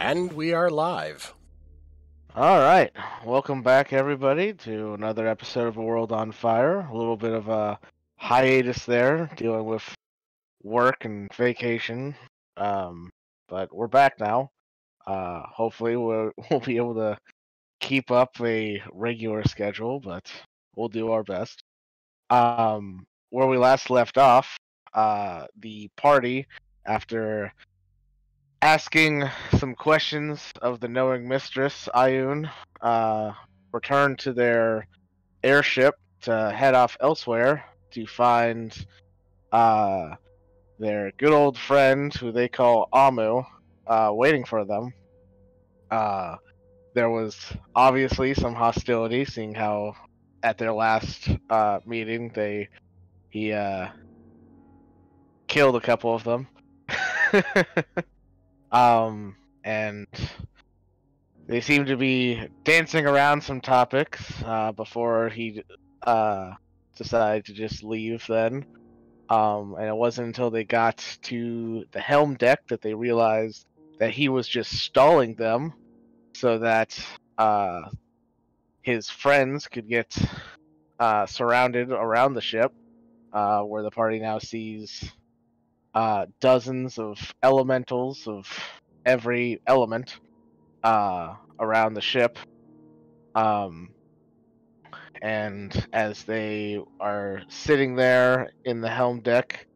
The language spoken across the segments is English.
And we are live. All right, welcome back everybody to another episode of A World on Fire. A little bit of a hiatus there, dealing with work and vacation, but we're back now. Hopefully we'll be able to keep up a regular schedule, but we'll do our best. Where we last left off, the party, after asking some questions of the knowing mistress, Ayun, returned to their airship to head off elsewhere to find their good old friend, who they call Amu, waiting for them. There was obviously some hostility, seeing how at their last meeting he killed a couple of them. And they seem to be dancing around some topics before he decided to just leave then. And it wasn't until they got to the helm deck that they realized that he was just stalling them so that his friends could get surrounded around the ship, where the party now sees dozens of elementals of every element around the ship. And as they are sitting there in the helm deck,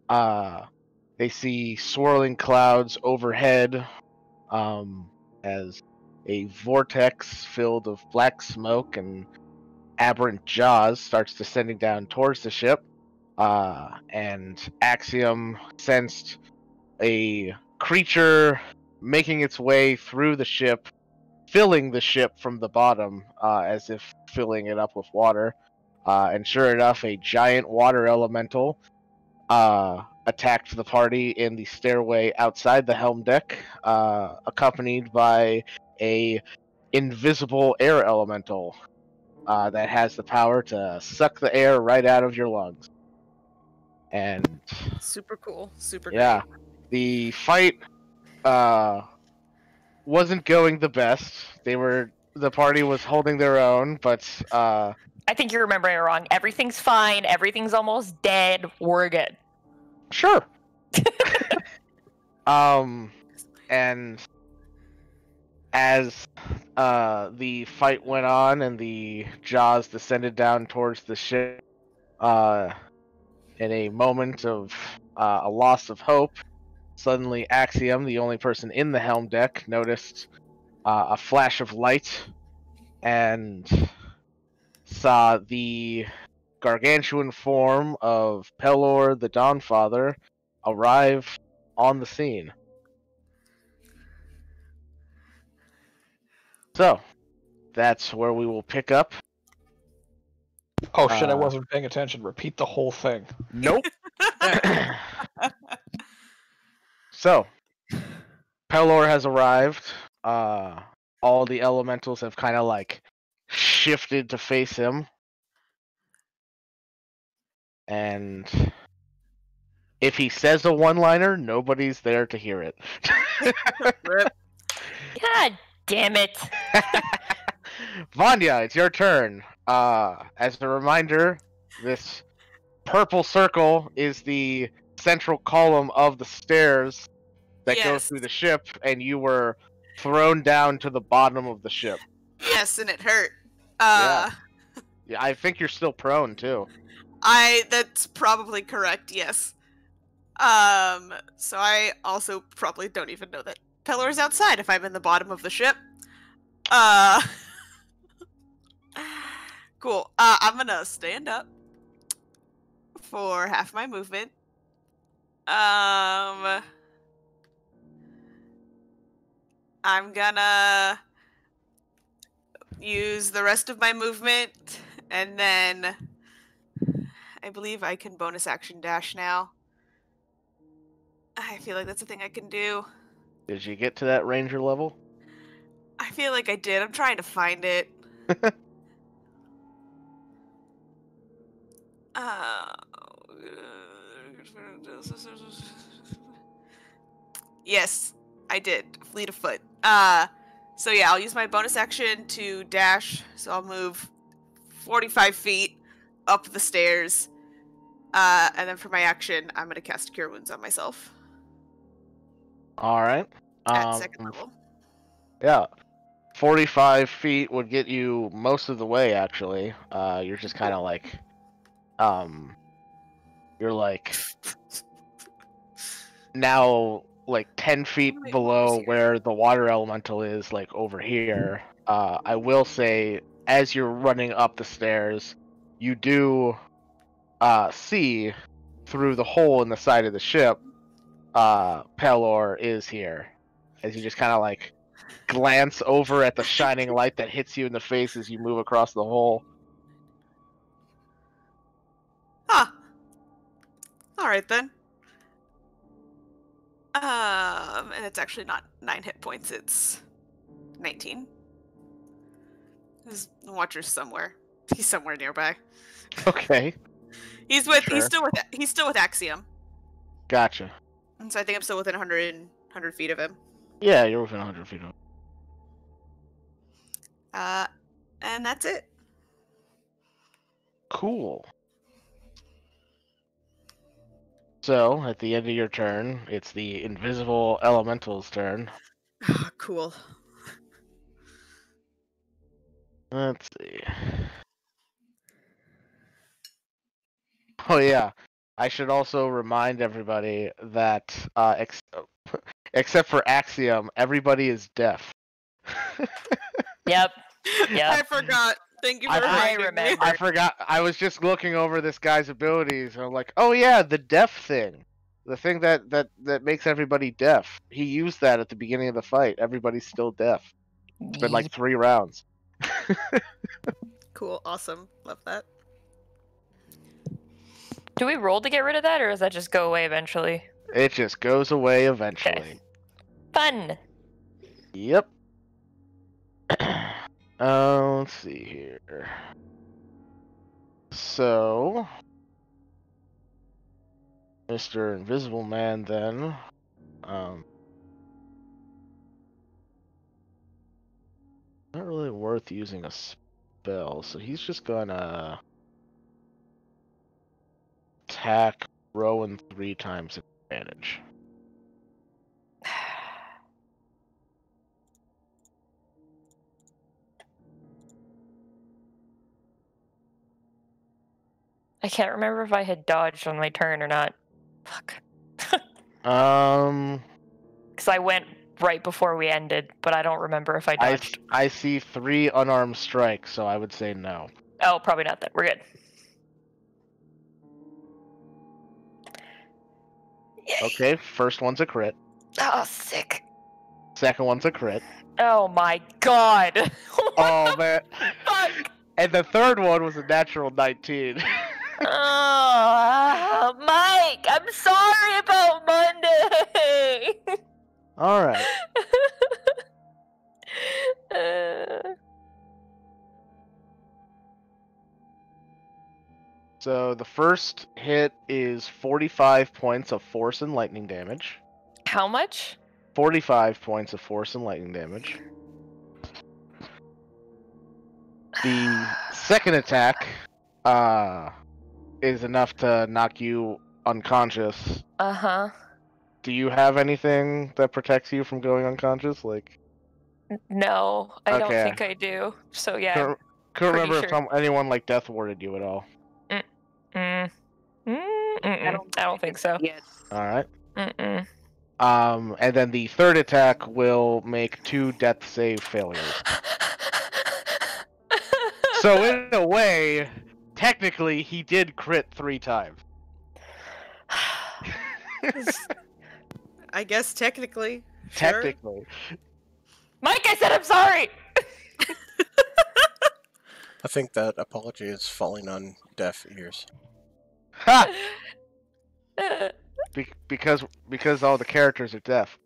they see swirling clouds overhead, as a vortex filled of black smoke and aberrant jaws starts descending down towards the ship. And Axiom sensed a creature making its way through the ship, filling the ship from the bottom, as if filling it up with water. And sure enough, a giant water elemental attacked the party in the stairway outside the helm deck, accompanied by a invisible air elemental that has the power to suck the air right out of your lungs. And super cool, super yeah, great. the fight wasn't going the best. The party was holding their own, but I think you're remembering it wrong. Everything's fine. Everything's almost dead. We're good. Sure. And as the fight went on and the jaws descended down towards the ship, in a moment of a loss of hope, suddenly Axiom, the only person in the helm deck, noticed a flash of light and saw the gargantuan form of Pelor the Dawnfather arrive on the scene. So, that's where we will pick up. Oh shit, I wasn't paying attention. Repeat the whole thing. Nope. So, Pelor has arrived. All the elementals have kind of like shifted to face him. And if he says a one-liner, nobody's there to hear it. God damn it. Vanya, it's your turn. As a reminder, this purple circle is the central column of the stairs that go through the ship, and you were thrown down to the bottom of the ship. Yes, and it hurt. Yeah, I think you're still prone too. That's probably correct, yes. So I also probably don't even know that Pelor's outside if I'm in the bottom of the ship. Cool. I'm gonna stand up for half my movement. I'm gonna use the rest of my movement, and then I believe I can bonus action dash now. I feel like that's a thing I can do. Did you get to that ranger level? I feel like I did. I'm trying to find it. Yes, I did. Fleet of foot. So yeah, I'll use my bonus action to dash. So I'll move 45 feet up the stairs. And then for my action, I'm gonna cast Cure Wounds on myself All right. at second level. Yeah. 45 feet would get you most of the way, actually. You're just kind of like, you're like now like 10 feet Wait, what was below here? where the water elemental is, like over here. I will say, as you're running up the stairs, you do see through the hole in the side of the ship, Pelor is here. As you just kind of like glance over at the shining light that hits you in the face as you move across the hole. Huh. Alright then. And it's actually not 9 hit points, it's 19. There's the Watcher's somewhere. He's somewhere nearby. Okay, He's Sure. still with Axiom. gotcha. And so I think I'm still within 100 feet of him. Yeah, you're within 100 feet of him. And that's it. Cool. So, at the end of your turn, it's the invisible elemental's turn. Cool. Let's see. Oh yeah, I should also remind everybody that except for Axiom, everybody is deaf. Yep. I forgot. Thank you for I reminding me. remember. I forgot. I was just looking over this guy's abilities, and I'm like, oh yeah, the deaf thing, the thing that makes everybody deaf. He used that at the beginning of the fight. Everybody's still deaf. It's been like 3 rounds. Cool. Awesome. Love that. Do we roll to get rid of that, or does that just go away eventually? It just goes away eventually. Fun. Yep. Let's see here. So, Mr. Invisible Man then, not really worth using a spell, so he's just gonna attack Rowan 3 times advantage. I can't remember if I had dodged on my turn or not. Fuck. Because I went right before we ended, but I don't remember if I dodged. I see 3 unarmed strikes, so I would say no. Oh, probably not then. We're good. Yay. Okay, first one's a crit. Oh, sick. Second one's a crit. Oh my god. Oh man. Fuck. And the third one was a natural 19. Oh, Mike, I'm sorry about Monday. All right. So the first hit is 45 points of force and lightning damage. How much? 45 points of force and lightning damage. The second attack is enough to knock you unconscious. Uh-huh. Do you have anything that protects you from going unconscious? Like, No, I don't Okay. think I do. So yeah. couldn't pretty remember sure. if anyone like death warded you at all. I don't think so. Yes. All right. Mm-mm. And then the third attack will make 2 death save failures. So in a way, technically, he did crit 3 times. I guess technically. Sure. Technically. Mike, I said I'm sorry. I think that apology is falling on deaf ears. Ha! Because all the characters are deaf.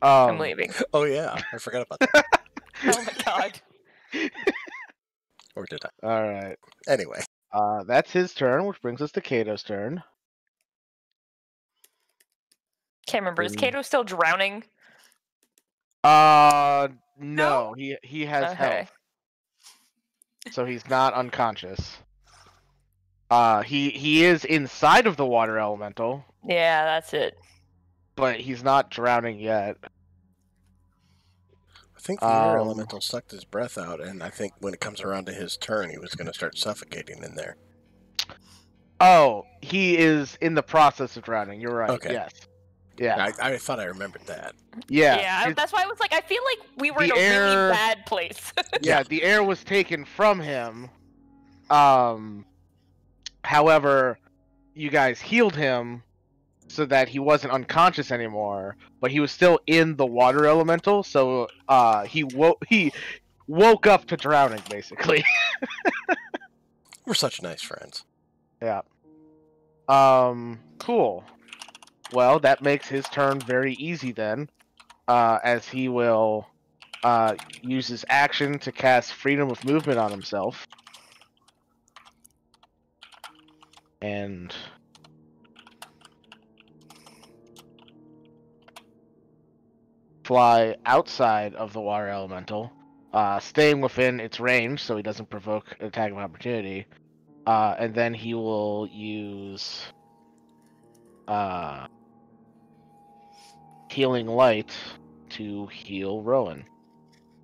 I'm leaving. Oh yeah, I forgot about that. Oh my god. Or did I? All right. Anyway. That's his turn, which brings us to Kato's turn. Can't remember. Is Kato still drowning? No, he has Okay. health, so he's not unconscious. He is inside of the water elemental, Yeah, that's it. but he's not drowning yet. I think the air elemental sucked his breath out, and I think when it comes around to his turn, he was going to start suffocating in there. Oh, he is in the process of drowning. You're right. Okay. Yes. Yeah. I thought I remembered that. Yeah. Yeah, that's why I was like, I feel like we were in The a air- really bad place. Yeah, the air was taken from him. However, you guys healed him so that he wasn't unconscious anymore, but he was still in the water elemental, so he woke up to drowning basically. We're such nice friends. Yeah. Cool. Well, that makes his turn very easy then, as he will use his action to cast Freedom of Movement on himself. And fly outside of the water elemental, staying within its range so he doesn't provoke an attack of opportunity. And then he will use Healing Light to heal Rowan.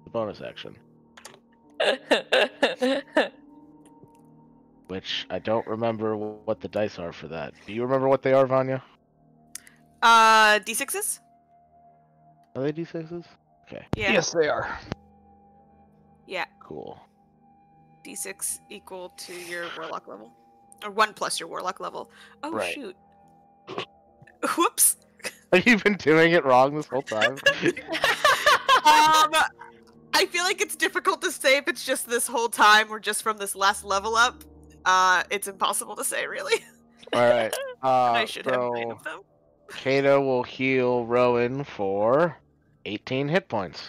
The bonus action. Which I don't remember what the dice are for that. Do you remember what they are, Vanya? D6s? Are they D6s? Okay, Yeah. Yes, they are. Yeah. cool. D6 equal to your warlock level. Or 1 plus your warlock level. Oh, Right. shoot. Whoops. Have you been doing it wrong this whole time? I feel like it's difficult to say if it's just this whole time or just from this last level up. It's impossible to say, really. Alright. I should have 9 So of them. Kato will heal Rowan for 18 hit points,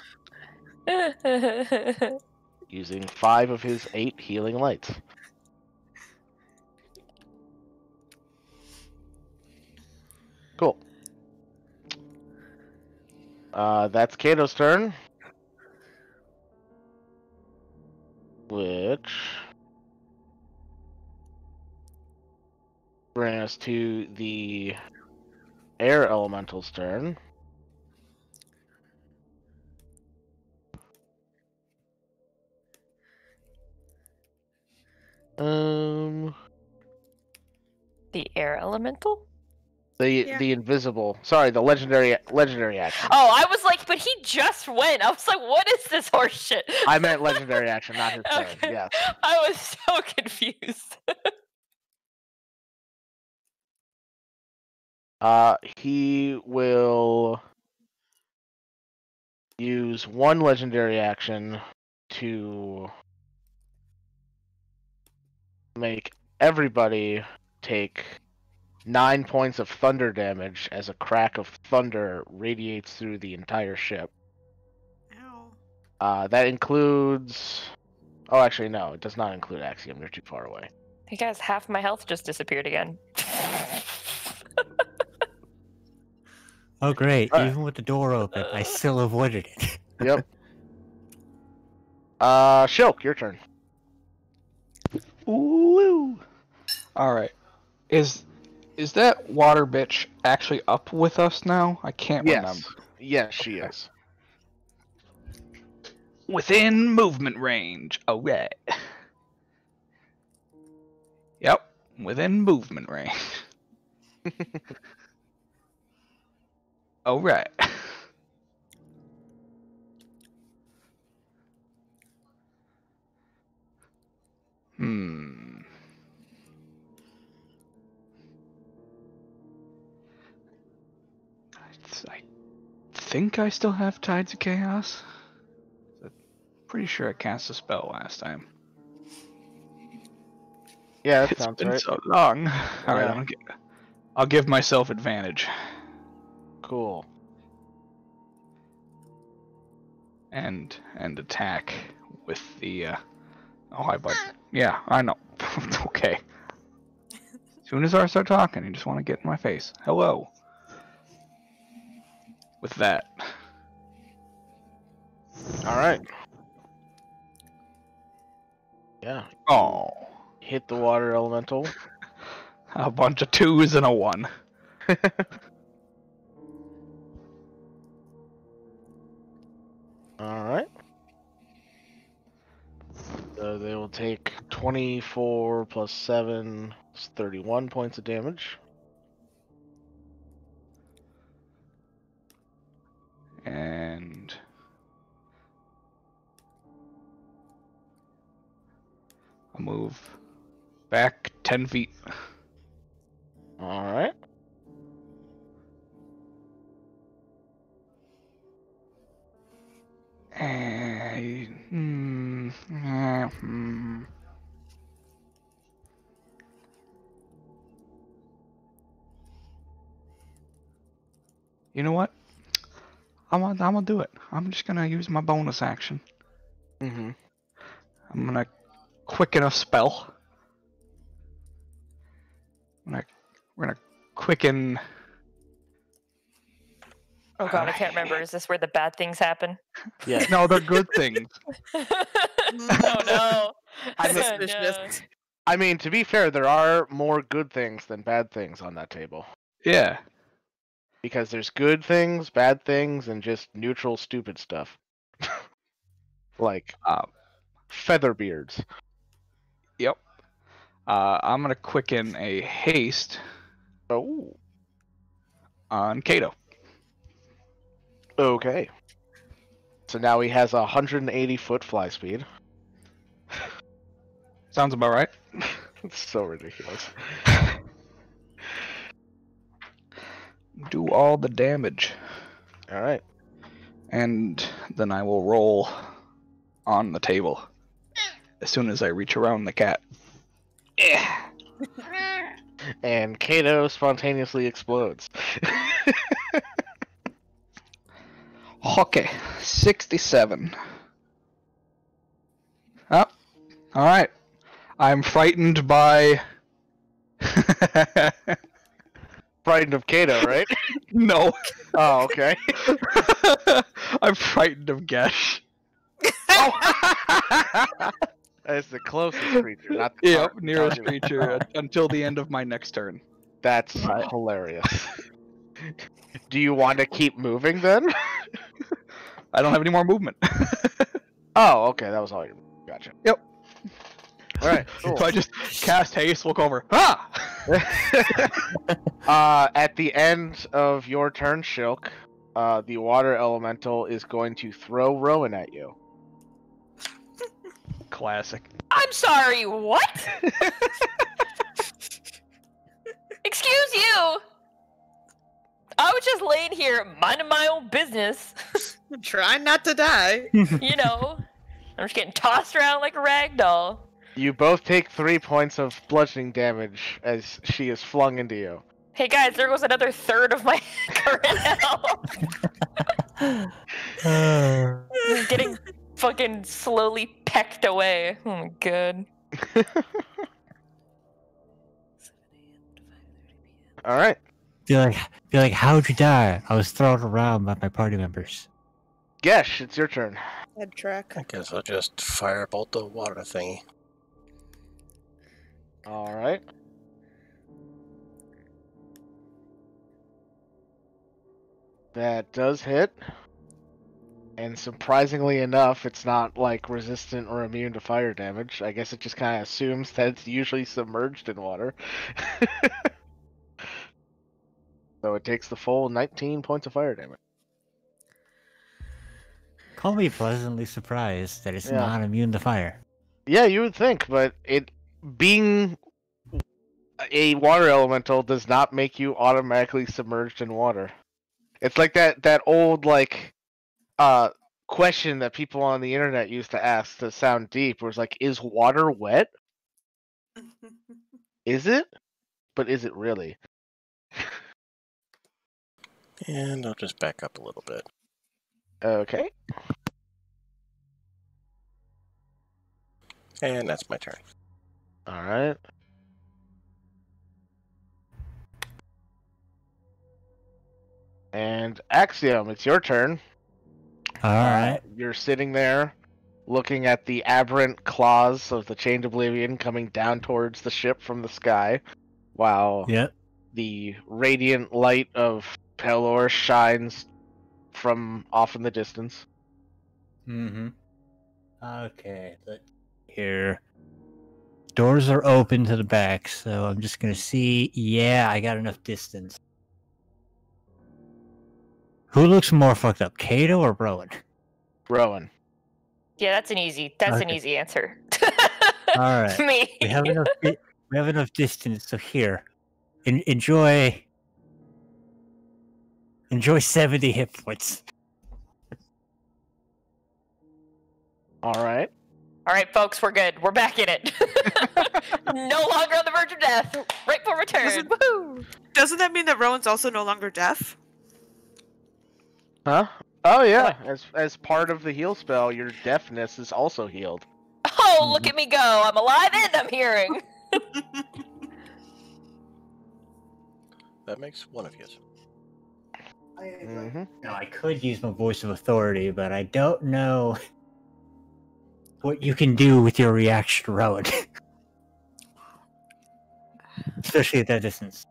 using 5 of his 8 healing lights. Cool. That's Kato's turn. Which brings us to the air elemental's turn. The air elemental? The invisible. Sorry, the legendary action. Oh, I was like, but he just went. I was like, what is this horse shit? I meant legendary action, not his turn. Okay. Yes. I was so confused. He will use 1 legendary action to make everybody take 9 points of thunder damage as a crack of thunder radiates through the entire ship. Ow. That includes... Oh, actually, no, it does not include Axiom. You're too far away. Hey guys, half my health just disappeared again. Oh, great. Alright. Even with the door open, I still avoided it. Yep. Shulk, your turn. Ooh. All right. Is that water bitch actually up with us now? I can't remember. Yes, she is. Within movement range. All right. Yep. Within movement range. All right. I think I still have Tides of Chaos. Pretty sure I cast a spell last time. Yeah, that It's sounds been right. so long. All right, Yeah. I'll give myself advantage Cool. and attack with the. Oh, hi, bud. Yeah, I know. Okay. As soon as I start talking, you just want to get in my face. Hello. With that. All right. Yeah. Oh, Hit the water elemental. a bunch of 2s and a 1. All right. So they will take 24 plus 7 is 31 points of damage. And I'll move back 10 feet. All right. You know what? I'm gonna do it. I'm just gonna use my bonus action. Mm-hmm. I'm gonna quicken a spell. We're gonna quicken. Oh god, I can't remember. Is this where the bad things happen? Yeah. No, they're good things. Oh no. I mean, Suspicious. I mean, to be fair, there are more good things than bad things on that table. Yeah. Because there's good things, bad things, and just neutral stupid stuff. Like feather beards. Yep. I'm gonna quicken a haste Oh. on Kato. Okay. So now he has 180 foot fly speed. Sounds about right. It's so ridiculous. Do all the damage, All right. and then I will roll on the table as soon as I reach around the cat. Yeah. And Kato spontaneously explodes. Okay, 67. Oh, all right. I'm frightened by. Frightened of Kato, right? No. Oh, okay. I'm frightened of Gesh. That's the closest creature, not the Yep, target. nearest creature until the end of my next turn. That's Right. hilarious. Do you want to keep moving then? I don't have any more movement. Oh, okay, that was all you. Gotcha. Yep. All right. Cool. So I just cast haste, look over. Ah! At the end of your turn, Shilk, the water elemental is going to throw Rowan at you. Classic. I'm sorry, what? Excuse you! I was just laying here minding my own business. Trying not to die. You know, I'm just getting tossed around like a rag doll. You both take 3 points of bludgeoning damage as she is flung into you. Hey guys, there goes another third of my current health. Just getting fucking slowly pecked away. Oh my god. All right. Be like, how'd you die? I was thrown around by my party members. Gesh, it's your turn. Head track. I guess I'll just firebolt the water thingy. All right. That does hit. And surprisingly enough, it's not like resistant or immune to fire damage. I guess it just kind of assumes that it's usually submerged in water. So it takes the full 19 points of fire damage. Call me pleasantly surprised that it's Yeah. not immune to fire. Yeah, you would think, but it being a water elemental does not make you automatically submerged in water. It's like that old question that people on the internet used to ask to sound deep, where it's like, is water wet? Is it? But is it really? And I'll just back up a little bit. Okay. And that's my turn. All right. And Axiom, it's your turn. Alright. You're sitting there, looking at the aberrant claws of the Chained Oblivion coming down towards the ship from the sky, while Yep. the radiant light of Pelor shines from off in the distance. Mm-hmm. Okay, but here. Doors are open to the back, so I'm just gonna see. Yeah, I got enough distance. Who looks more fucked up, Kato or Rowan? Rowan. Yeah, that's an Okay. easy answer. All right. Me. We have enough. We have enough distance, so here, enjoy 70 hit points. Alright. All right, folks, we're good. We're back in it. No longer on the verge of death. Rightful return. Woohoo! Doesn't that mean that Rowan's also no longer deaf? Huh? Oh yeah, as part of the heal spell, your deafness is also healed. Oh, look at me go. I'm alive and I'm hearing. That makes one of you. Mm-hmm. Now, I could use my voice of authority, but I don't know what you can do with your reaction to Rowan. Especially at that distance.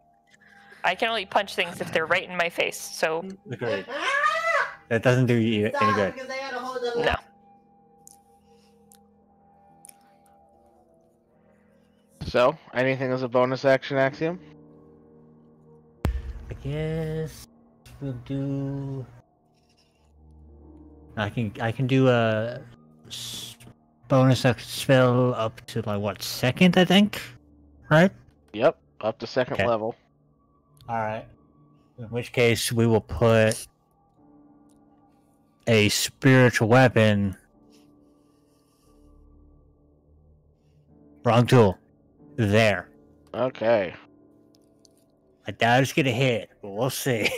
I can only punch things if they're right in my face, so Agreed. That doesn't do you any good. no. So, anything as a bonus action, Axiom? I guess we'll do. I can do a bonus action spell up to like what, second, I think, right? Yep, up to second Okay. level. All right. In which case, we will put a spiritual weapon. Wrong tool. There. Okay. I doubt it's gonna hit, but we'll see.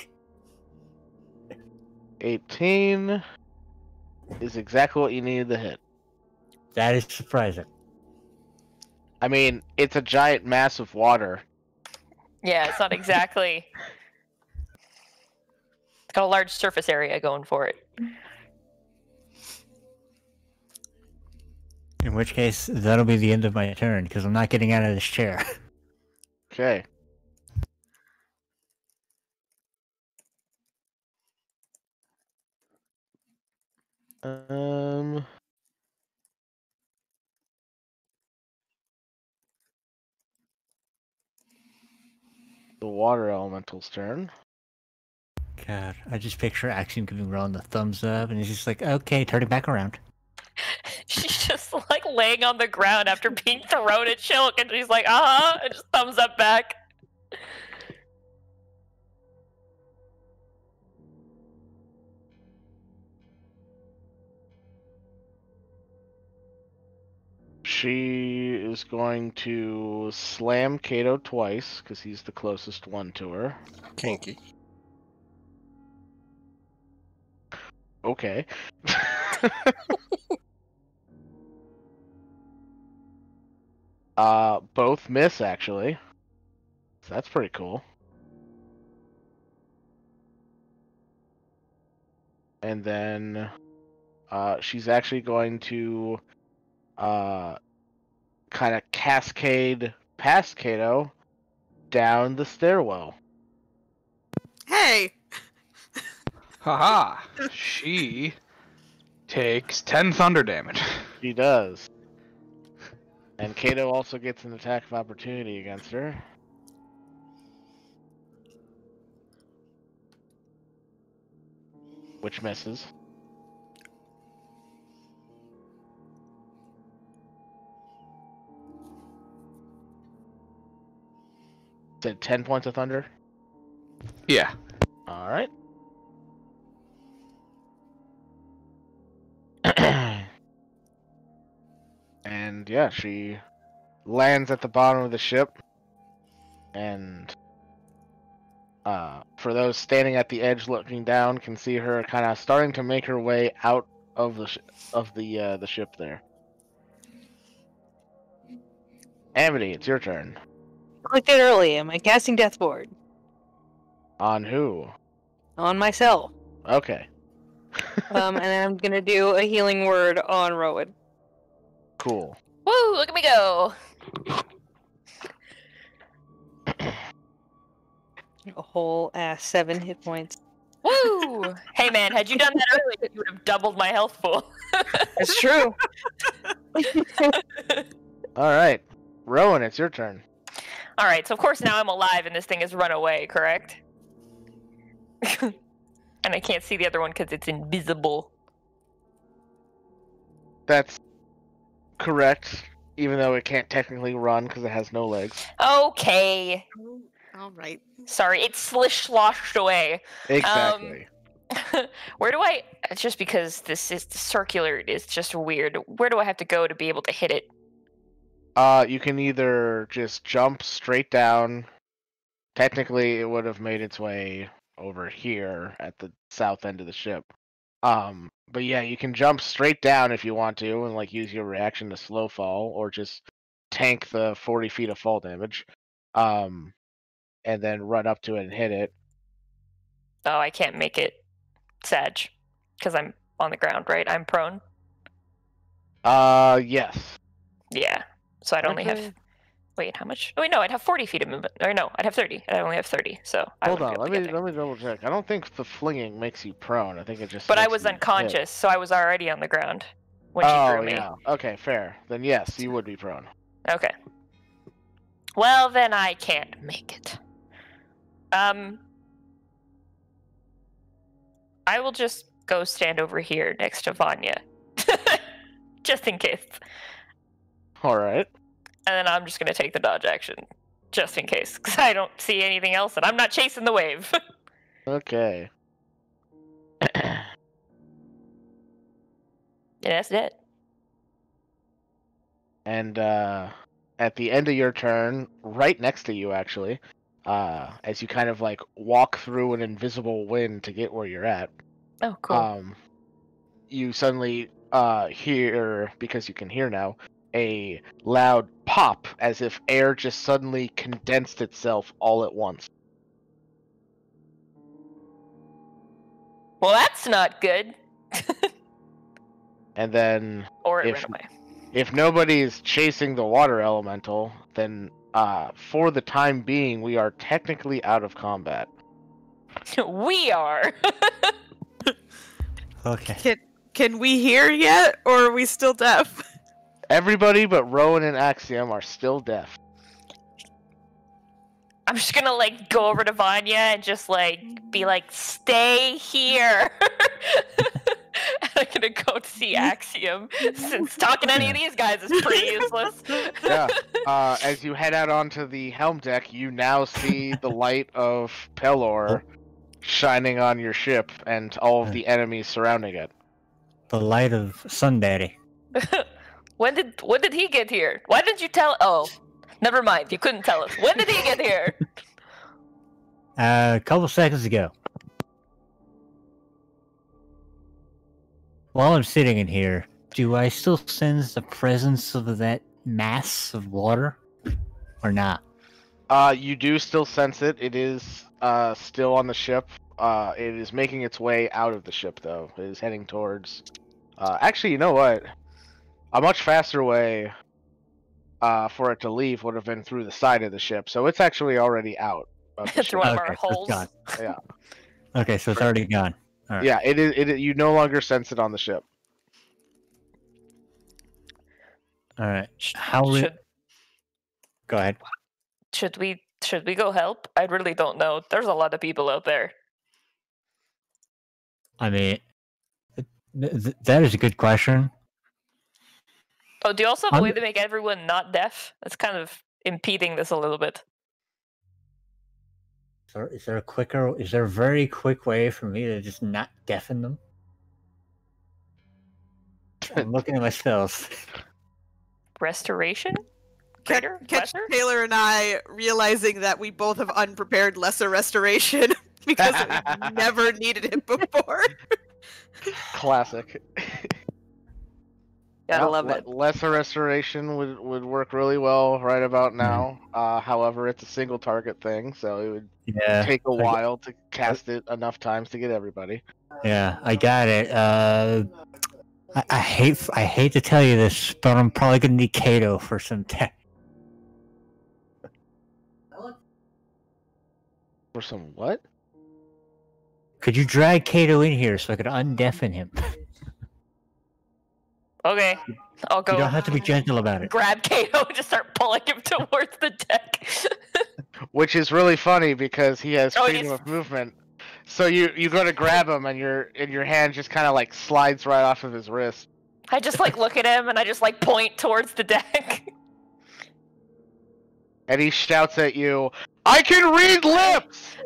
18 is exactly what you needed to hit. That is surprising. I mean, it's a giant mass of water. Yeah, it's not exactly. It's got a large surface area going for it. In which case, that'll be the end of my turn, because I'm not getting out of this chair. Okay. The water elemental's turn. God, I just picture Axiom giving Ron the thumbs up, and he's just like, okay, turn it back around. She's just like laying on the ground after being thrown at Shilk, and she's like, and just thumbs up back. She is going to slam Kato twice, because he's the closest one to her. Kinky. Okay. Both miss, actually. So that's pretty cool. And then, she's actually going to, kind of cascade past Kato down the stairwell. Hey! Haha! She takes 10 thunder damage. She does. And Kato also gets an attack of opportunity against her. Which misses. Said 10 points of thunder? Yeah. Alright. And yeah, she lands at the bottom of the ship. And for those standing at the edge looking down can see her kind of starting to make her way out of the the ship there. Amity, it's your turn. Clicked it early. Am I casting Deathboard? On who? On myself. Okay. And then I'm gonna do a healing word on Rowan. Cool. Woo! Look at me go. A whole 7 hit points. Woo! Hey man, had you done that earlier, you would have doubled my health pool. That's true. All right, Rowan, it's your turn. All right, so of course now I'm alive and this thing has run away, correct? And I can't see the other one because it's invisible. That's correct, even though it can't technically run because it has no legs. Okay. All right. Sorry, it sloshed away. Exactly. Where do I... It's just because this is circular, it's just weird. Where do I have to go to be able to hit it? You can either just jump straight down. Technically, it would have made its way over here at the south end of the ship. But yeah, you can jump straight down if you want to, and like use your reaction to slow fall, or just tank the 40 feet of fall damage. And then run up to it and hit it. Oh, I can't make it Sag. Because I'm on the ground, right? I'm prone? Yes. Yeah. So I'd only have... Wait, how much? Oh, wait, no, I'd have 40 feet of movement. Or no, I'd have 30. I only have 30, so I Hold wouldn't on, be let able to get me double check. I don't think the flinging makes you prone. I think it just. But I makes was you unconscious, hit. so I was already on the ground when she Oh threw me. yeah. Okay, fair. Then yes, you would be prone. Okay. Well, then I can't make it. I will just go stand over here next to Vanya. Just in case. All right. And then I'm just going to take the dodge action. Just in case. Because I don't see anything else, and I'm not chasing the wave. Okay. And that's it. And at the end of your turn, right next to you actually, as you kind of like walk through an invisible wind to get where you're at. Oh, cool. You suddenly hear, because you can hear now, a loud pop as if air just suddenly condensed itself all at once. Well, that's not good. And then Or it if ran away. if nobody's chasing the water elemental, then for the time being, we are technically out of combat. We are. Okay. Can we hear yet, or are we still deaf? Everybody but Rowan and Axiom are still deaf. I'm just gonna like go over to Vanya and just like be like, stay here. And I'm gonna go to see Axiom, since talking to any of these guys is pretty useless. Yeah. As you head out onto the helm deck, you now see the light of Pelor shining on your ship and all of the enemies surrounding it. The light of Sun Daddy. When did he get here? Why didn't you tell? Oh, never mind. You couldn't tell us. When did he get here? A couple seconds ago. While I'm sitting in here, do I still sense the presence of that mass of water? Or not? You do still sense it. It is still on the ship. It is making its way out of the ship, though. It is heading towards... actually, you know what? A much faster way for it to leave would have been through the side of the ship, so it's actually already out of the Through ship. one of our Okay, so it's holes. gone. Yeah. Okay, so it's already gone. Alright. Yeah, it is. You no longer sense it on the ship. Alright. How re- Should Go ahead. should we go help? I really don't know. There's a lot of people out there. I mean, that is a good question. Oh, do you also have a I'm- way to make everyone not deaf? That's kind of impeding this a little bit. Is there a very quick way for me to just not deafen them? I'm looking at my spells. Restoration? Greater? Catch Lesser? Taylor and I realizing that we both have unprepared lesser restoration because we've never needed it before. Classic. Gotta love it. Lesser restoration would work really well right about now. However, it's a single target thing, so it would take a while to cast it enough times to get everybody. Yeah, I got it. I hate to tell you this, but I'm probably gonna need Kato for some tech. For some what? Could you drag Kato in here so I could undeafen him? Okay, I'll go. You don't have to be gentle about it. Grab Kato and just start pulling him towards the deck. Which is really funny because he has freedom of movement. So you go to grab him and your hand just kind of like slides right off of his wrist. I just like look at him and I just like point towards the deck. And he shouts at you, "I can read lips!"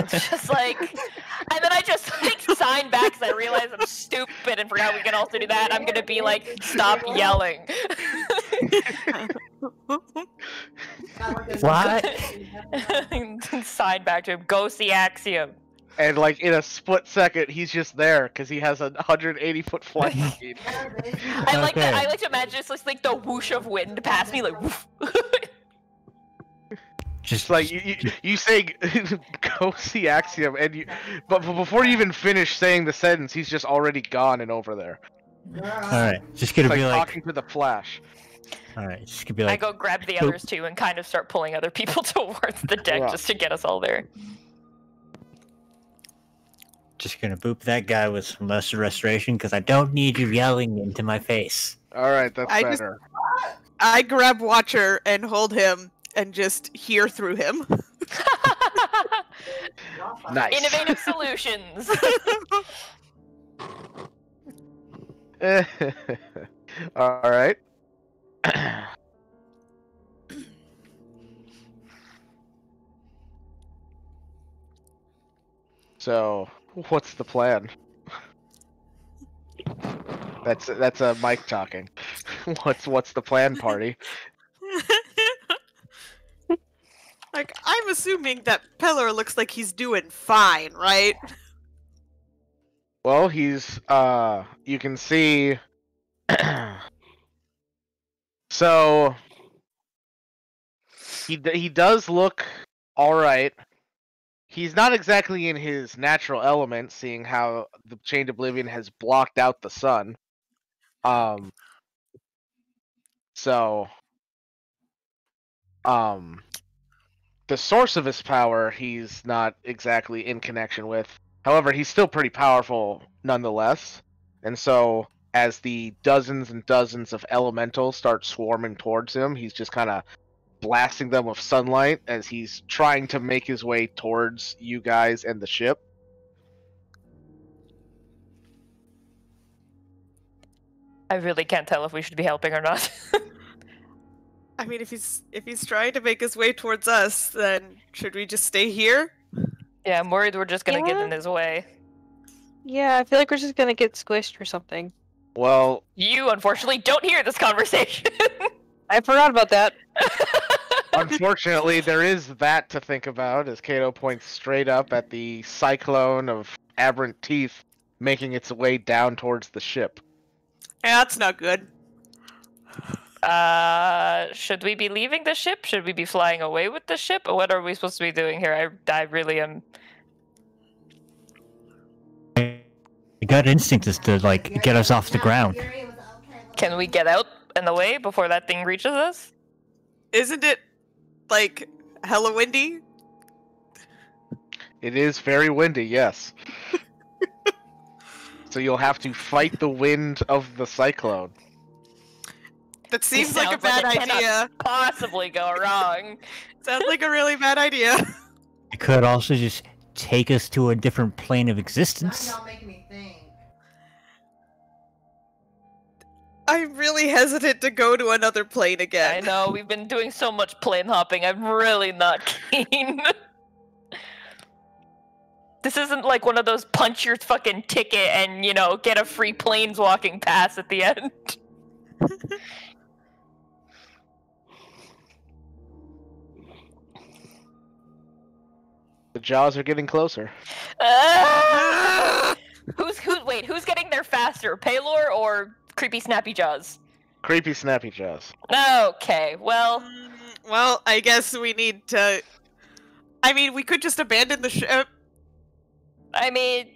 Just like, and then I just like sign back because I realize I'm stupid and forgot we can also do that. I'm gonna be like, "Stop yelling." What? Sign back to him. Go see Axiom. And like in a split second, he's just there because he has a 180-foot flying speed. I like that. I like to imagine it's just like the whoosh of wind past me, like. Woof. Just like you say, go see Axiom, but before you even finish saying the sentence, he's just already gone and over there. All right, just gonna be like talking to the Flash. All right, just gonna be like. I go grab the others too and kind of start pulling other people towards the deck just to get us all there. Just gonna boop that guy with some lesser restoration because I don't need you yelling into my face. All right, that's better. I grab Watcher and hold him and just hear through him. Nice. Innovative solutions. All right. So, what's the plan? That's a mic talking. What's the plan, party? Like, I'm assuming that Pelor looks like he's doing fine, right? Well, he's you can see so he does look all right. He's not exactly in his natural element, seeing how the Chained Oblivion has blocked out the sun. The source of his power, he's not exactly in connection with. However, he's still pretty powerful nonetheless. And so, as the dozens and dozens of elementals start swarming towards him, he's just kind of blasting them with sunlight as he's trying to make his way towards you guys and the ship. I really can't tell if we should be helping or not. I mean, if he's trying to make his way towards us, then should we just stay here? Yeah, I'm worried we're just gonna get in his way. Yeah, I feel like we're just gonna get squished or something. Well, you unfortunately don't hear this conversation. I forgot about that. Unfortunately, there is that to think about, as Kato points straight up at the cyclone of aberrant teeth making its way down towards the ship. Yeah, that's not good. Should we be leaving the ship? Should we be flying away with the ship? Or what are we supposed to be doing here? I really am... The gut instinct is to, like, get us off the ground. Can we get out in the way before that thing reaches us? Isn't it, like, hella windy? It is very windy, yes. So you'll have to fight the wind of the cyclone. That seems like a bad idea. Possibly go wrong. Sounds like a really bad idea. It could also just take us to a different plane of existence. I'm really hesitant to go to another plane again. I know, we've been doing so much plane hopping, I'm really not keen. This isn't like one of those punch your fucking ticket and, you know, get a free planeswalking pass at the end. The jaws are getting closer. Who's getting there faster, Pelor or creepy snappy jaws? Creepy snappy jaws. Okay, well, Well, I guess we need to. I mean, we could just abandon the ship. I mean,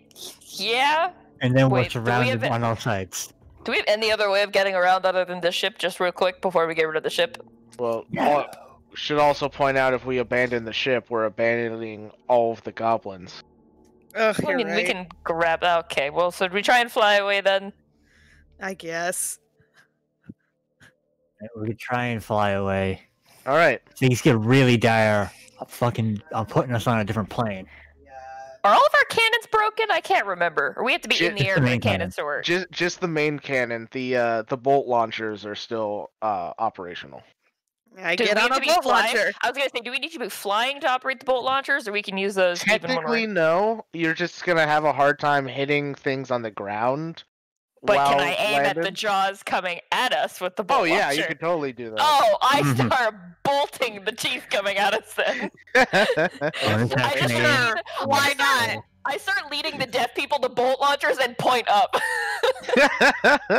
yeah. And then Wait, we're do we surrounded have- on all sides. Do we have any other way of getting around other than the ship, just real quick, before we get rid of the ship? Well, No. should also point out if we abandon the ship, we're abandoning all of the goblins. Ugh, I mean, we can grab... Okay, well, so we try and fly away then? I guess. We could try and fly away. All right. Things get really dire. I'm putting us on a different plane. Are all of our cannons broken? I can't remember. Or we have to be in the Just air the for the main cannon. cannons to work? Just the main cannon. The bolt launchers are still operational. I Do get we on have a to be bolt flying? launcher. I was gonna say, do we need to be flying to operate the bolt launchers, or we can use those even when Technically, we're... no. You're just gonna have a hard time hitting things on the ground. But while can I aim at the landed. jaws coming at us with the bolt Oh yeah, launcher? you could totally do that. Oh, I Mhm. start bolting the teeth coming at us then. Bonus I action just aim. Sure, why not? I start leading the deaf people to bolt launchers and point up. Point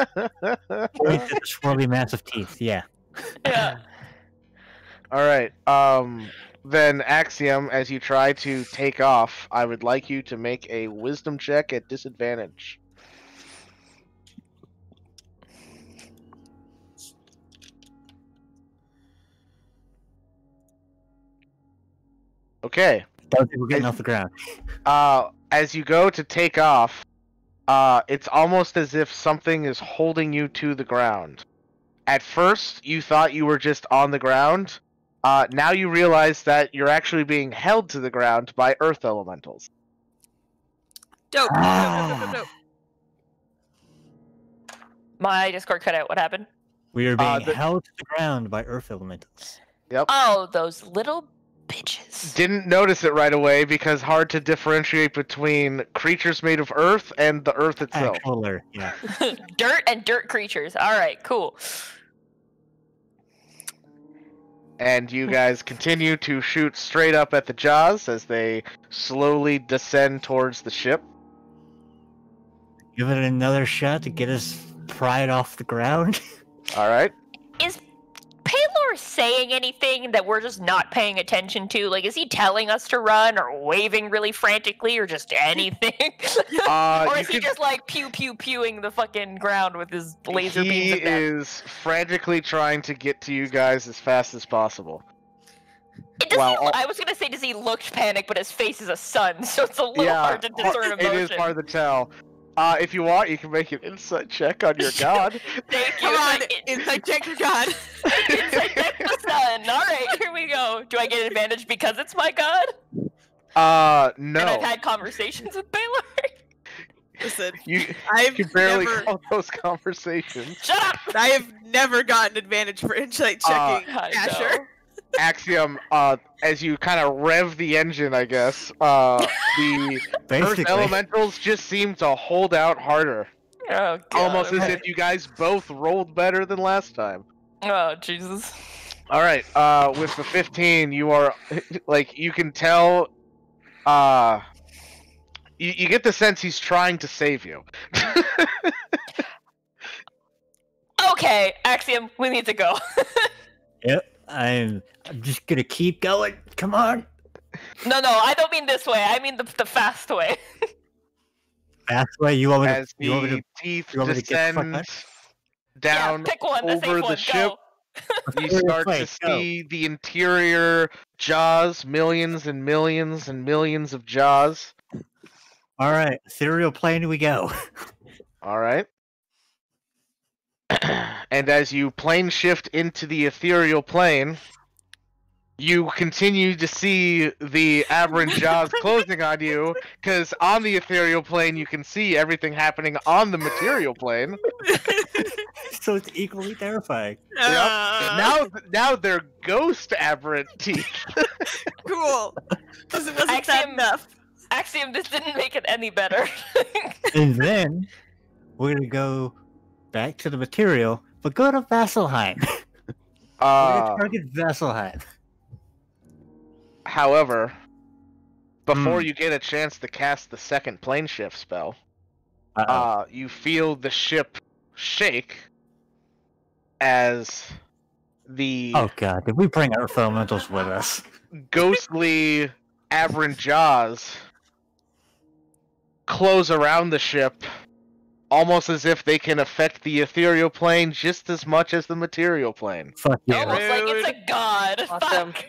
at the swirly mass of teeth. Yeah. Yeah. All right. Then Axiom, as you try to take off, I would like you to make a wisdom check at disadvantage. Okay. Don't think we're getting off the ground. As you go to take off, it's almost as if something is holding you to the ground. At first, you thought you were just on the ground. Now you realize that you're actually being held to the ground by earth elementals. Dope. Dope. My Discord cut out. What happened? We are being the- held to the ground by earth elementals. Oh, those little bitches. Didn't notice it right away because hard to differentiate between creatures made of earth and the earth itself. Actual Earth, yeah. Dirt and dirt creatures. All right, cool. And you guys continue to shoot straight up at the jaws as they slowly descend towards the ship. Give it another shot to get us pried off the ground. All right. Is Paylor saying anything that we're just not paying attention to? Like, is he telling us to run or waving really frantically or just anything? Or you is he can- just like pew pew pewing the fucking ground with his laser beams He of death? is frantically trying to get to you guys as fast as possible. Does well, he, I was gonna say, does he look panicked, but his face is a sun, so it's a little hard to discern emotion. It is hard to tell. If you want, you can make an insight check on your god. Thank you. Come on, Like, inside check your god. Insight check the sun. All right, here we go. Do I get an advantage because it's my god? No. And I've had conversations with Baylor. Listen, You I've can barely never, call those conversations. Shut up. I have never gotten advantage for insight checking. I Asher. know. Axiom, as you kind of rev the engine, I guess, the Earth Basically. elementals just seem to hold out harder. Oh god. Almost as okay. if you guys both rolled better than last time. Oh Jesus. All right, with the 15, you are like you can tell. You get the sense he's trying to save you. Okay, Axiom, we need to go. Yep. I'm just gonna keep going. Come on. No, I don't mean this way. I mean the fast way. That's why you want me to. As You want me the to teeth you want me to get the fuck descend Yeah, down pick one. The over safe the one. ship, Go. you start to Wait, go. see the interior jaws, millions and millions and millions of jaws. All right, ethereal plane we go. All right. And as you plane shift into the ethereal plane, you continue to see the aberrant jaws closing on you, because on the ethereal plane you can see everything happening on the material plane. So it's equally terrifying. Now they're ghost aberrant teeth. Cool. Because it wasn't that Axiom- enough. Axiom, this didn't make it any better. And then we're gonna go back to the material, but go to Vasselheim. We're gonna target Vasselheim. However, before you get a chance to cast the second plane shift spell, you feel the ship shake as the Oh god, did we bring our elementals with us? ghostly aberrant jaws close around the ship, almost as if they can affect the ethereal plane just as much as the material plane. Fuck you. Almost like it's a god. Awesome. Fuck.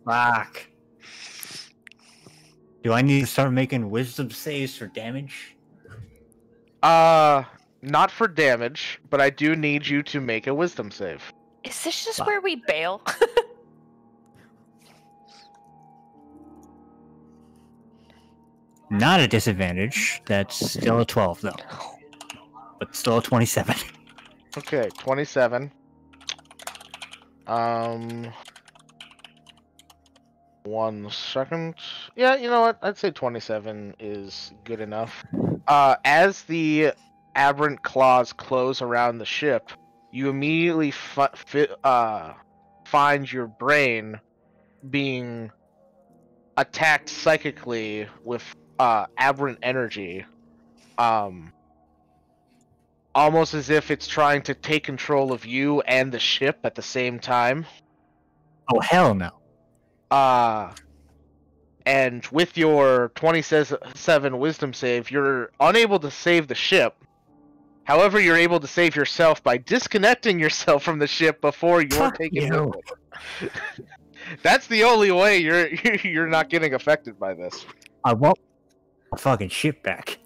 Fuck. Do I need to start making wisdom saves for damage? Not for damage, but I do need you to make a wisdom save. Is this just where we bail? Not a disadvantage. That's still a 12, though. But still a 27. Okay, 27. One second. Yeah, you know what? I'd say 27 is good enough. As the aberrant claws close around the ship, you immediately find your brain being attacked psychically with aberrant energy. Almost as if it's trying to take control of you and the ship at the same time. Oh, hell no. And with your 27 wisdom save, you're unable to save the ship. However, you're able to save yourself by disconnecting yourself from the ship before you're Fuck taken you. with it. That's the only way you're not getting affected by this. I want my fucking ship back.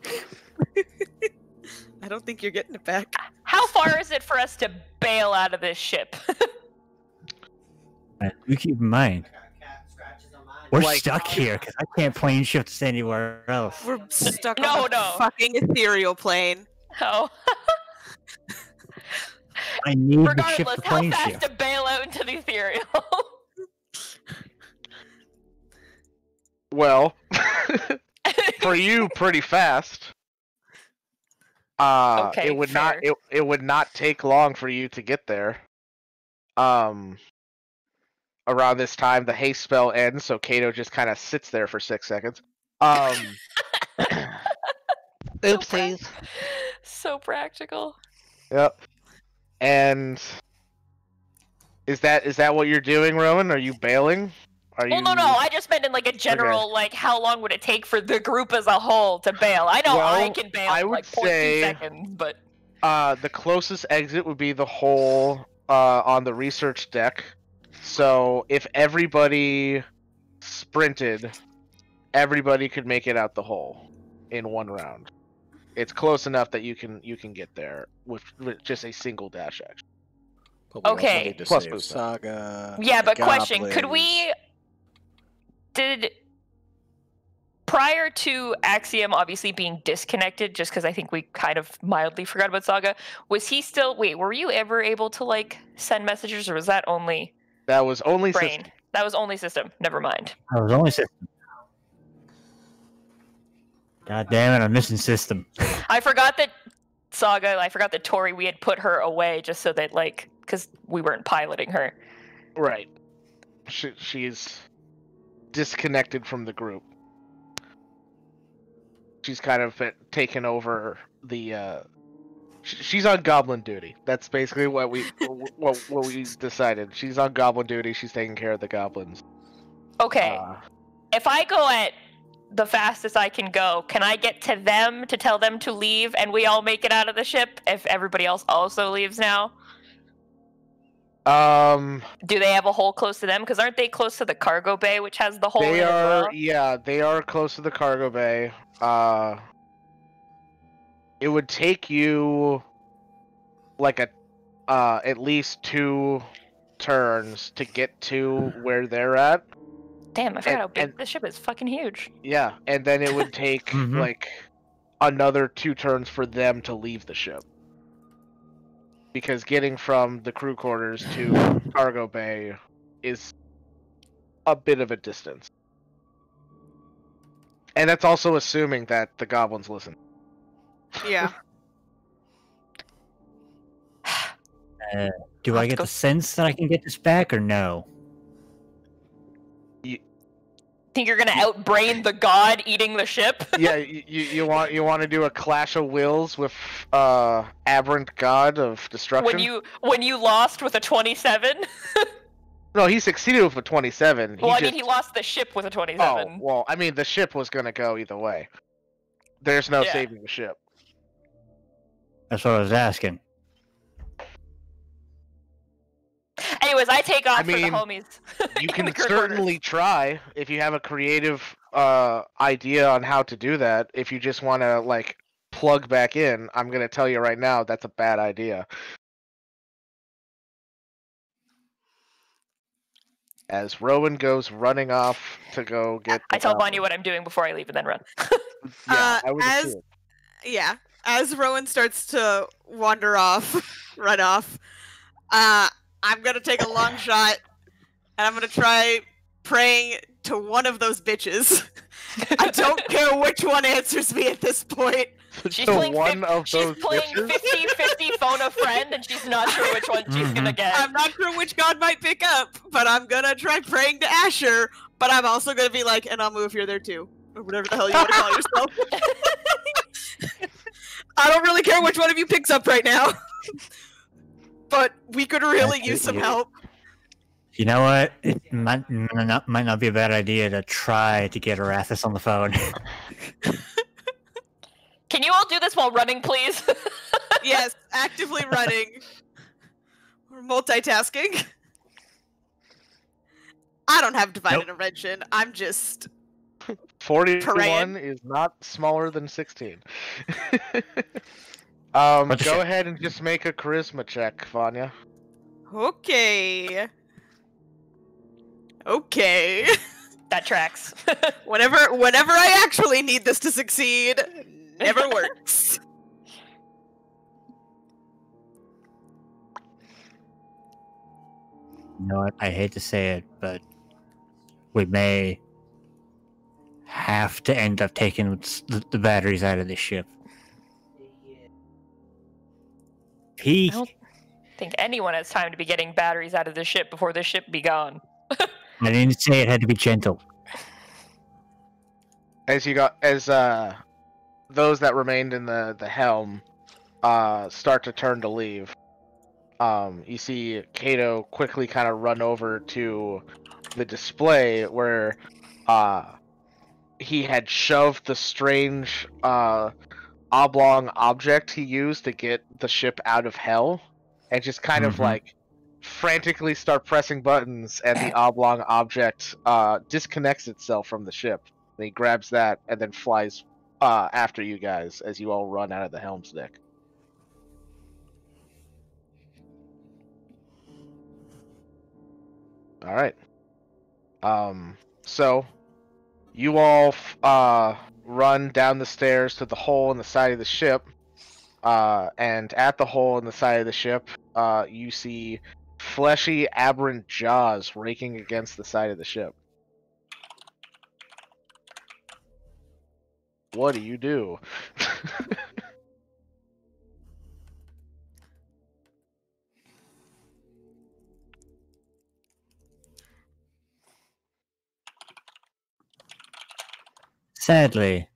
I don't think you're getting it back. How far is it for us to bail out of this ship? You keep in mind, we're Like- stuck here because I can't plane shift us anywhere else. We're stuck No, on the no. fucking ethereal plane. Oh. I need the ship Regardless, to how plane fast shift. to bail out into the ethereal? Well, for you, pretty fast. Okay, it would not fair. it would not take long for you to get there. Around this time, the haste spell ends, so Kato just kind of sits there for 6 seconds. Oopsies. So practical. Yep. And is that what you're doing, Rowan? Are you bailing? Are you? Well, no. I just meant in like a general, like, how long would it take for the group as a whole to bail? I know I Well, can bail I in would like 0.2 say- seconds, but The closest exit would be the hole on the research deck. So if everybody sprinted, everybody could make it out the hole in one round. It's close enough that you can get there with just a single dash action. But we also Okay. need to Plus save movement. Saga. yeah. the But question: Could goblins. we? Did prior to Axiom obviously being disconnected, just because I think we kind of mildly forgot about Saga, was he still? Wait, were you ever able to like send messages, or was that only That was only brain? system. That was only system. Never mind. I was only system. God damn it, I'm missing system. I forgot that Saga. I forgot that Tori. We had put her away just so that like because we weren't piloting her. Right. She's disconnected from the group. She's kind of taken over the. She's on goblin duty. That's basically what we decided. She's on goblin duty. She's taking care of the goblins. Okay. If I go at the fastest I can go, can I get to them to tell them to leave and we all make it out of the ship if everybody else also leaves now? Do they have a hole close to them? Because aren't they close to the cargo bay, which has the hole in They it as are, well? yeah, they are close to the cargo bay. It would take you like at least 2 turns to get to where they're at. Damn, I forgot how big and- the ship is. Fucking huge. Yeah, and then it would take Mhm. like another 2 turns for them to leave the ship. Because getting from the crew quarters to cargo bay is a bit of a distance. And that's also assuming that the goblins listen. Yeah. Do I'll I have to get go- the sense that I can get this back or no? Think you're gonna outbrain the god eating the ship? Yeah, you want to do a clash of wills with Aberrant God of Destruction? When you lost with a 27? No, he succeeded with a 27. Well, I mean, he lost the ship with a 27. Oh, well, I mean, the ship was gonna go either way. There's no Yeah. saving the ship. That's what I was asking. Anyways, I take off I mean, for the homies. You in can the crew certainly try if you have a creative idea on how to do that. If you just want to like plug back in, I'm gonna tell you right now that's a bad idea. As Rowan goes running off to go get. I tell Vanya what I'm doing before I leave and then run. Yeah, I would assume. As Rowan starts to wander off, run off, I'm gonna take a long shot, and I'm gonna try praying to one of those bitches. I don't care which one answers me at this point. She's To playing, one of she's those playing bitches? 50-50 phone a friend, and she's not sure which one she's gonna get. I'm not sure which god might pick up, but I'm gonna try praying to Asher, but I'm also gonna be like, and I'll move here there too. Or whatever the hell you want to call yourself. I don't really care which one of you picks up right now. But we could really use some help. You know what? It might not be a bad idea to try to get Arathis on the phone. Can you all do this while running, please? Yes, actively running. We're multitasking. I don't have divine Nope. intervention. I'm just 41 praying. is not smaller than 16. What the Go shit? ahead and just make a charisma check, Vanya. okay. Okay. That tracks. Whenever I actually need this to succeed, never works. You know what? I hate to say it, but we may have to end up taking the batteries out of this ship. I don't think anyone has time to be getting batteries out of the ship before the ship be gone. I didn't say it had to be gentle. As those that remained in the helm start to turn to leave, you see Kato quickly kind of run over to the display where he had shoved the strange oblong object he used to get the ship out of hell, and just kind of like frantically start pressing buttons, and the oblong object disconnects itself from the ship. And he grabs that and then flies after you guys as you all run out of the helm's deck. All right. So you all run down the stairs to the hole in the side of the ship, and at the hole in the side of the ship, you see fleshy, aberrant jaws raking against the side of the ship. What do you do? Sadly,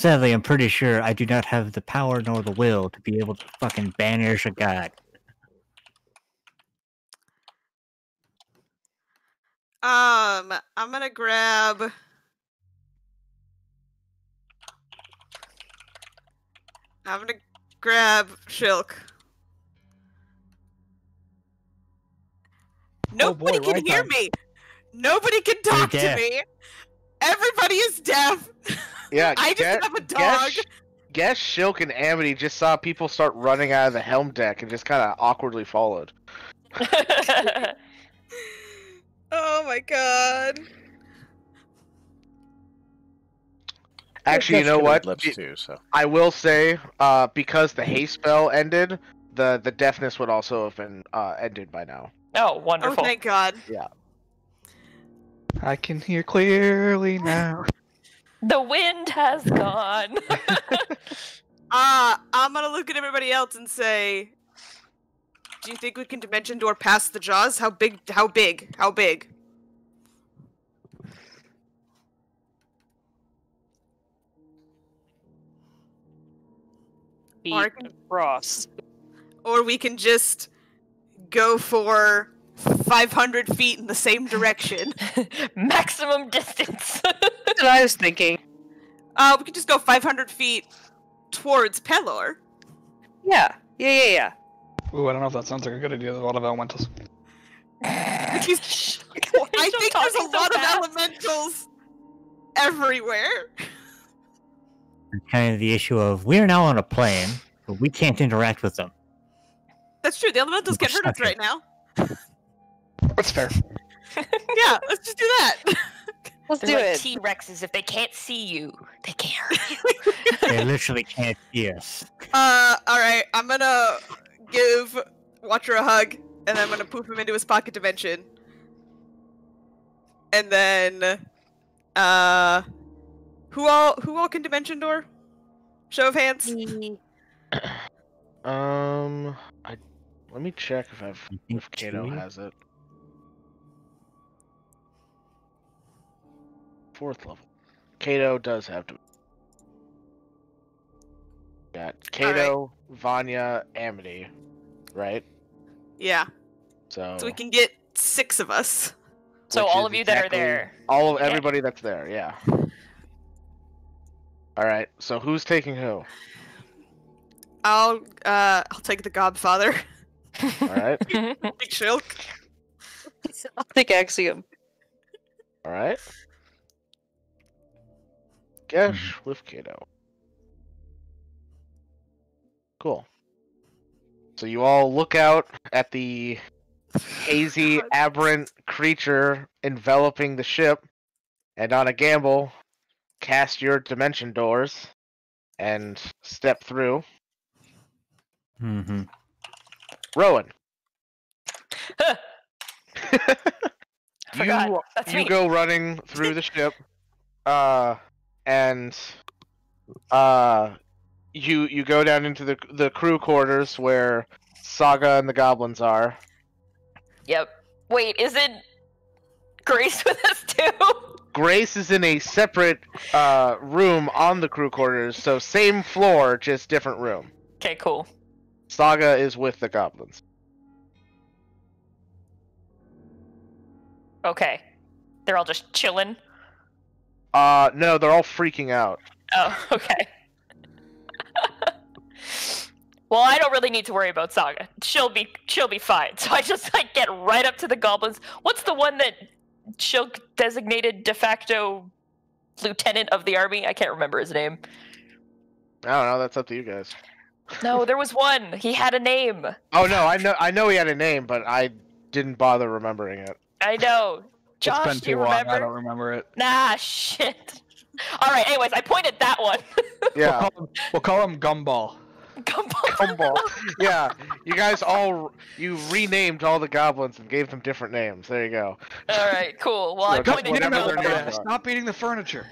I'm pretty sure I do not have the power nor the will to be able to fucking banish a god. I'm gonna grab. Shilk. Nobody boy, can hear right me. Nobody can talk to deaf. me. Everybody is deaf. Yeah, I just have a dog. Guess Shilk and Amity just saw people start running out of the helm deck and just kind of awkwardly followed. Oh my god. Actually, you know what? Lips too, so. I will say, because the haste spell ended, the deafness would also have been ended by now. Oh, Oh, wonderful. thank god. I can hear clearly now. The wind has gone. I'm gonna look at everybody else and say, do you think we can dimension door past the jaws? How big? feet Or- across. Or we can just go for 500 feet in the same direction. Maximum distance. That's what I was thinking. We could just go 500 feet towards Pelor. Yeah. Yeah. Ooh, I don't know if that sounds like a good idea. There's a lot of elementals. I Don't think talk there's a so lot of fast. elementals everywhere. Kind of the issue of we're now on a plane, but we can't interact with them. That's true. The elementals We're can't hurt us stuck right now. That's fair. Yeah, let's just do that. Let's They're do like it. T-Rexes. If they can't see you, they can't hurt you. They literally can't see us. Alright, I'm gonna give Watcher a hug, and then I'm gonna poof him into his pocket dimension. And then, who all can dimension door? Show of hands. Let me check if Kato two. has it. 4th level. Kato does have to. Got Kato, Vanya, Amity, right? Yeah, So so we can get 6 of us. So which all is of you that are exactly there. all of everybody that's there, yeah. All right. So who's taking who? I'll take the Godfather. All right. Big Shilk. I'll take Axiom. All right. Gesh with Kato. Cool. So you all look out at the hazy, aberrant creature enveloping the ship, and on a gamble, cast your dimension doors and step through. Mm-hmm. Rowan. Forgot. That's you me. go running through the ship, and you go down into the crew quarters where Saga and the goblins are. Yep. Wait, isn't Grace with us too? Grace is in a separate room on the crew quarters, so same floor, just different room. Okay, cool. Saga is with the goblins. Okay. They're all just chilling. No, they're all freaking out. Oh, okay. Well, I don't really need to worry about Saga. She'll be fine. So I just get right up to the goblins. What's the one that Shilk designated de facto lieutenant of the army? I can't remember his name. I don't know. That's up to you guys. No, there was one. He had a name. Oh no, I know he had a name, but I didn't bother remembering it. I know. Josh, It's been do you too long. remember? I don't remember it. Nah, shit. All right. Anyways, I pointed that one. Yeah. We'll call him Gumball. Gumball. Yeah, you guys you renamed all the goblins and gave them different names. There you go. All right, cool. Well, I So just pointed whatever that their one. names are. Stop eating the furniture.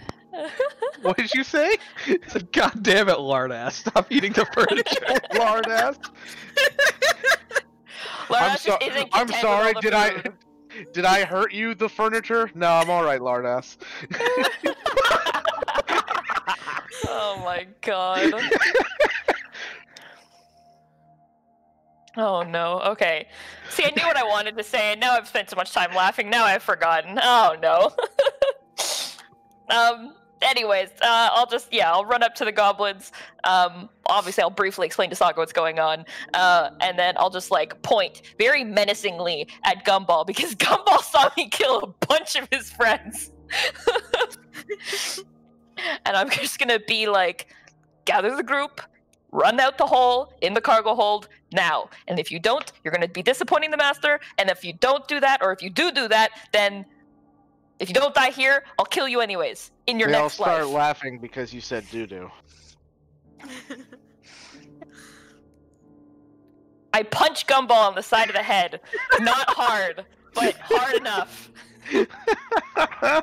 What did you say? I said, God damn it, Lardass. Stop eating the furniture. Lard ass. Laura just isn't I'm content with sorry. all the food. Did I hurt you? The furniture? No, I'm all right, lard ass. Oh my god. Oh no, okay. See, I knew what I wanted to say, and now I've spent so much time laughing, now I've forgotten. Oh no. Anyways, I'll run up to the goblins. Obviously I'll briefly explain to Saga what's going on. And then I'll just point very menacingly at Gumball, because Gumball saw me kill a bunch of his friends. And I'm just gonna be gather the group, run out the hole in the cargo hold now. And if you don't, you're gonna be disappointing the master. And if you don't do that, or if you do that, then if you don't die here, I'll kill you anyways in your They all next start life. laughing because you said doo-doo. I punch Gumball on the side of the head. Not hard, but hard enough.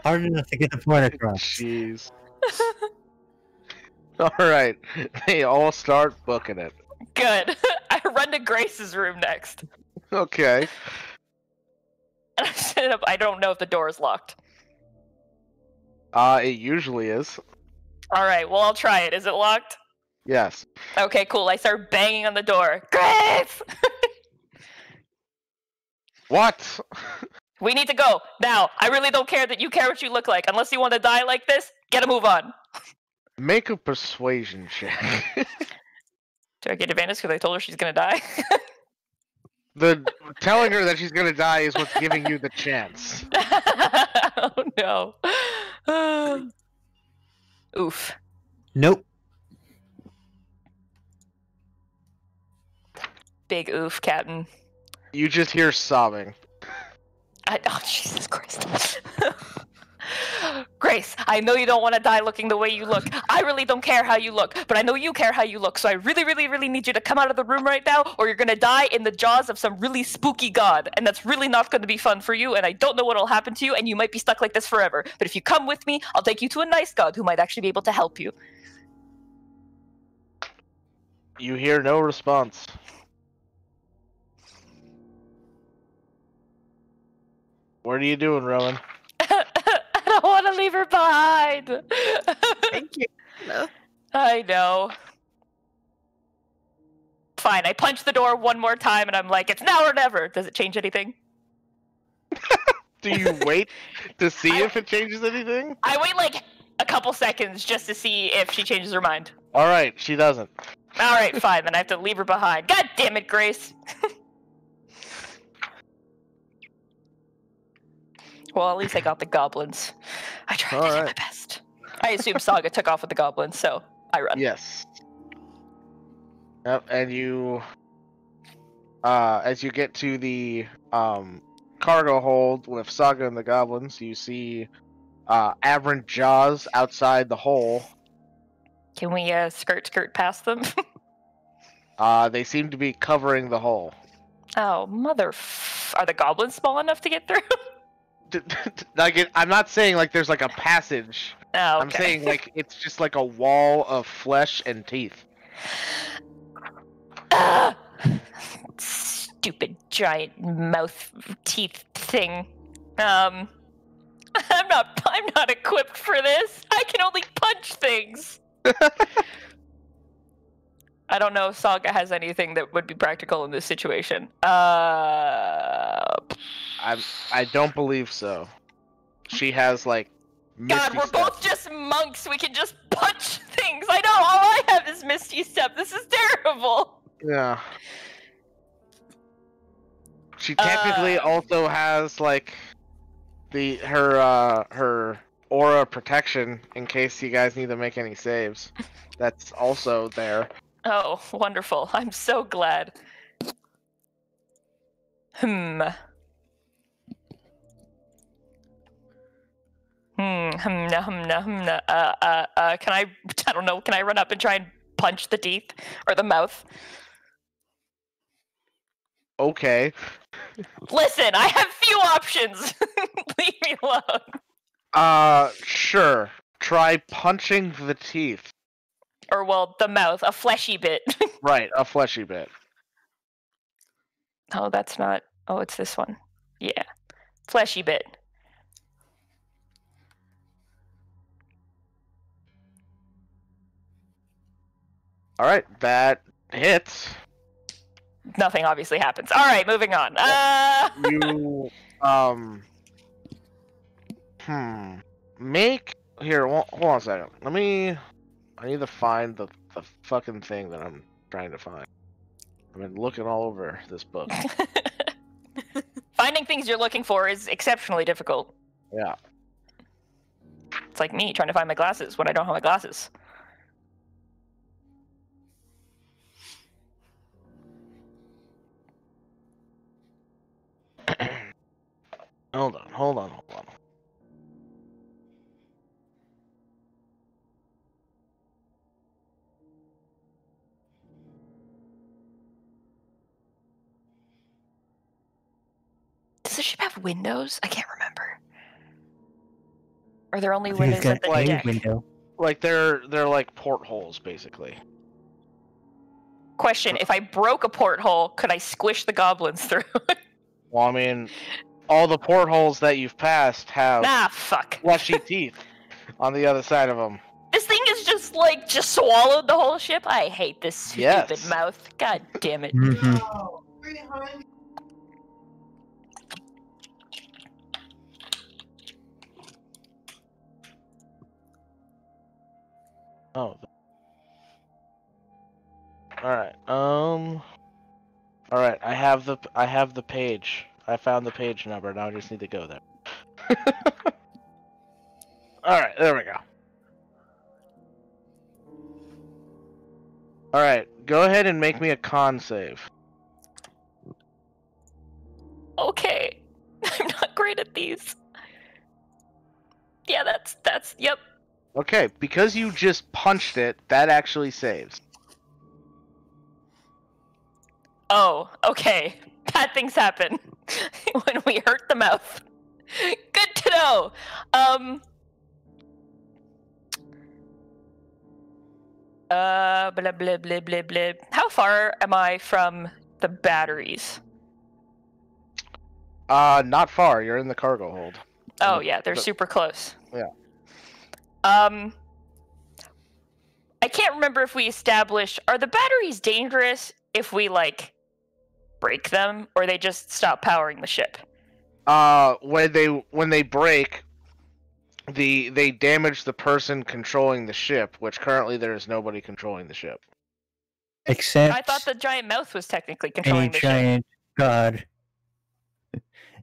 Hard enough to get the point across. Jeez. Alright, they all start booking it. Good. I run to Grace's room next. Okay. And I set it up. I don't know if the door is locked. It usually is. All right. Well, I'll try it. Is it locked? Yes. Okay, cool. I start banging on the door. Grace! What? We need to go now. I really don't care that you care what you look like. Unless you want to die like this, get a move on. Make a persuasion check. Do I get advantage because I told her she's gonna die? The telling her that she's gonna die is what's giving you the chance. Oh no. Oof. Nope. Big oof, Captain. You just hear sobbing. Oh, Jesus Christ. Grace, I know you don't want to die looking the way you look. I really don't care how you look, but I know you care how you look, so I really, really, really need you to come out of the room right now, or you're gonna die in the jaws of some really spooky god, and that's really not going to be fun for you, and I don't know what'll happen to you, and you might be stuck like this forever. But if you come with me, I'll take you to a nice god who might actually be able to help you. You hear no response. What are you doing, Rowan? I don't want to leave her behind. Thank you. No. I know. Fine, I punch the door one more time and I'm like, it's now or never. Does it change anything? Do you wait to see if it changes anything? I wait like a couple seconds just to see if she changes her mind. Alright, she doesn't. Alright, fine, then I have to leave her behind. God damn it, Grace. Well, at least I got the goblins. I tried to do my best. I assume Saga took off with the goblins, so I run. Yes. Yep, and you, as you get to the cargo hold with Saga and the goblins, you see aberrant jaws outside the hole. Can we skirt past them? They seem to be covering the hole. Oh, are the goblins small enough to get through? Like I'm not saying like there's like a passage. Oh, okay. I'm saying like it's just like a wall of flesh and teeth. Stupid giant mouth teeth thing. I'm not equipped for this. I can only punch things. I don't know if Saga has anything that would be practical in this situation. I don't believe so. She has like God, Misty we're Step. both just monks. We can just punch things. I know. All I have is Misty Step. This is terrible. Yeah. She technically also has like her aura protection in case you guys need to make any saves. That's also there. Oh, wonderful. I'm so glad. Can I run up and try and punch the teeth or the mouth? Okay. Listen, I have few options. Leave me alone. Sure. Try punching the teeth. Or, well, the mouth, a fleshy bit. Right, a fleshy bit. Oh, that's not... Oh, it's this one. Yeah. Fleshy bit. Alright, that hits. Nothing obviously happens. Alright, moving on. You, make... Here, hold on a second. I need to find the fucking thing that I'm trying to find. I've been looking all over this book. Finding things you're looking for is exceptionally difficult. Yeah. It's like me trying to find my glasses when I don't have my glasses. Hold on. Does the ship have windows? I can't remember. Are there only I think windows it's at got the a deck? window. Like they're like portholes, basically. Question, if I broke a porthole, could I squish the goblins through? Well, I mean, all the portholes that you've passed have Nah, fuck. fleshy teeth on the other side of them. This thing is just swallowed the whole ship? I hate this stupid mouth. God damn it. Mhm. Oh. Alright, Alright, I have the page. I found the page number, now I just need to go there. Alright, there we go. Alright, go ahead and make me a con save. Okay. I'm not great at these. Yeah, that's yep. Okay, because you just punched it, that actually saves. Oh, okay. Bad things happen when we hurt the mouth. Good to know. Blah blah blah blah blah. How far am I from the batteries? Not far. You're in the cargo hold. Oh yeah, they're super close. Yeah. I can't remember if we established, are the batteries dangerous if we break them, or they just stop powering the ship? When they break, they damage the person controlling the ship, which currently there is nobody controlling the ship. Except I thought the giant mouth was technically a controlling the ship. giant god.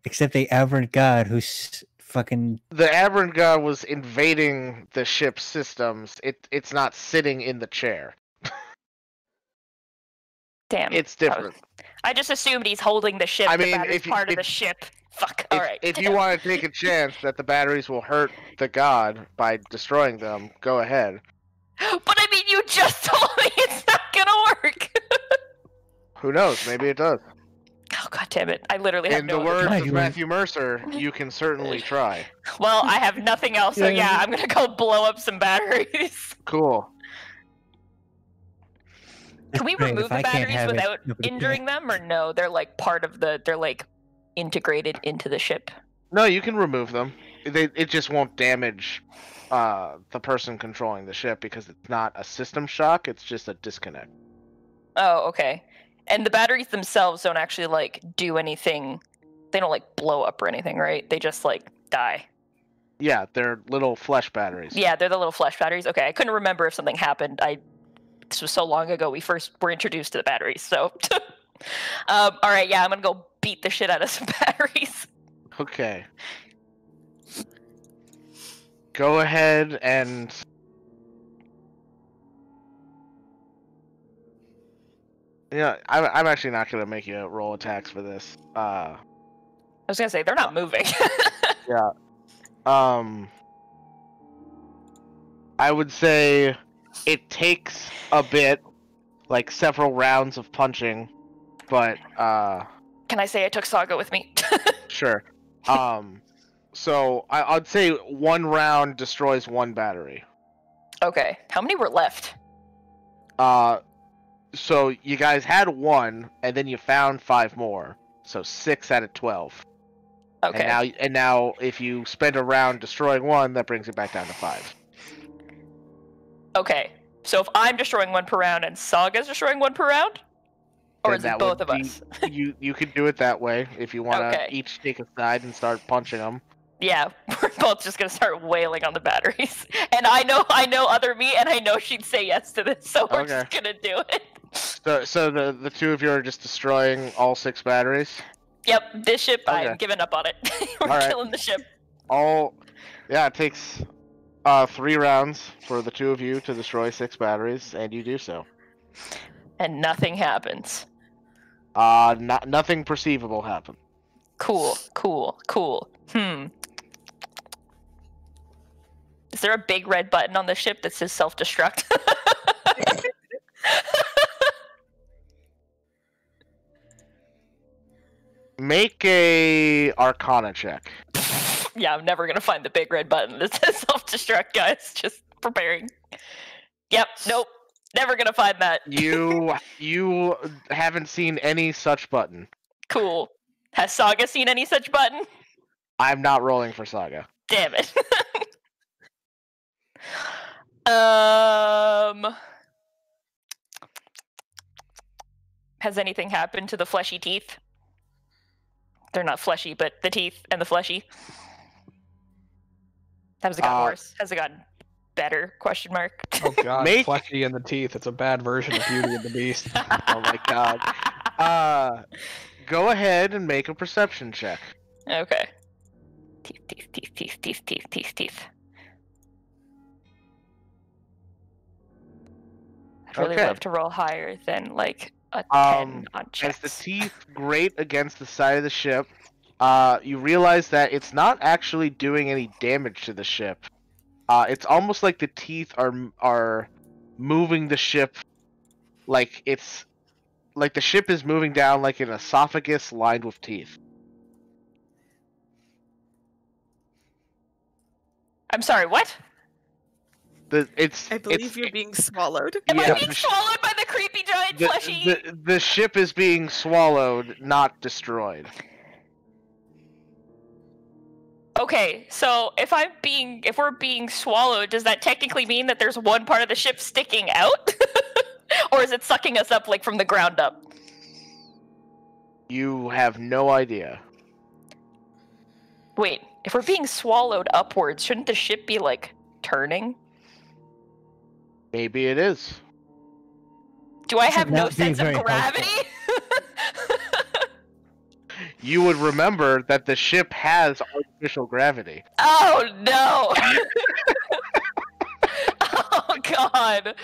Except the aberrant god who's fucking... The aberrant god was invading the ship's systems. It's not sitting in the chair. Damn. It's different. I just assumed he's holding the ship. I the mean, battery's part of the ship. Fuck. Alright. If you want to take a chance that the batteries will hurt the god by destroying them, go ahead. But I mean, you just told me it's not gonna work. Who knows? Maybe it does. Oh god damn it! I literally have In no. the words God, of Matthew Mercer, you can certainly try. Well, I have nothing else, so yeah, I'm gonna go blow up some batteries. Cool. Can we Great, remove if the I can't batteries have it, without nobody can. injuring them, or no? They're part of the. They're integrated into the ship. No, you can remove them. It just won't damage the person controlling the ship because it's not a system shock. It's just a disconnect. Oh, okay. And the batteries themselves don't actually do anything. They don't blow up or anything, right? They just die. Yeah, they're little flesh batteries. Yeah, they're the little flesh batteries. Okay, I couldn't remember if something happened. This was so long ago we first were introduced to the batteries, so... Alright, yeah, I'm gonna go beat the shit out of some batteries. Okay. Go ahead and... Yeah, I'm actually not going to make you roll attacks for this. I was gonna say, they're not moving. Yeah. I would say it takes a bit, several rounds of punching, but Can I say I took Saga with me? sure. So I'd say one round destroys one battery. Okay, how many were left? So you guys had one, and then you found 5 more. So 6 out of 12. Okay. And now if you spend a round destroying one, that brings it back down to 5. Okay, so if I'm destroying one per round and Saga's destroying one per round? Or Then is it that both would of be- us? you could do it that way if you want to Okay. each take a side and start punching them. Yeah, we're both just gonna start wailing on the batteries. And I know other me, and I know she'd say yes to this, so we're just gonna do it. So the two of you are just destroying all 6 batteries? Yep, this ship, Okay. I'm giving up on it. We're Alright. killing the ship. Yeah, it takes 3 rounds for the two of you to destroy 6 batteries, and you do so. And nothing happens. Nothing perceivable happened. Cool. Is there a big red button on the ship that says self-destruct? Make a Arcana check. Yeah, I'm never gonna find the big red button that says self-destruct, guys. Just preparing. Yep, nope. Never gonna find that. You haven't seen any such button. Cool. Has Saga seen any such button? I'm not rolling for Saga. Damn it. Has anything happened to the fleshy teeth? They're not fleshy, but the teeth and the fleshy. Has it gotten worse? Has it gotten better? Question mark. Oh god, fleshy in the teeth. It's a bad version of Beauty and the Beast. Oh my god. Go ahead and make a perception check. Okay. Teeth. I'd really love to roll higher than like a 10 on checks. As the teeth grate against the side of the ship, you realize that it's not actually doing any damage to the ship. It's almost like the teeth are moving the ship, like it's like the ship is moving down like an esophagus lined with teeth. I'm sorry, what? I believe you're being swallowed. Am I being swallowed by the creepy giant fleshy? The ship is being swallowed, not destroyed. Okay, so if we're being swallowed, does that technically mean that there's one part of the ship sticking out? Or is it sucking us up like from the ground up? You have no idea. Wait, if we're being swallowed upwards, shouldn't the ship be like turning? Maybe it is. Do I have no sense of gravity? You would remember that the ship has artificial gravity. Oh no! Oh god.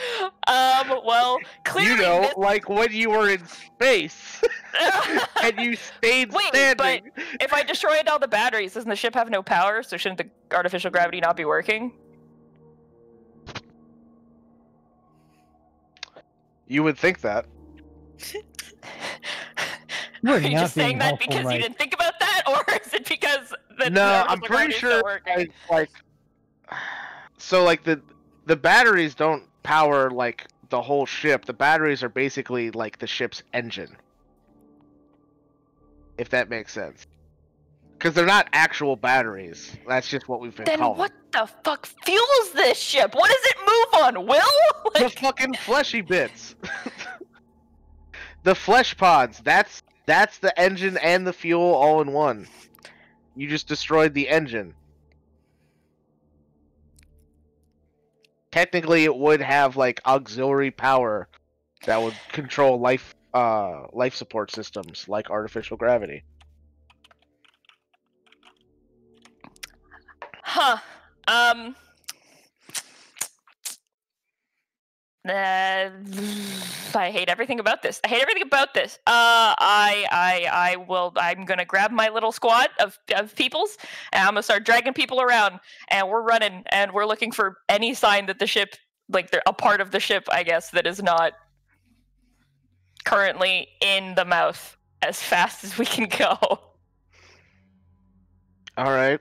Well, clearly you know, like when you were in space and you stayed standing. But if I destroyed all the batteries, doesn't the ship have no power? So shouldn't the artificial gravity not be working? You would think that. Are you just saying that because you didn't think about that, or is it because No, I'm pretty sure. So like the batteries don't power like the whole ship. The batteries are basically like the ship's engine. If that makes sense. Because they're not actual batteries. That's just what we've been calling. Then what the fuck fuels this ship? What does it move on, Will? The fucking fleshy bits. The flesh pods. That's the engine and the fuel all in one. You just destroyed the engine. Technically, it would have like auxiliary power that would control life support systems like artificial gravity. Huh. I hate everything about this. I'm gonna grab my little squad of peoples, and I'm gonna start dragging people around, and we're running, and we're looking for any sign that the ship, like they're a part of the ship, I guess, that is not currently in the mouth as fast as we can go. Alright.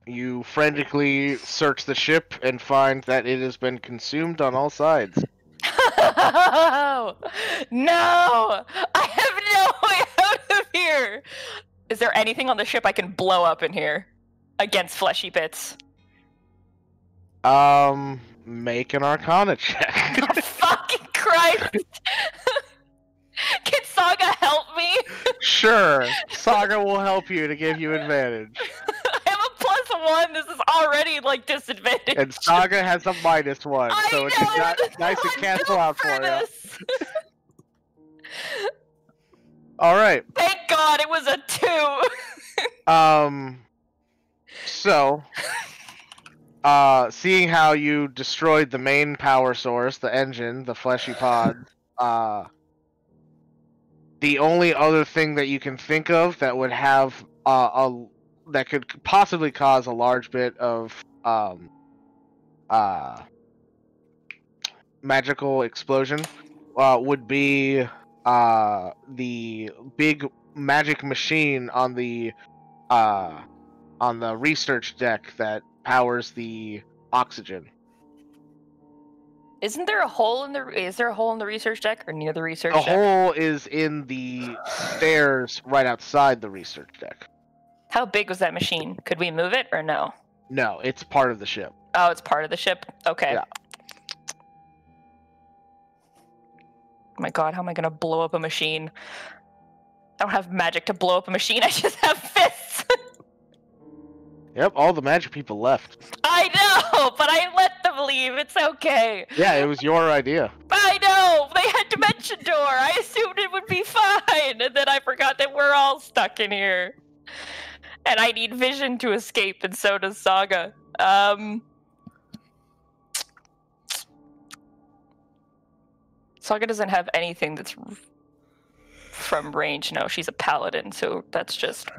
You frantically search the ship and find that it has been consumed on all sides. Oh, no! I have no way out of here! Is there anything on the ship I can blow up in here? Against fleshy bits? Make an Arcana check. Oh, fucking Christ! Can Saga help me? Sure. Saga will help you to give you advantage. I have a +1. This is already like disadvantage. And Saga has a -1, so it's nice to cancel out for you. All right. Thank God it was a 2. So, seeing how you destroyed the main power source, the engine, the fleshy pod, the only other thing that you can think of that would have that could possibly cause a large bit of magical explosion would be the big magic machine on the research deck that powers the oxygen. Isn't there a hole in the? Is there a hole in the research deck or near the research deck? The hole is in the stairs right outside the research deck. How big was that machine? Could we move it or no? No, it's part of the ship. Oh, it's part of the ship? Okay. Yeah. my god, how am I gonna blow up a machine? I don't have magic to blow up a machine, I just have fists! Yep, all the magic people left. I know, but I let them leave, it's okay. Yeah, it was your idea. I know, they had Dimension Door, I assumed it would be fine, and then I forgot that we're all stuck in here. And I need vision to escape, and so does Saga. Saga doesn't have anything that's from range. No, she's a paladin, so that's just...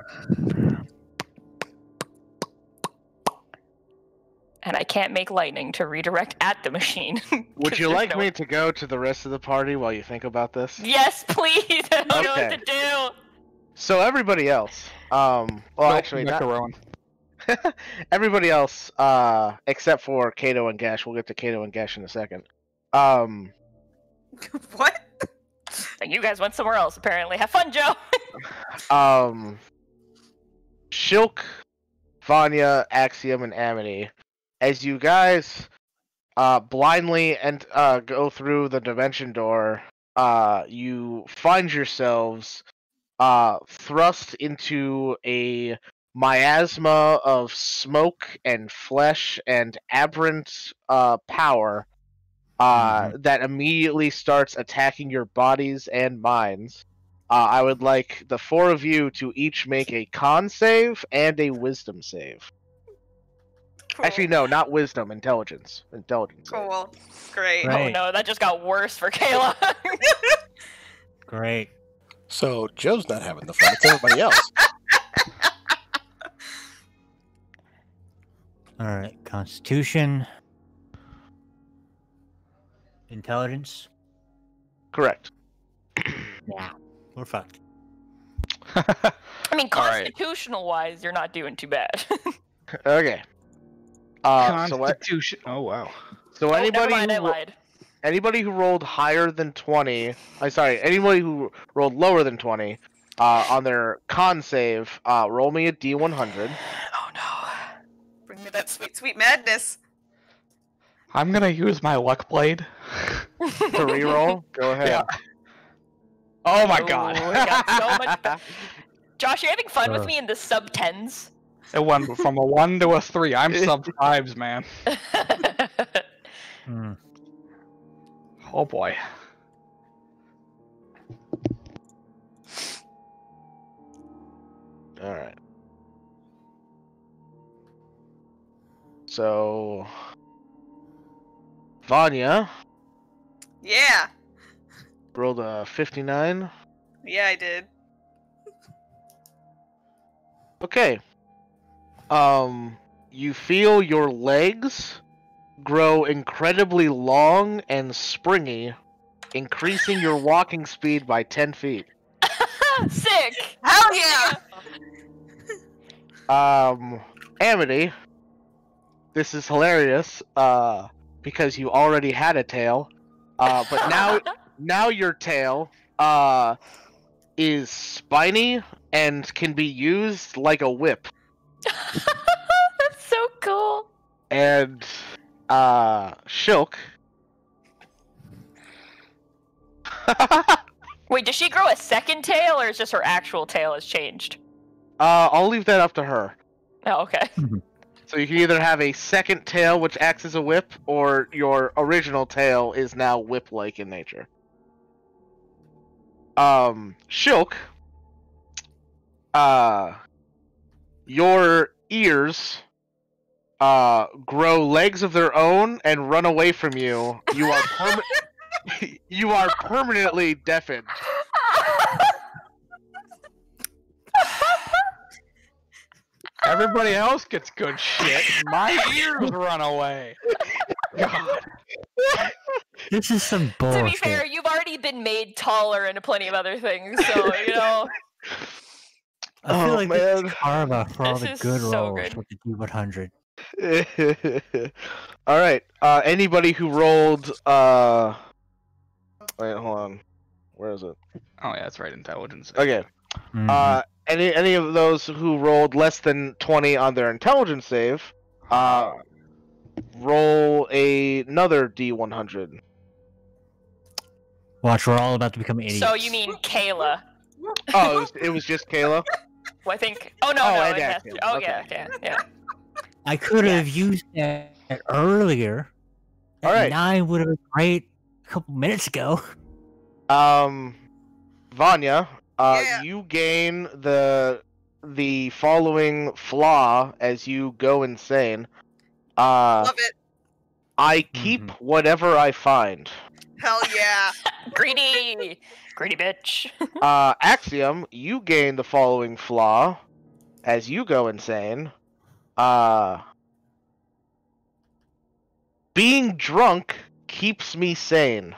And I can't make lightning to redirect at the machine. Would you like me to go to the rest of the party while you think about this? Yes, please! I don't know what to do! So everybody else, actually not... Rowan. Everybody else, except for Kato and Gash, we'll get to Kato and Gash in a second. What? And you guys went somewhere else, apparently. Have fun, Joe! Shilk, Vanya, Axiom, and Amity, as you guys blindly go through the dimension door, you find yourselves thrust into a miasma of smoke and flesh and aberrant power that immediately starts attacking your bodies and minds. I would like the four of you to each make a con save and a wisdom save. Cool. Actually, no, not wisdom, intelligence. Intelligence. Cool. Great. Right. Oh no, that just got worse for Kayla. Great. So Joe's not having the fun. It's everybody else. All right. Constitution. Intelligence. Correct. Yeah. We're fucked. I mean, All right. constitutional-wise, you're not doing too bad. Okay. Constitution. Oh wow. So Oh, never anybody mind, I who, lied. anybody who rolled higher than 20, anybody who rolled lower than 20 on their con save, roll me a D100. Oh no. Bring me that sweet, sweet madness. I'm gonna use my luck blade. To reroll? Go ahead. Yeah. Oh my Ooh, god. I got so much Josh, you're having fun with me in the sub-10s? It went from a 1 to a 3. I'm sub-5s, man. Hmm. Oh boy. Alright. So... Vanya Yeah. rolled a 59. Yeah, I did. Okay. You feel your legs grow incredibly long and springy, increasing your walking speed by 10 feet. Sick! Hell yeah! Amity, this is hilarious, because you already had a tail, but now your tail, is spiny and can be used like a whip. That's so cool. And, Shilk. Wait, does she grow a second tail, or is just her actual tail has changed? I'll leave that up to her. Oh, okay. So you can either have a second tail which acts as a whip, or your original tail is now whip-like in nature. Shilk, your ears grow legs of their own and run away from you. You are you are permanently deafened. Everybody else gets good shit. My ears run away. God. This is some bullshit. To be fair, you've already been made taller and plenty of other things, so, you know. I feel like this is man. karma for all This the is good so rolls good. with the D100. Alright, anybody who rolled, wait, hold on. Where is it? Oh yeah, that's right. Intelligence. Okay. Mhm. Any of those who rolled less than 20 on their intelligence save, roll another D100. Watch, we're all about to become idiots. So you mean Kayla? Oh, it was just Kayla? Well, I think. Oh no, Oh, no, and it has Axiom. to. Oh Okay. yeah. I could have used that earlier. That All right. 9 would have been great a couple minutes ago. Vanya, Yeah. you gain the following flaw as you go insane. Love it. I keep whatever I find. Hell yeah. Greedy bitch. Axiom, you gain the following flaw as you go insane. Being drunk keeps me sane.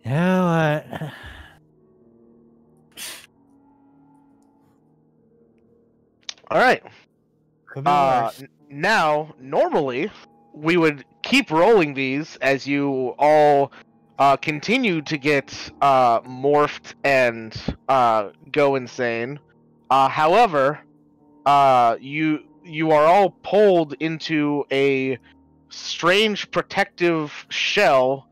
You know what? All right. Could be worse. Now, normally, we would keep rolling these as you all continue to get morphed and go insane. However, you are all pulled into a strange protective shell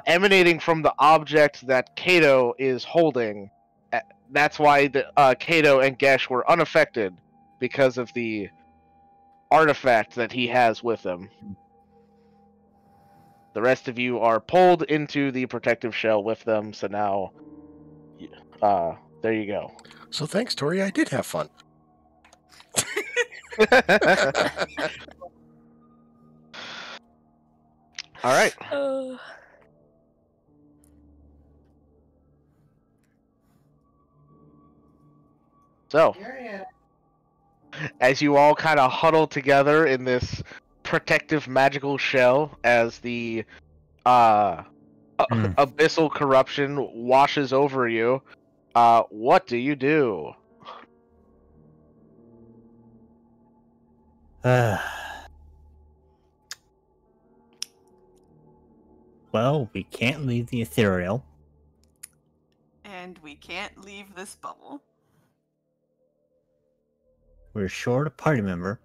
emanating from the object that Kato is holding. That's why Kato and Gesh were unaffected, because of the artifact that he has with him. The rest of you are pulled into the protective shell with them, so now there you go. So thanks, Tori. I did have fun. All right. So, as you all kind of huddle together in this protective magical shell as the abyssal corruption washes over you, what do you do? Well, we can't leave the ethereal. And we can't leave this bubble. We're short a party member.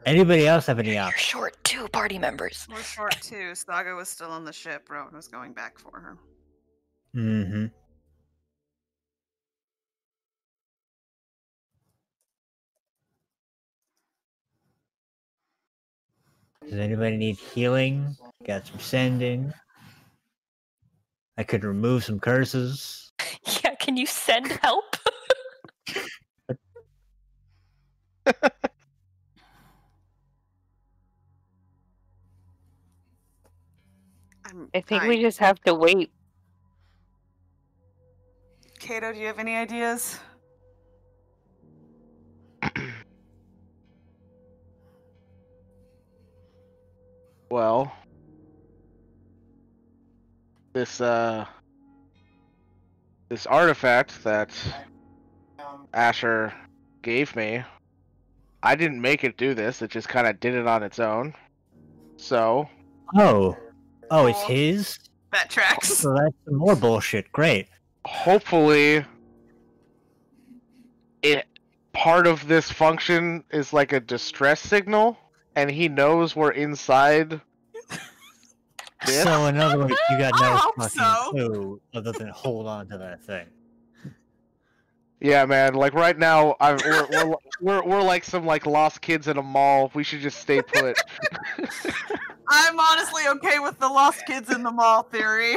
Anybody else have any You're options? short 2 party members. We're short too. Saga was still on the ship. Rowan was going back for her. Mm-hmm. Does anybody need healing? Got some sending. I could remove some curses. Yeah, can you send help? I think we just have to wait. Kato, do you have any ideas? Well, this artifact that Asher gave me, I didn't make it do this. It just kind of did it on its own. So. Oh, it's his? That tracks. So that's some more bullshit. Great. Hopefully, part of this function is like a distress signal, and he knows we're inside this. So in other words, you got I no hope fucking so. clue other than hold on to that thing. Yeah, man. Like right now, we're like some like lost kids in a mall. We should just stay put. I'm honestly okay with the lost kids in the mall theory.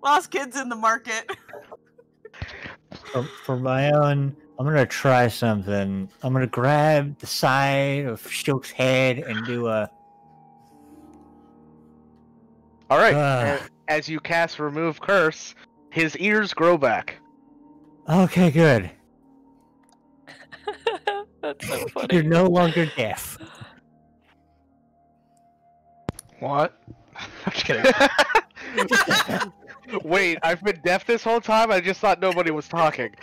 Lost kids in the market. For my own, I'm gonna try something. I'm gonna grab the side of Shook's head and do a. All right. As you cast Remove Curse, his ears grow back. Okay, good. That's so funny. You're no longer deaf. What? I'm just kidding. Wait, I've been deaf this whole time? I just thought nobody was talking.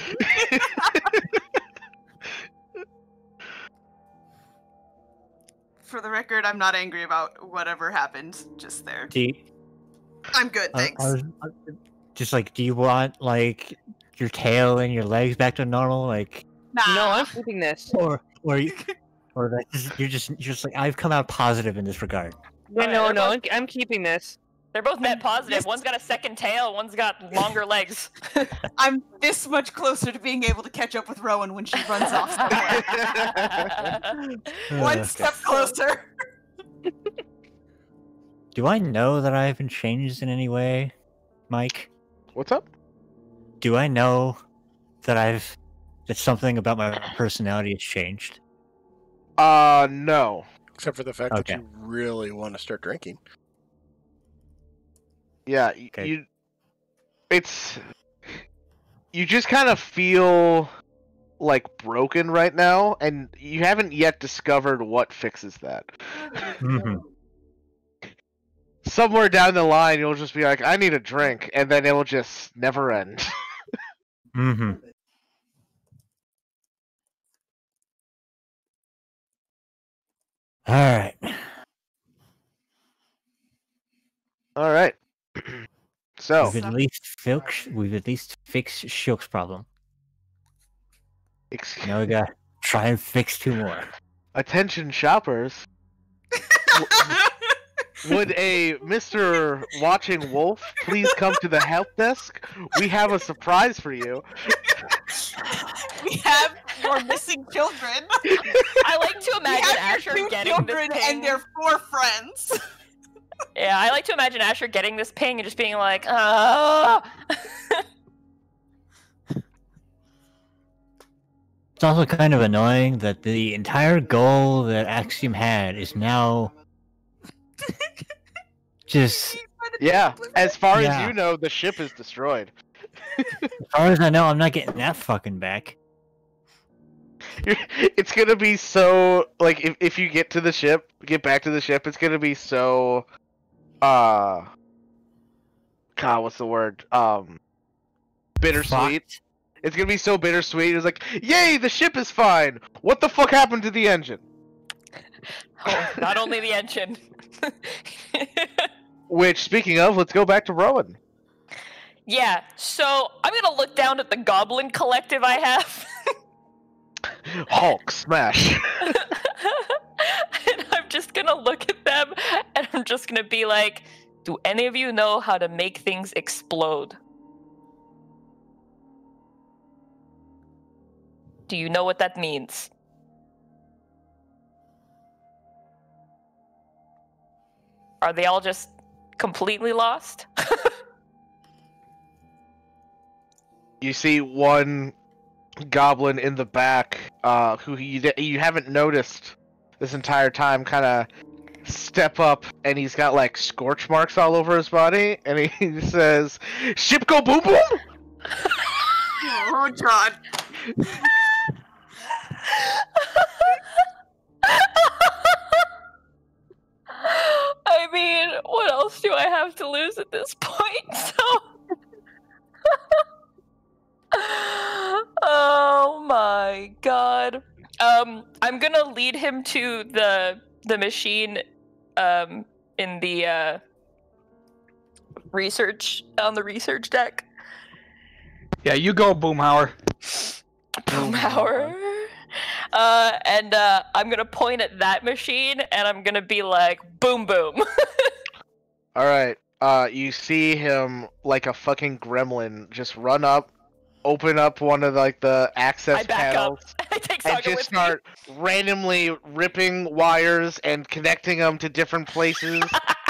For the record, I'm not angry about whatever happened just there. Deep. I'm good, thanks. Just like, do you want like your tail and your legs back to normal? Like, Nah. No, I'm keeping this. or like you're just like, I've come out positive in this regard. No, I'm keeping this. They're both net positive. Yes. One's got a second tail, one's got longer legs. I'm this much closer to being able to catch up with Rowan when she runs off somewhere. One step closer. Do I know that I haven't changed in any way, Mike? What's up? Do I know that something about my personality has changed? No. Except for the fact Okay. that you really want to start drinking. Yeah, Okay. you just kind of feel like broken right now, and you haven't yet discovered what fixes that. Mhm. Somewhere down the line, you'll just be like, I need a drink, and then it will just never end. Mm-hmm. All right. All right. So, We've at least fixed Shulk's problem. Now we gotta try and fix 2 more. attention shoppers. Would a Mr. Watching Wolf please come to the help desk? We have a surprise for you. We have your missing children. I like to We imagine have Asher your 2 getting children this ping. and their 4 friends. Yeah, I like to imagine Asher getting this ping and just being like, ah. It's also kind of annoying that the entire goal that Axiom had is now just, Yeah, as far Yeah. as you know, the ship is destroyed. as far as I know, I'm not getting that fucking back. It's gonna be so like if you get back to the ship, it's gonna be so God, what's the word? Bittersweet. Fucked. It's gonna be so bittersweet. It's like, yay, the ship is fine. What the fuck happened to the engine? Oh, not only the engine. Which, speaking of, let's go back to Rowan. Yeah, so I'm gonna look down at the goblin collective I have. Hulk smash. And I'm just gonna look at them and I'm just gonna be like, do any of you know how to make things explode? Do you know what that means? Are they all just completely lost? You see one goblin in the back, who you haven't noticed this entire time, kind of step up, and he's got like scorch marks all over his body, and he says, "Ship go boom boom." Oh god. I mean, what else do I have to lose at this point? So. Oh my god. I'm gonna lead him to the machine in the research on the research deck. Yeah, you go, Boomhauer. Boomhauer. And I'm gonna point at that machine and I'm gonna be like, boom boom. All right. You see him like a fucking gremlin just run up, open up one of like the access I back panels, up. I take and Saga just with me. start randomly ripping wires and connecting them to different places.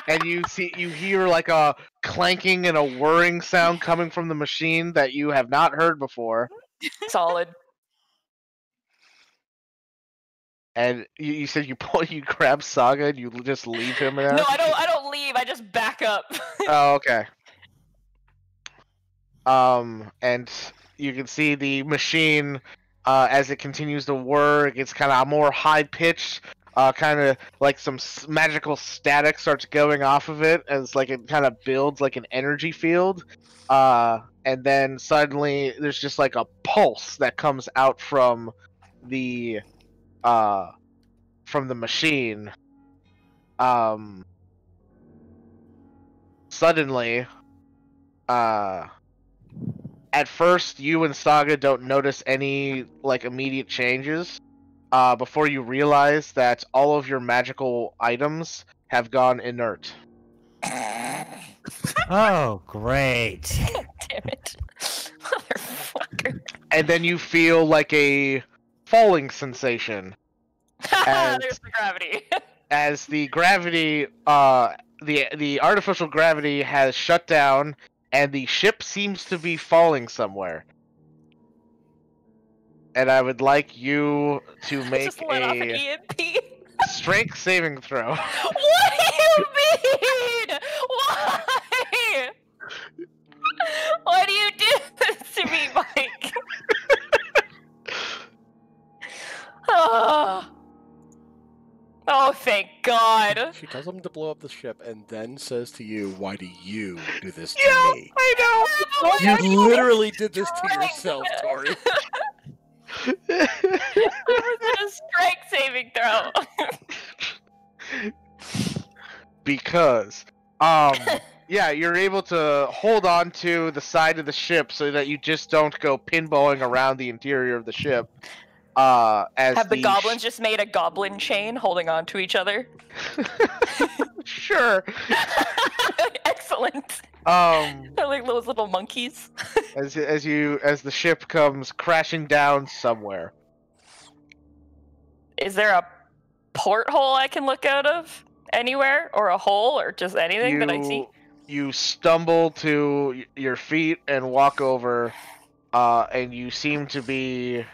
And you hear like a clanking and a whirring sound coming from the machine that you have not heard before. Solid. And you said you grab Saga and you just leave him there? No, I don't leave. I just back up. Oh, okay. And you can see the machine, as it continues to whir, it gets kind of more high-pitched, kind of like some magical static starts going off of it as like it kind of builds like an energy field. And then suddenly there's just like a pulse that comes out from the machine. Suddenly, at first you and Saga don't notice any like immediate changes, before you realize that all of your magical items have gone inert. Oh, great. Damn it. Motherfucker. And then you feel like a falling sensation There's the gravity. as the gravity, the artificial gravity has shut down, and the ship seems to be falling somewhere. And I would like you to make Just let off an a EMP. strength saving throw. What do you mean? Why? Why do you do this to me, Mike? Oh, thank God. She tells him to blow up the ship and then says to you, "Why do you do this to Yeah, me?" I You literally did this to yourself, Tori. I was in a strength saving throw. Because, yeah, you're able to hold on to the side of the ship so that you just don't go pinballing around the interior of the ship. As Have the goblins just made a goblin chain holding on to each other? Sure. Excellent. They're like those little monkeys. as the ship comes crashing down somewhere. Is there a porthole I can look out of anywhere, or a hole, or just anything that I see? You stumble to your feet and walk over, and you seem to be.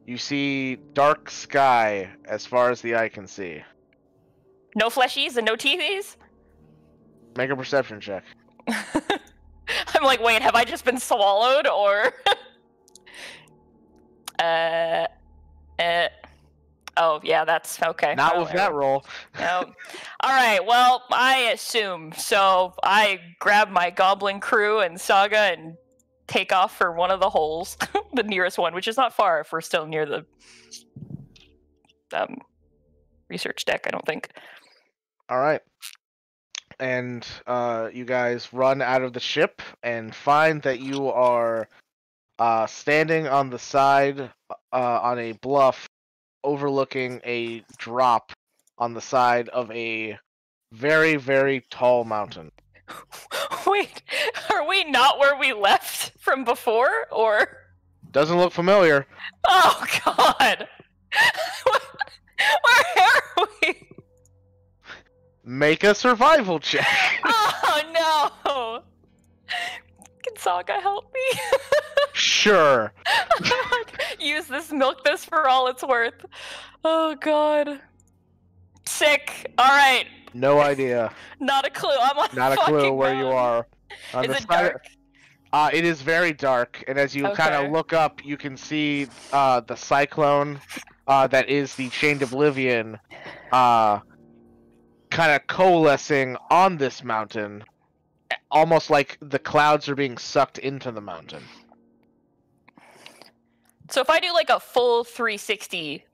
You see dark sky as far as the eye can see. No fleshies and no teethies? Make a perception check. I'm like, wait, have I just been swallowed, or? Oh, yeah, that's okay. Not Well, with that roll. No. Alright, well, I assume. So I grab my goblin crew and Saga and take off for one of the holes, the nearest one, which is not far if we're still near the research deck, I don't think. All right. And you guys run out of the ship and find that you are standing on the side on a bluff overlooking a drop on the side of a very, very tall mountain. Wait, are we not where we left from before, or? Doesn't look familiar. Oh, God! Where are we? Make a survival check. Oh, no! Can Saga help me? Sure. Use milk this for all it's worth. Oh, God. Sick. Alright. No idea. Not a clue. I'm on Not a clue fucking where you mountain. are. Is it dark? It is very dark, and as you kind Okay. of look up, you can see the cyclone that is the Chained Oblivion kind of coalescing on this mountain, almost like the clouds are being sucked into the mountain. So if I do like a full 360,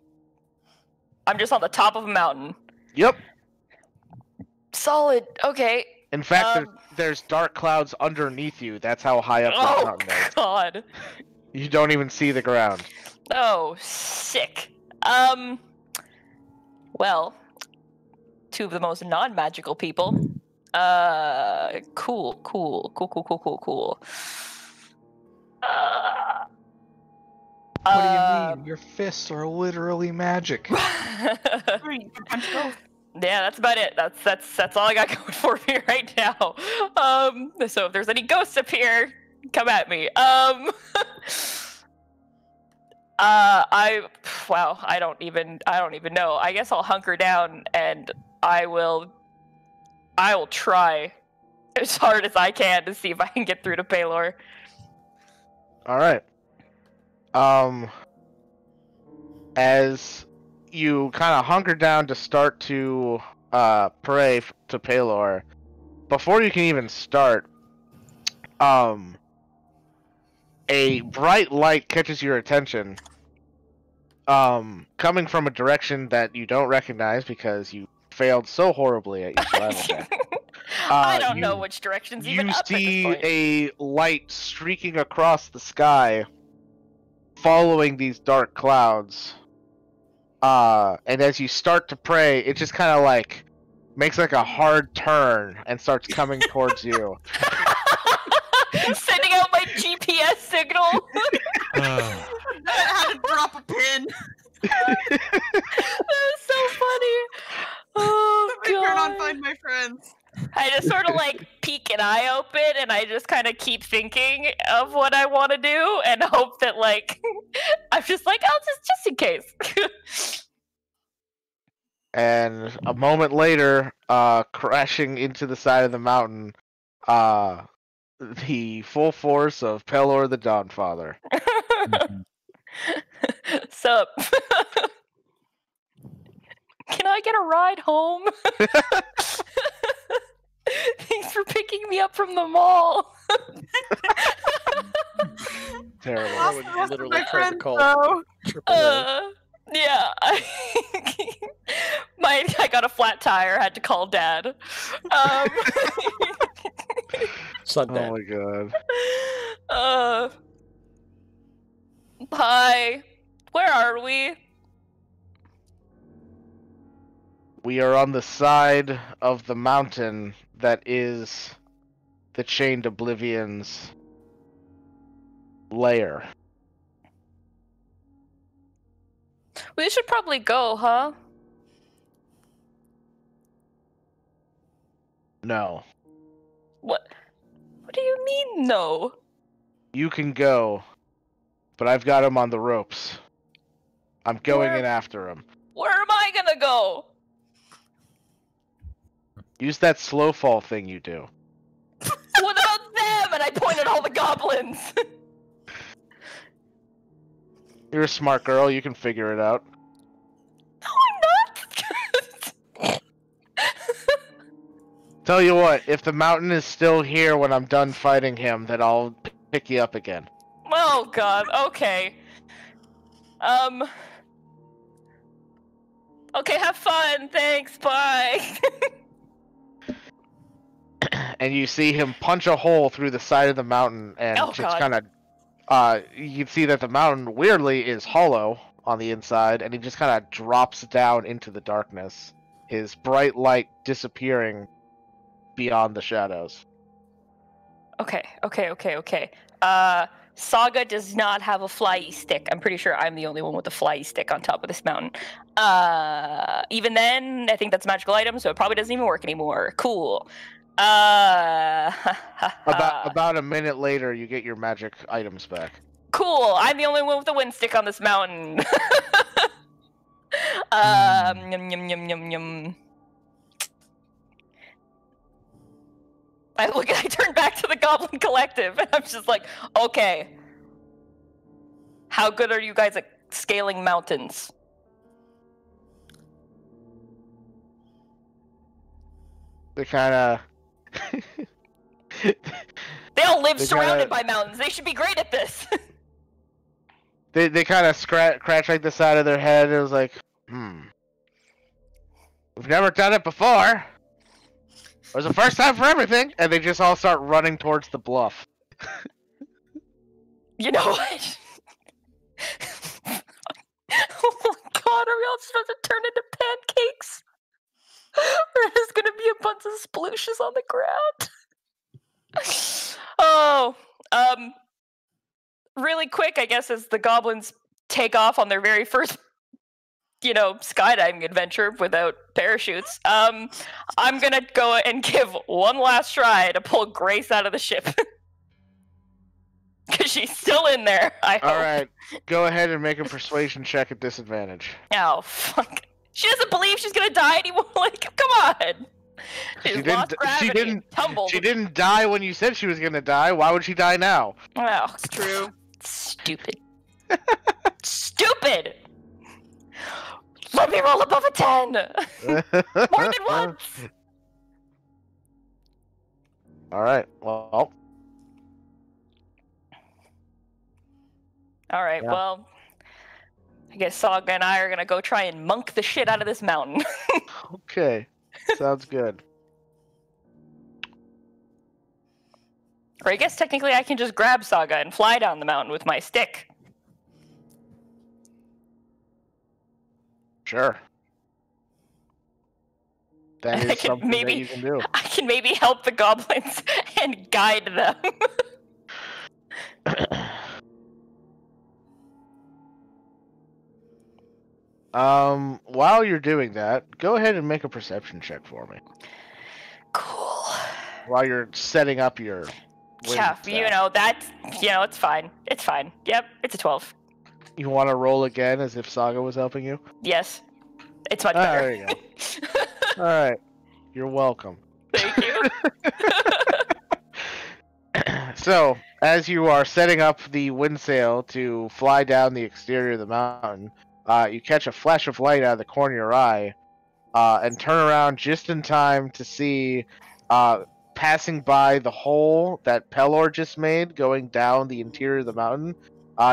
I'm just on the top of a mountain. Yep. Solid. Okay. In fact, there's dark clouds underneath you. That's how high up this Oh, mountain is. God. You don't even see the ground. Oh, sick. Well, two of the most non-magical people. Cool. What do you mean? Your fists are literally magic. Yeah, that's about it. That's all I got going for me right now. So if there's any ghosts up here, come at me. I don't even know. I guess I'll hunker down and I will try as hard as I can to see if I can get through to Paylor. All right. As you kind of hunker down to start to pray to Paylor, before you can even start, a bright light catches your attention, coming from a direction that you don't recognize because you failed so horribly at your survival check. I don't know which direction's even up at this You point. see a light streaking across the sky, following these dark clouds. And as you start to pray, it just kind of like makes like a hard turn and starts coming towards you. Sending out my GPS signal. I had to drop a pin. That was so funny. Oh Let me turn on god. Find My Friends. I just sort of like peek an eye open and I just kind of keep thinking of what I want to do and hope that like I'm just like, oh, just in case. And a moment later, crashing into the side of the mountain, the full force of Pelor the Dawnfather. Sup? Can I get a ride home? Thanks for picking me up from the mall. Terrible. I would Lost the rest of literally my try to friends, call though. AAA. Yeah. I got a flat tire. Had to call Dad. Son Oh Dad. my god. Hi. Where are we? We are on the side of the mountain that is the Chained Oblivion's lair. We should probably go, huh? No. What? What do you mean, no? You can go, but I've got him on the ropes. I'm going in after him. Where am I gonna go? Use that slow fall thing you do. What about them? And I point at all the goblins. You're a smart girl, you can figure it out. No, I'm not. Tell you what, if the mountain is still here when I'm done fighting him, then I'll pick you up again. Oh god, okay. Okay, have fun, thanks, bye. And you see him punch a hole through the side of the mountain, and Oh, just God. kind of, you can see that the mountain, weirdly, is hollow on the inside, and he just kind of drops down into the darkness, his bright light disappearing beyond the shadows. Okay. Saga does not have a flyy stick. I'm pretty sure I'm the only one with a flyy stick on top of this mountain. Even then, I think that's a magical item, so it probably doesn't even work anymore. Cool. About a minute later, you get your magic items back. Cool. I'm the only one with a wind stick on this mountain. Yum. I turn back to the Goblin Collective, and I'm just like, okay. How good are you guys at scaling mountains? They kind of... They all live surrounded by mountains. They should be great at this. They kind of scratch like the side of their head. It was like, we've never done it before. It was the first time for everything. And they just all start running towards the bluff. You know what? Oh my god, are we all supposed to turn into pancakes? Or is gonna be a bunch of splooshes on the ground? Oh, really quick, I guess, as the goblins take off on their very first, skydiving adventure without parachutes, I'm gonna go and give one last try to pull Grace out of the ship. Because she's still in there, I hope. Alright, go ahead and make a persuasion check at disadvantage. Oh, fuck. She doesn't believe she's gonna die anymore. Like, come on. She lost gravity and tumbled. She didn't die when you said she was gonna die. Why would she die now? Oh, It's true. stupid. Stupid! Let me roll above a 10! More than once! Alright, well. Alright, Yeah. well, I guess Saga and I are gonna go try and monk the shit out of this mountain. Okay, sounds good. Or I guess technically I can just grab Saga and fly down the mountain with my stick. Sure. That I is can something maybe- that you can do. I can maybe help the goblins and guide them. While you're doing that, go ahead and make a perception check for me. Cool. While you're setting up your wind Yeah, staff. it's fine. It's fine. Yep, it's a 12. You want to roll again as if Saga was helping you? Yes. It's much Ah, better. there you go. Alright. You're welcome. Thank you. So, as you are setting up the wind sail to fly down the exterior of the mountain, you catch a flash of light out of the corner of your eye, and turn around just in time to see, passing by the hole that Pelor just made, going down the interior of the mountain,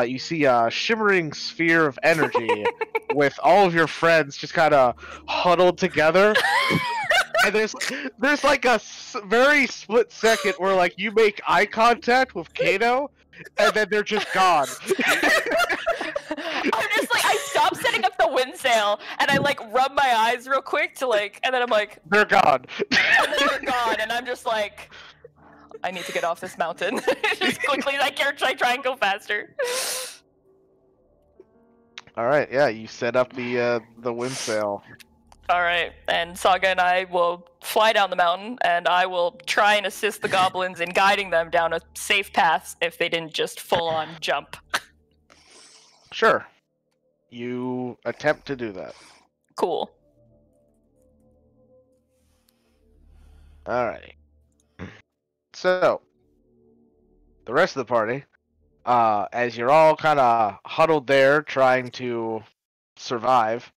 you see a shimmering sphere of energy with all of your friends just kind of huddled together. And there's like a very split second where like you make eye contact with Kato, and then they're just gone. I'm just like, I stop setting up the wind sail, and I like rub my eyes real quick to like, and then I'm like, They're gone. and then they're gone, and I'm just like, I need to get off this mountain. Just quickly, I can't try and go faster. All right, yeah, you set up the wind sail. Alright, and Saga and I will fly down the mountain, and I will try and assist the goblins in guiding them down a safe path if they didn't just full-on jump. Sure. You attempt to do that. Cool. Alrighty. So, the rest of the party, as you're all kind of huddled there trying to survive,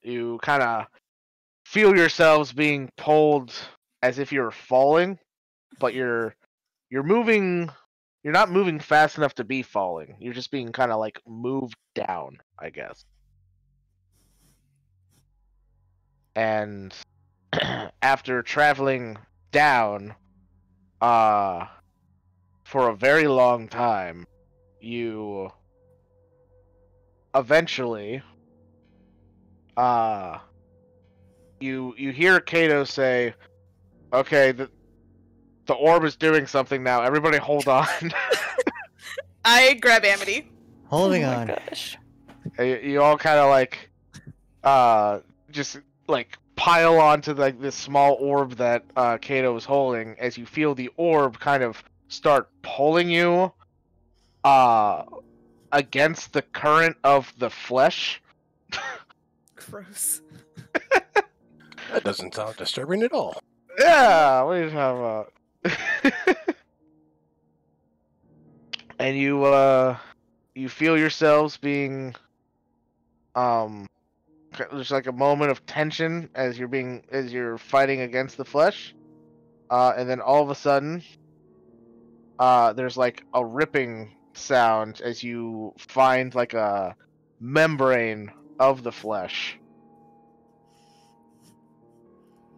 you kind of feel yourselves being pulled as if you're falling, but you're moving. You're not moving fast enough to be falling. You're just being kind of like moved down, I guess. And after traveling down, for a very long time, you eventually, you hear Kato say, "Okay, the orb is doing something now. Everybody, hold on." I grab Amity. Holding Oh my on. gosh. You all kind of like, just like pile onto like this small orb that Kato is holding, as you feel the orb kind of start pulling you, against the current of the flesh. Gross. That doesn't sound disturbing at all. Yeah, what are you talking about? And you feel yourselves being, there's like a moment of tension as you're fighting against the flesh, and then all of a sudden, there's like a ripping sound as you find like a membrane of the flesh,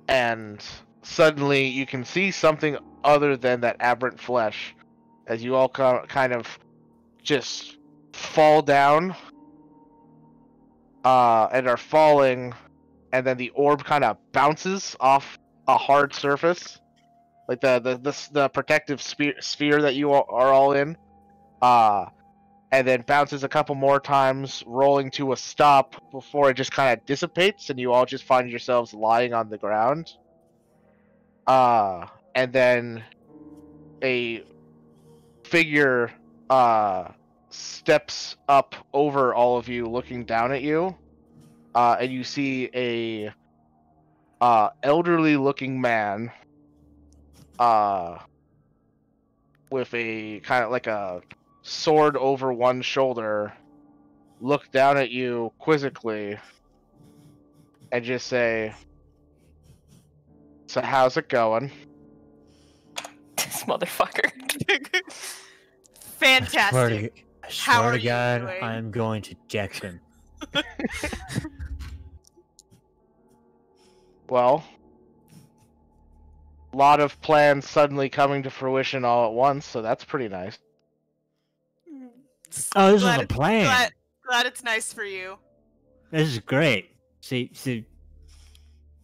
and suddenly you can see something other than that aberrant flesh as you all kind of just fall down, and are falling, and then the orb kind of bounces off a hard surface, like the protective sphere that you are all in, and then bounces a couple more times, rolling to a stop before it just kind of dissipates, and you all just find yourselves lying on the ground. And then a figure steps up over all of you, looking down at you, and you see a elderly looking man with a kind of like a sword over one shoulder, look down at you quizzically and just say, "So how's it going?" This motherfucker. Fantastic. I How swear are to you God, doing? I'm going to deck him. Well, a lot of plans suddenly coming to fruition all at once, so that's pretty nice. Oh, this Glad is a it- plan. Glad it's nice for you. This is great. See,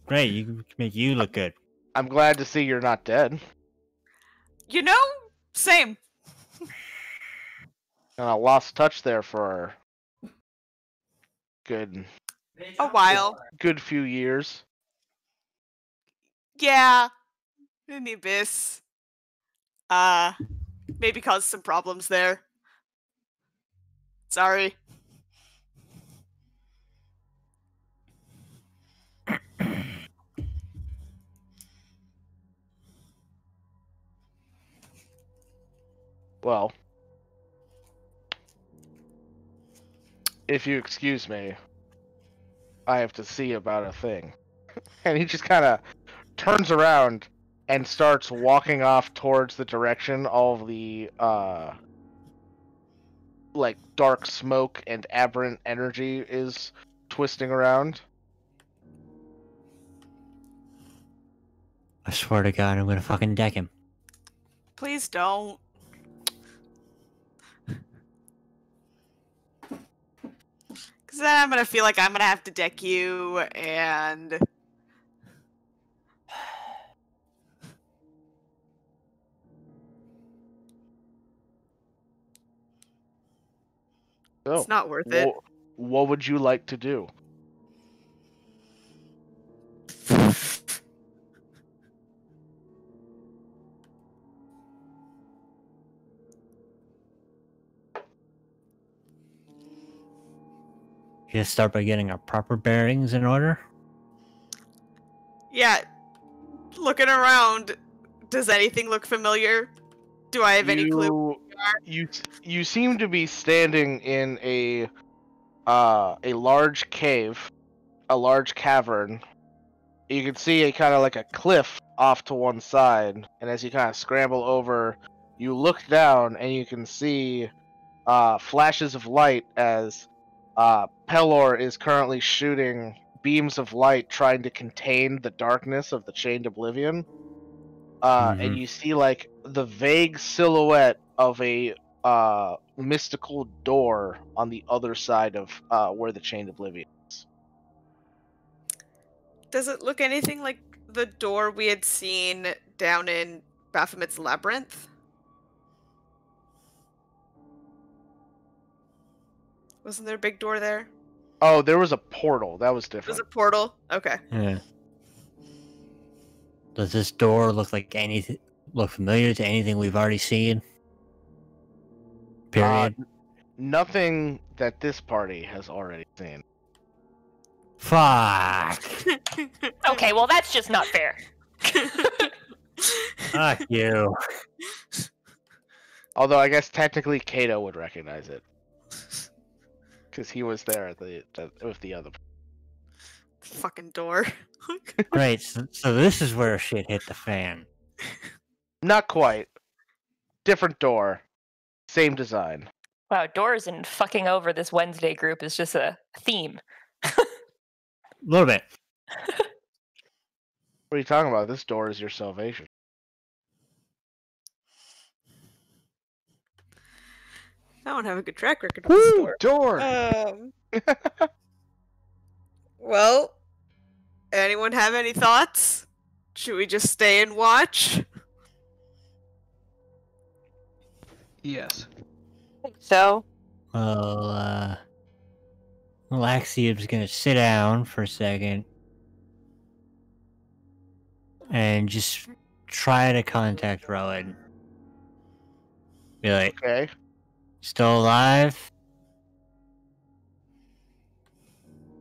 Great, you can make you look good. I'm glad to see you're not dead. You know, same. And I lost touch there for good A while. good few years. Yeah. In the abyss. Maybe caused some problems there. Sorry. Well, if you excuse me, I have to see about a thing. And he just kind of turns around and starts walking off towards the direction all of the like dark smoke and aberrant energy is twisting around. I swear to God, I'm gonna fucking deck him. Please don't. Because then I'm going to feel like I'm going to have to deck you, and... So, It's not worth it. what would you like to do? You just start by getting our proper bearings in order. Yeah. Looking around, does anything look familiar? Do I have any clue? You seem to be standing in a large cave, a large cavern. You can see a kind of like a cliff off to one side, and as you kind of scramble over, you look down and you can see flashes of light as Pelor is currently shooting beams of light trying to contain the darkness of the Chained Oblivion. And you see like the vague silhouette of a mystical door on the other side of where the Chained Oblivion is. Does it look anything like the door we had seen down in Baphomet's Labyrinth? Wasn't there a big door there? Oh, there was a portal. That was There's different. a portal? Okay. Yeah. Does this door look familiar to anything we've already seen? Period. Nothing that this party has already seen. Fuck. Okay, well that's just not fair. Fuck you. Although I guess technically Kato would recognize it. Because he was there at with the other. Fucking door. Great. So this is where shit hit the fan. Not quite. Different door. Same design. Wow, doors and fucking over this Wednesday group is just a theme. A little bit. What are you talking about? This door is your salvation. I don't have a good track record with this door. Door! Well, anyone have any thoughts? Should we just stay and watch? Yes. So, Well, Axiom's gonna sit down for a second and just try to contact Rowan. Be like, Okay. still alive?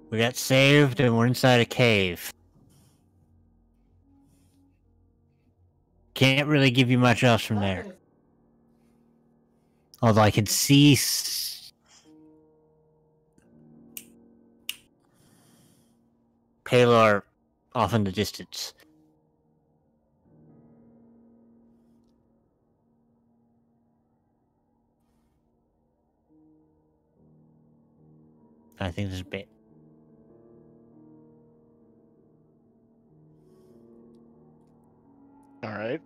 We got saved and we're inside a cave. Can't really give you much else from there. Although I can see Pelor off in the distance. I think there's a bit. Alright.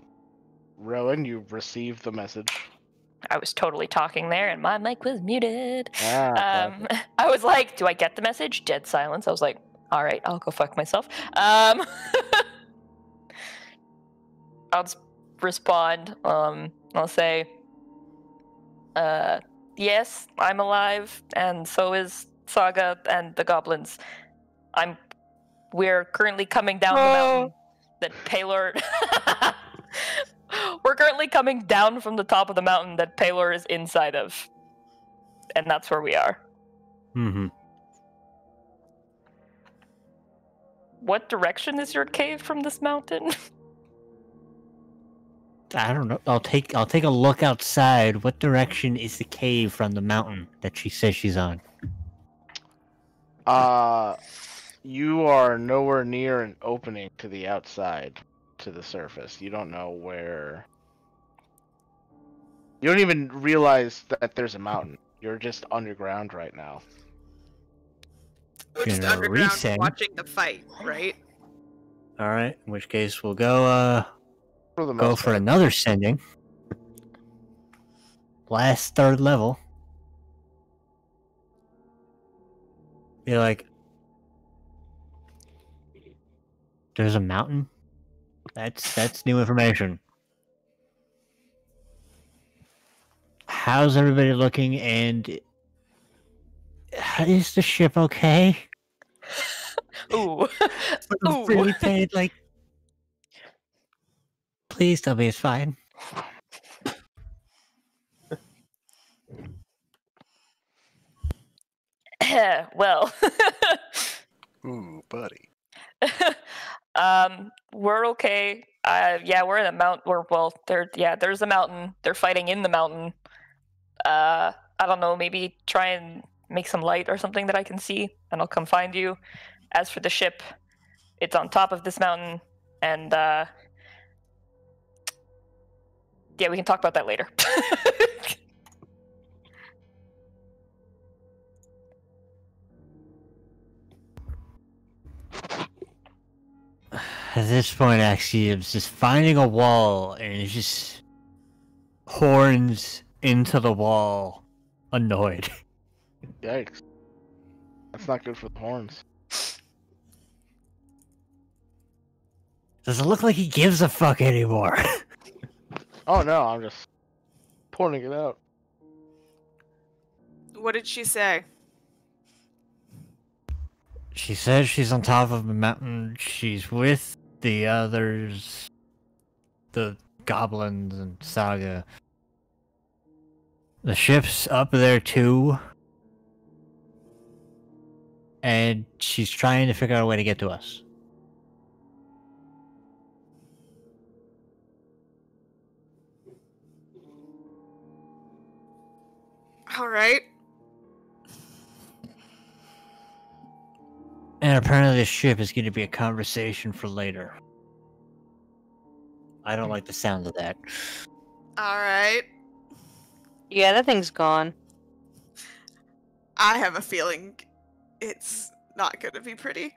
Rowan, you've received the message. I was totally talking there and my mic was muted. Ah, I was like, do I get the message? Dead silence. I was like, All right, I'll go fuck myself. I'll just respond. I'll say, yes, I'm alive, and so is Saga and the goblins. We're currently coming down the mountain that Paylor. We're currently coming down from the top of the mountain that Paylor is inside of, and that's where we are. Mm-hmm. What direction is your cave from this mountain? I don't know. I'll take a look outside. What direction is the cave from the mountain that she says she's on? You are nowhere near an opening to the outside, to the surface. You don't know where. You don't even realize that there's a mountain. You're just underground right now. We're just Gonna underground resend. watching the fight, right? All right. In which case, we'll go For the go most for part. another sending. Last 3rd level. Be like, there's a mountain. That's new information. How's everybody looking? And is the ship okay? Ooh. Ooh. Really paid, like. Please tell me it's fine. Well. Ooh, buddy. We're okay. Yeah, we're in a mountain. There's a mountain. They're fighting in the mountain. I don't know, maybe try and make some light or something that I can see, and I'll come find you. As for the ship, it's on top of this mountain, and yeah, we can talk about that later. At this point, Axiom's just finding a wall, and it's just horns into the wall, annoyed. Yikes. That's not good for the horns. Doesn't look like he gives a fuck anymore. Oh no, I'm just pointing it out. What did she say? She says she's on top of a mountain. She's with the others, the goblins and Saga. The ship's up there too. And she's trying to figure out a way to get to us. All right. And apparently this ship is going to be a conversation for later. I don't like the sound of that. All right. Yeah, that thing's gone. I have a feeling it's not going to be pretty.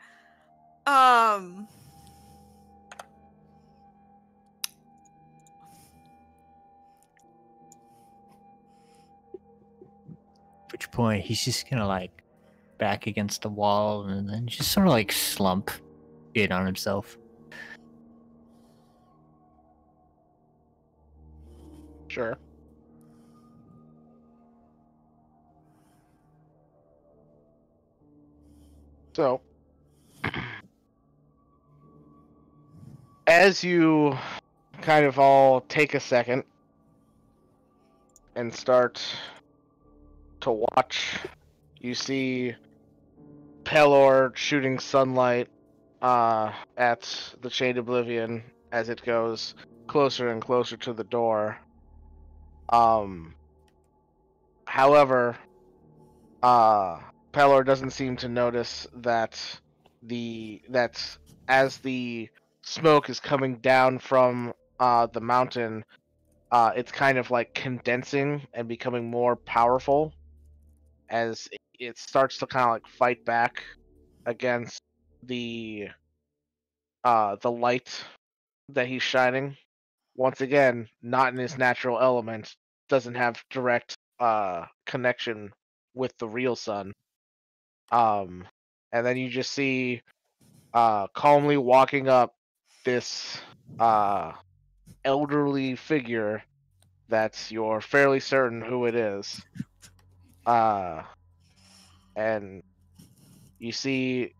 Which point he's just gonna like back against the wall and then just sort of like slump in on himself. Sure. So, as you kind of all take a second and start to watch, you see Pelor shooting sunlight at the Shade Oblivion as it goes closer and closer to the door. However, Pelor doesn't seem to notice that as the smoke is coming down from the mountain, it's kind of like condensing and becoming more powerful as it starts to kind of like fight back against the light that he's shining. Once again, not in his natural element, doesn't have direct connection with the real sun. and then you just see calmly walking up this elderly figure that's you're fairly certain who it is. And you see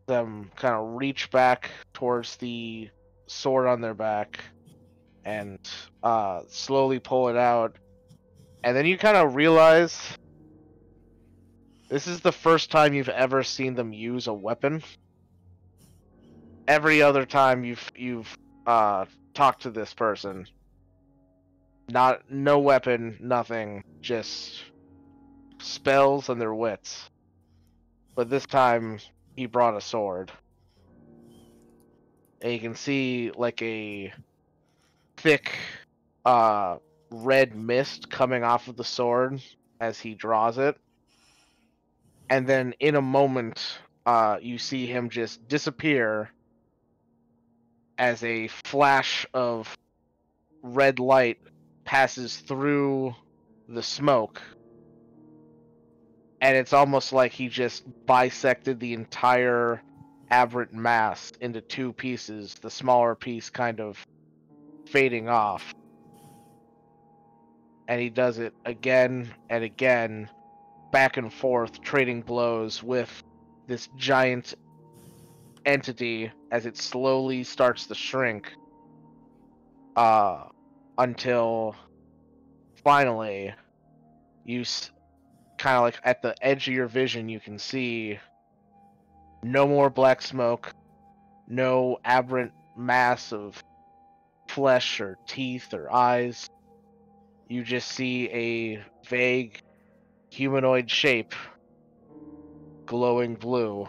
them kind of reach back towards the sword on their back and slowly pull it out. And then you kind of realize this is the first time you've ever seen them use a weapon. Every other time you've talked to this person, no weapon, nothing, just spells and their wits. But this time he brought a sword. And you can see like a thick red mist coming off of the sword as he draws it. And then in a moment, you see him just disappear as a flash of red light passes through the smoke. And it's almost like he just bisected the entire aberrant mass into two pieces, the smaller piece kind of fading off. And he does it again and again, back and forth, trading blows with this giant entity as it slowly starts to shrink until finally you kind of like at the edge of your vision you can see no more black smoke, no aberrant mass of flesh or teeth or eyes. You just see a vague humanoid shape glowing blue.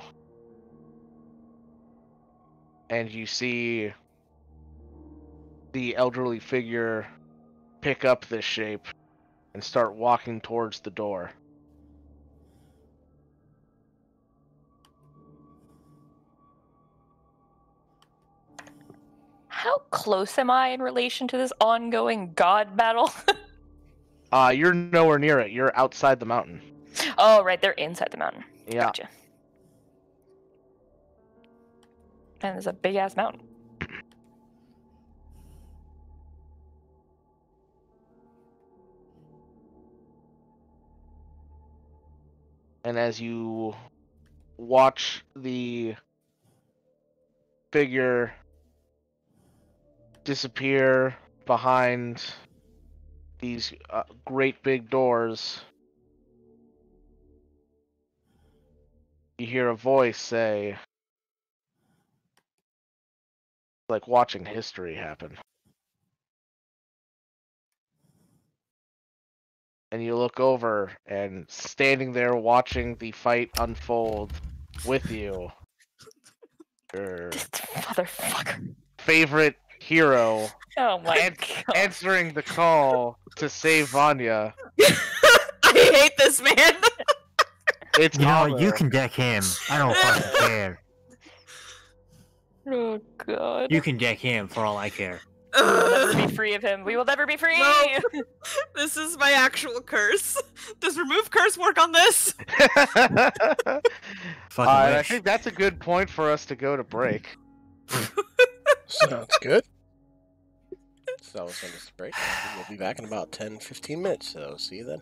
And you see the elderly figure pick up this shape and start walking towards the door. How close am I in relation to this ongoing god battle? You're nowhere near it. You're outside the mountain. Oh, right, they're inside the mountain. Yeah. Gotcha. And there's a big ass mountain. And as you watch the figure disappear behind these great big doors, you hear a voice say, like watching history happen. And you look over, and standing there watching the fight unfold with you, your Motherfucker. favorite hero Oh my god. answering the call to save Vanya. I hate this man. It's You know what? Ava. You can deck him. I don't fucking care. Oh god. You can deck him for all I care. We'll never be free of him. We will never be free! No. This is my actual curse. Does remove curse work on this? Fucking I wish. think that's a good point for us to go to break. Sounds good. So send us a break. We'll be back in about 10-15 minutes, so see you then.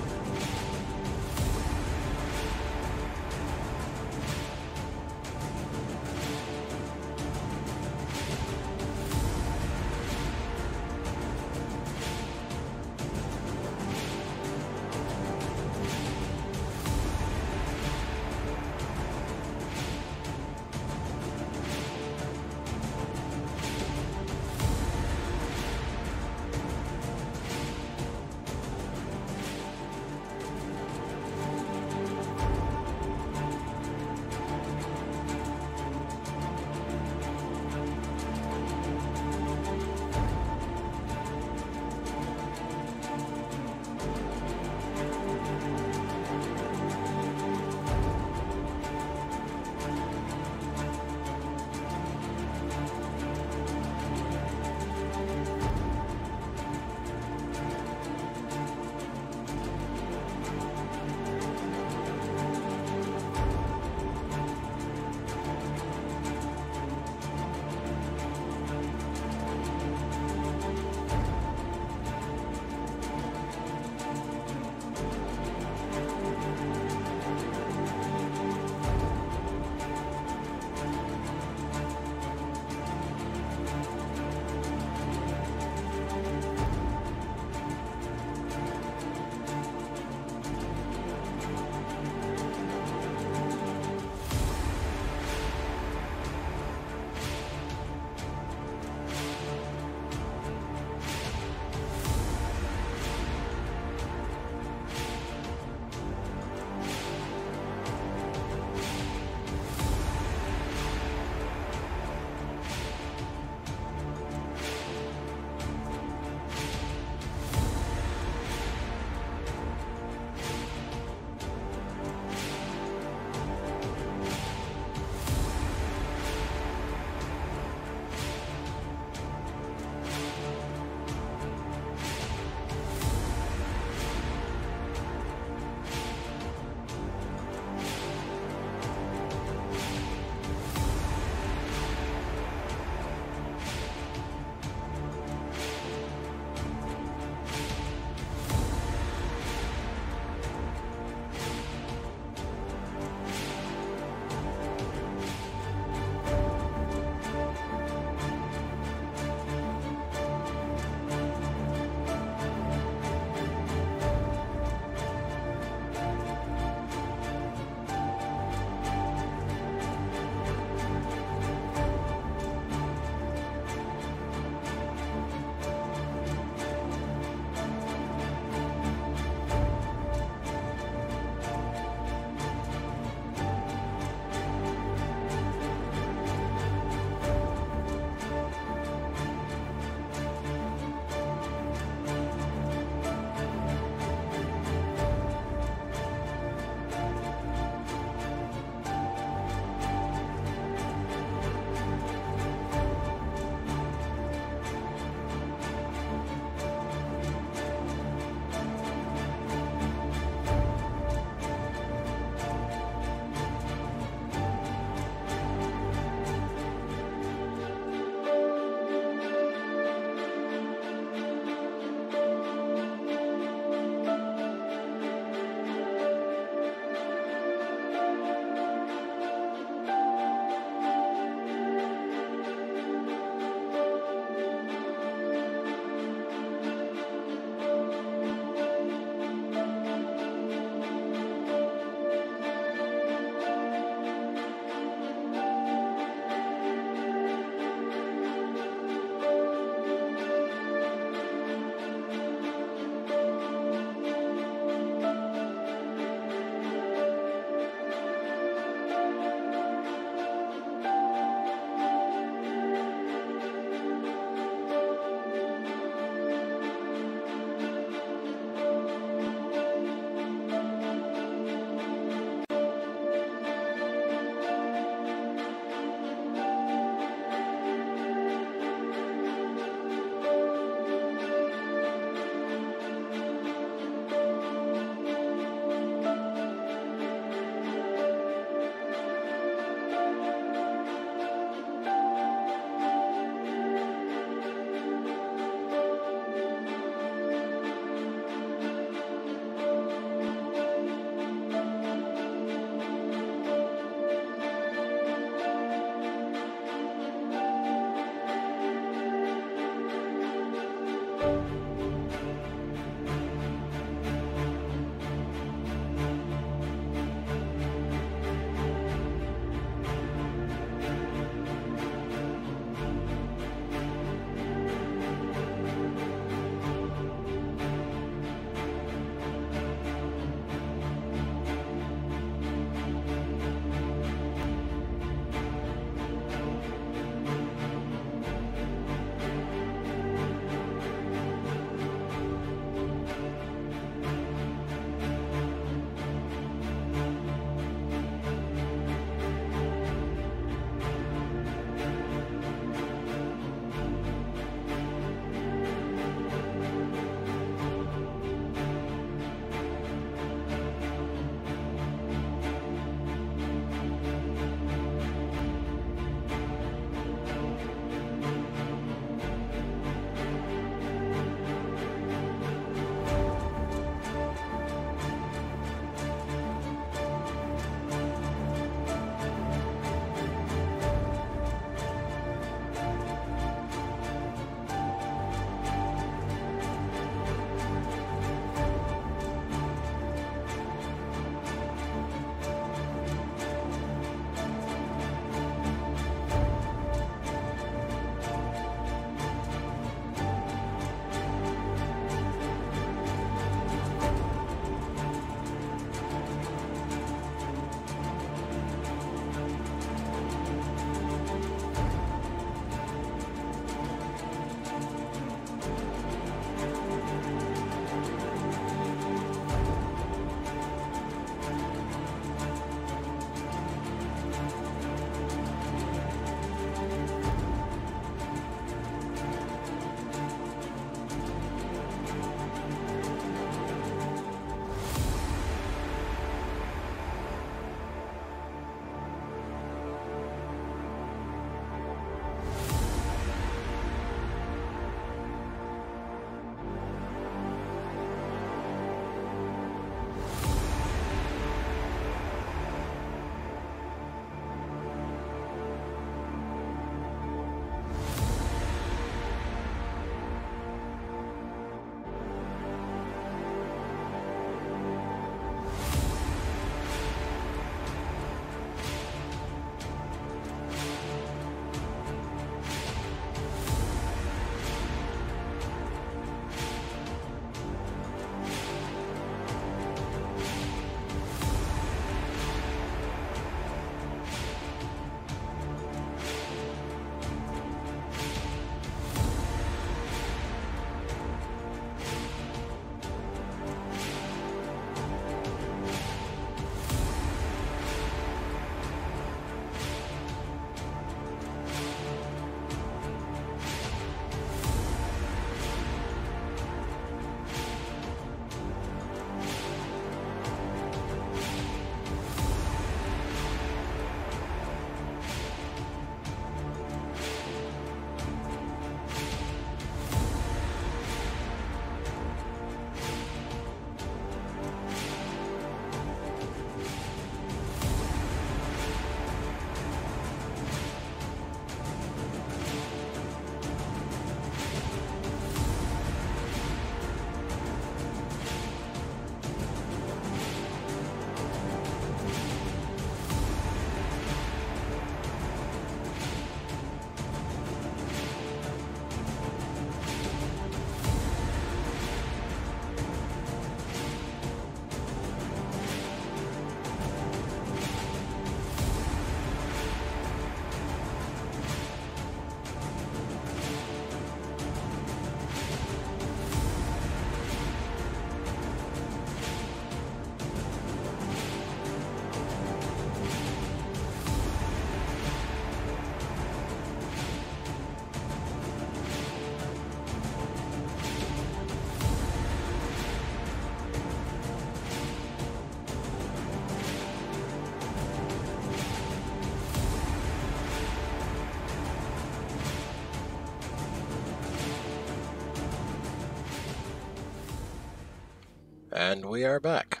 And we are back.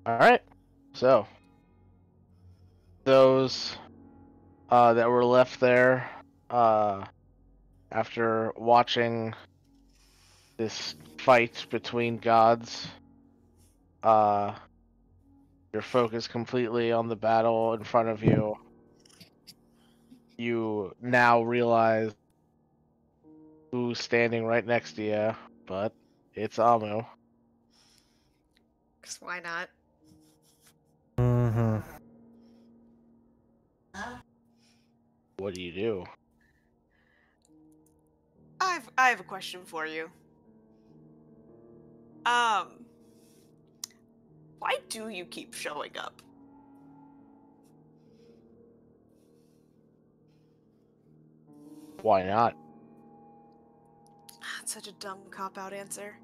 Alright. So, those that were left there after watching this fight between gods, you're focused completely on the battle in front of you. You now realize who's standing right next to you, but it's Amu. Because why not? Mm-hmm. What do you do? I have a question for you. Why do you keep showing up? Why not? That's such a dumb cop-out answer.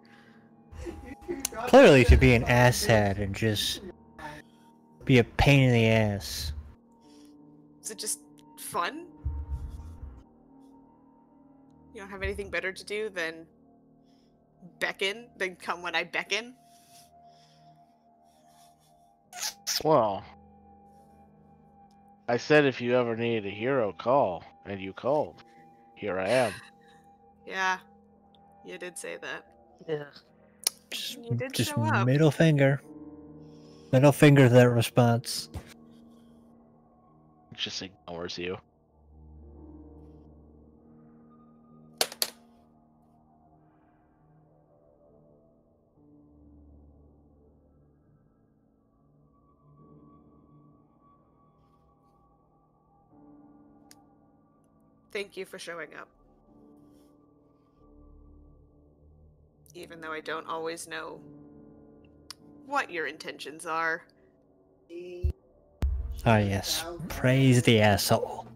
Clearly to be an asshat and just be a pain in the ass. Is it just fun? You don't have anything better to do than come when I beckon? Well, I said if you ever needed a hero, call, and you called. Here I am. Yeah, you did say that. Yeah. You did Just show up. middle finger. Middle finger to that response. Just ignores you. Thank you for showing up. Even though I don't always know what your intentions are. Ah yes. Praise the asshole.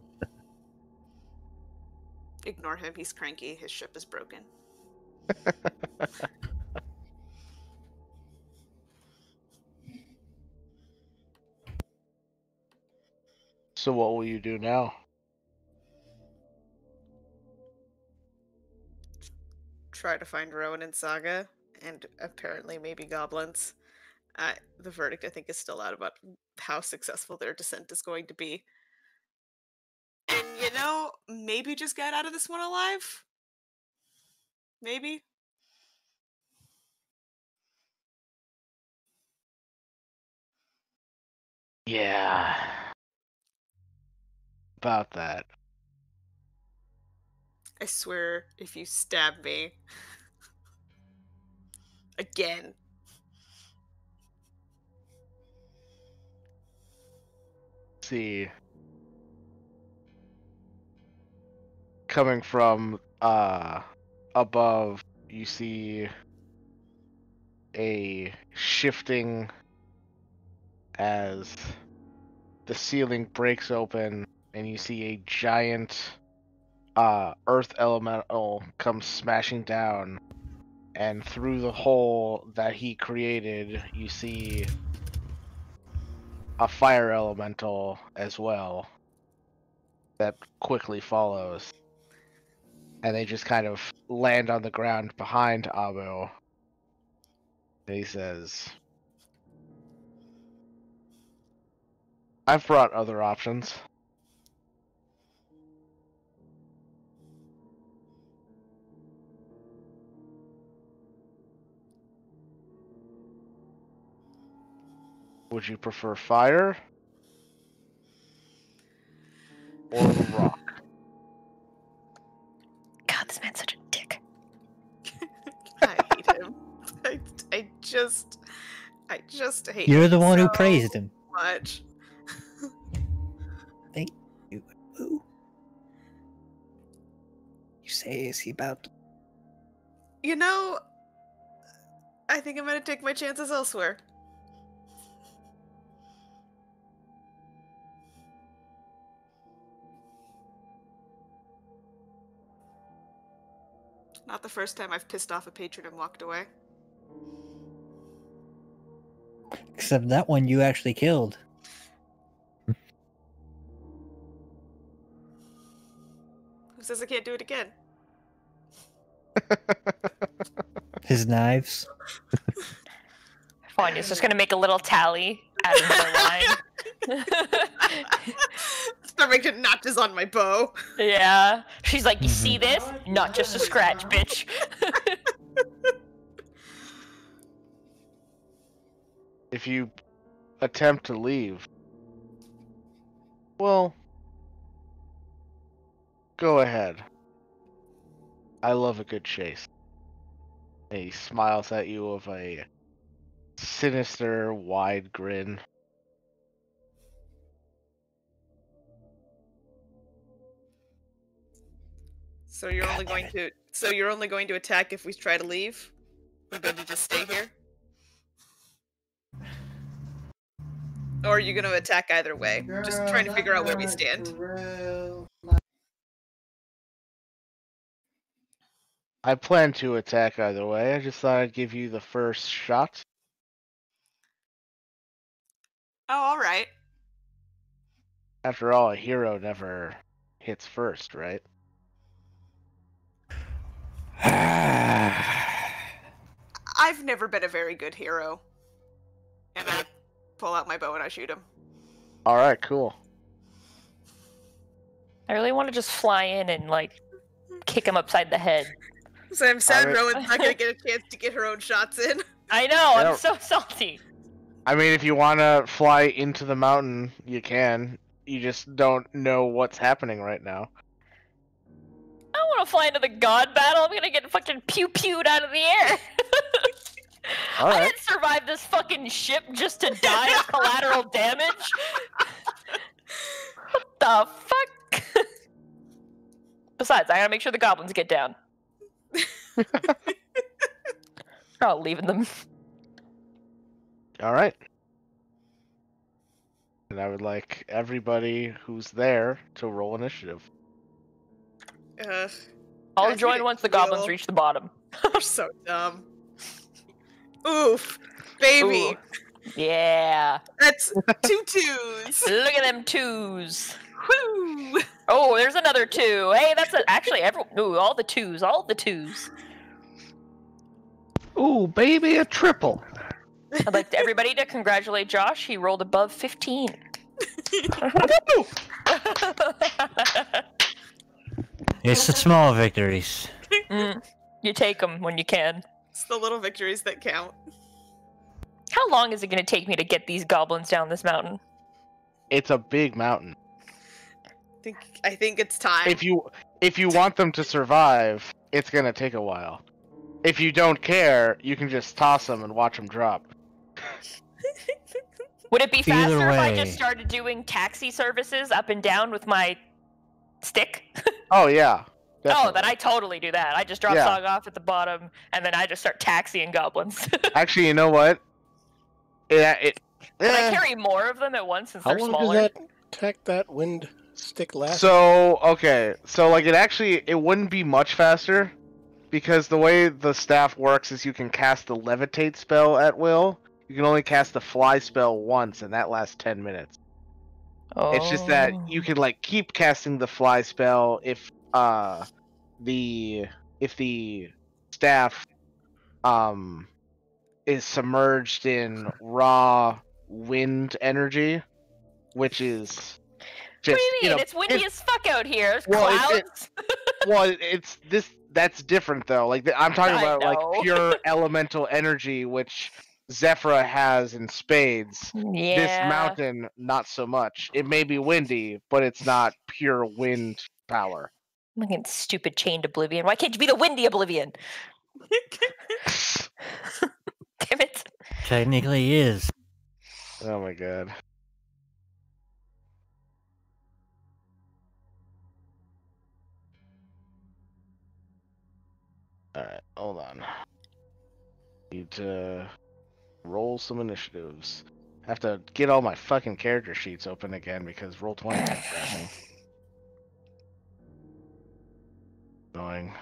Ignore him, he's cranky, his ship is broken. So what will you do now? Try to find Rowan and Saga, and apparently maybe goblins. The verdict, I think, is still out about how successful their descent is going to be. And, maybe just get out of this one alive? Maybe? Yeah. About that. I swear, if you stab me... again... See. Coming from above, you see a shifting as the ceiling breaks open and you see a giant earth elemental come smashing down, and through the hole that he created you see a fire elemental as well that quickly follows, and they just kind of land on the ground behind Abu. And he says, I've brought other options. Would you prefer fire or rock? God, this man's such a dick. I hate him. I just hate You're him the one who so praised him. much. Thank you. Ooh. You say, is he about to... I think I'm gonna take my chances elsewhere. Not the first time I've pissed off a patron and walked away. Except that one you actually killed. Who says I can't do it again? His knives. Fanya's just gonna make a little tally, add another line. Start making notches on my bow. Yeah. She's like, you see this? Not just a scratch, bitch. If you attempt to leave, well, go ahead. I love a good chase. And he smiles at you with a sinister, wide grin. So you're only going to. So you're only going to attack if we try to leave. We're going to just stay here. Or are you going to attack either way? Just trying to figure out where we stand. I plan to attack either way. I just thought I'd give you the first shot. Oh, all right. After all, a hero never hits first, right? I've never been a very good hero. And I pull out my bow and I shoot him. All right, cool. I really want to just fly in and, like, kick him upside the head. So I'm sad Alright. Rowan's not going to get a chance to get her own shots in. I know, Yeah. I'm so salty. I mean, if you want to fly into the mountain, you can. You just don't know what's happening right now. I don't want to fly into the god battle. I'm gonna get fucking pew-pewed out of the air. I Alright. didn't survive this fucking ship just to die of collateral damage. What the fuck? Besides, I gotta make sure the goblins get down. Not leaving them. All right. And I would like everybody who's there to roll initiative. I'll Guys, join get once the it goblins real. reach the bottom. You're so dumb. Oof. Baby. Ooh. Yeah. That's 2 twos. Look at them twos. Woo. Oh, there's another two. Hey, that's actually all the twos, all the twos. Ooh, baby, a triple. I'd like everybody to congratulate Josh. He rolled above 15. It's the small victories. You take them when you can. It's the little victories that count. How long is it going to take me to get these goblins down this mountain? It's a big mountain. I think it's time. If you want them to survive, it's gonna take a while. If you don't care, you can just toss them and watch them drop. Would it be Either faster if I way. just started doing taxi services up and down with my stick? Oh yeah. Oh, Definitely. then I totally do that. I just drop Yeah. Sog off at the bottom, and then I just start taxiing goblins. Actually, you know what? Can I carry more of them at once since How they're long smaller? does that attack that wind stick last? So okay, so like it wouldn't be much faster, because the way the staff works is you can cast the levitate spell at will. You can only cast the fly spell once, and that lasts 10 minutes. It's just that you can like keep casting the fly spell if the staff is submerged in raw wind energy, which is just What do you mean? know, It's windy as fuck out here. There's Well, clouds. it's this. That's different though. Like I'm talking I about like know. pure elemental energy, which Zephyra has in spades. Yeah. This mountain, not so much. It may be windy, but it's not pure wind power. Fucking stupid chained oblivion. Why can't you be the windy oblivion? Damn it. Technically is. Oh my god. Alright, hold on. Need to roll some initiatives. Have to get all my fucking character sheets open again because Roll20 kept crashing. Going.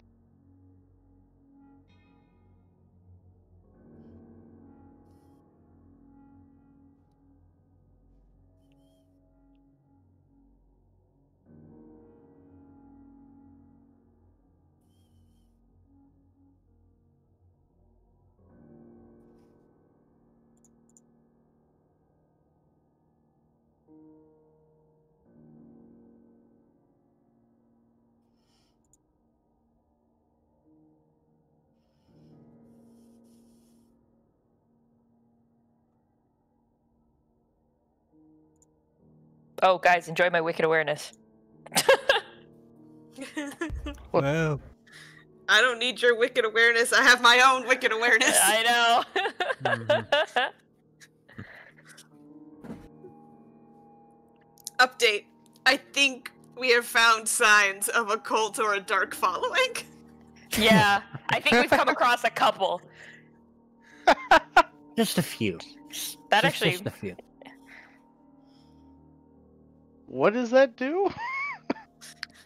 Oh, guys, enjoy my wicked awareness. Well, I don't need your wicked awareness. I have my own wicked awareness. I know. Update. I think we have found signs of a cult or a dark following. Yeah, I think we've come across a couple. just a few. That Just actually, a few. What does that do?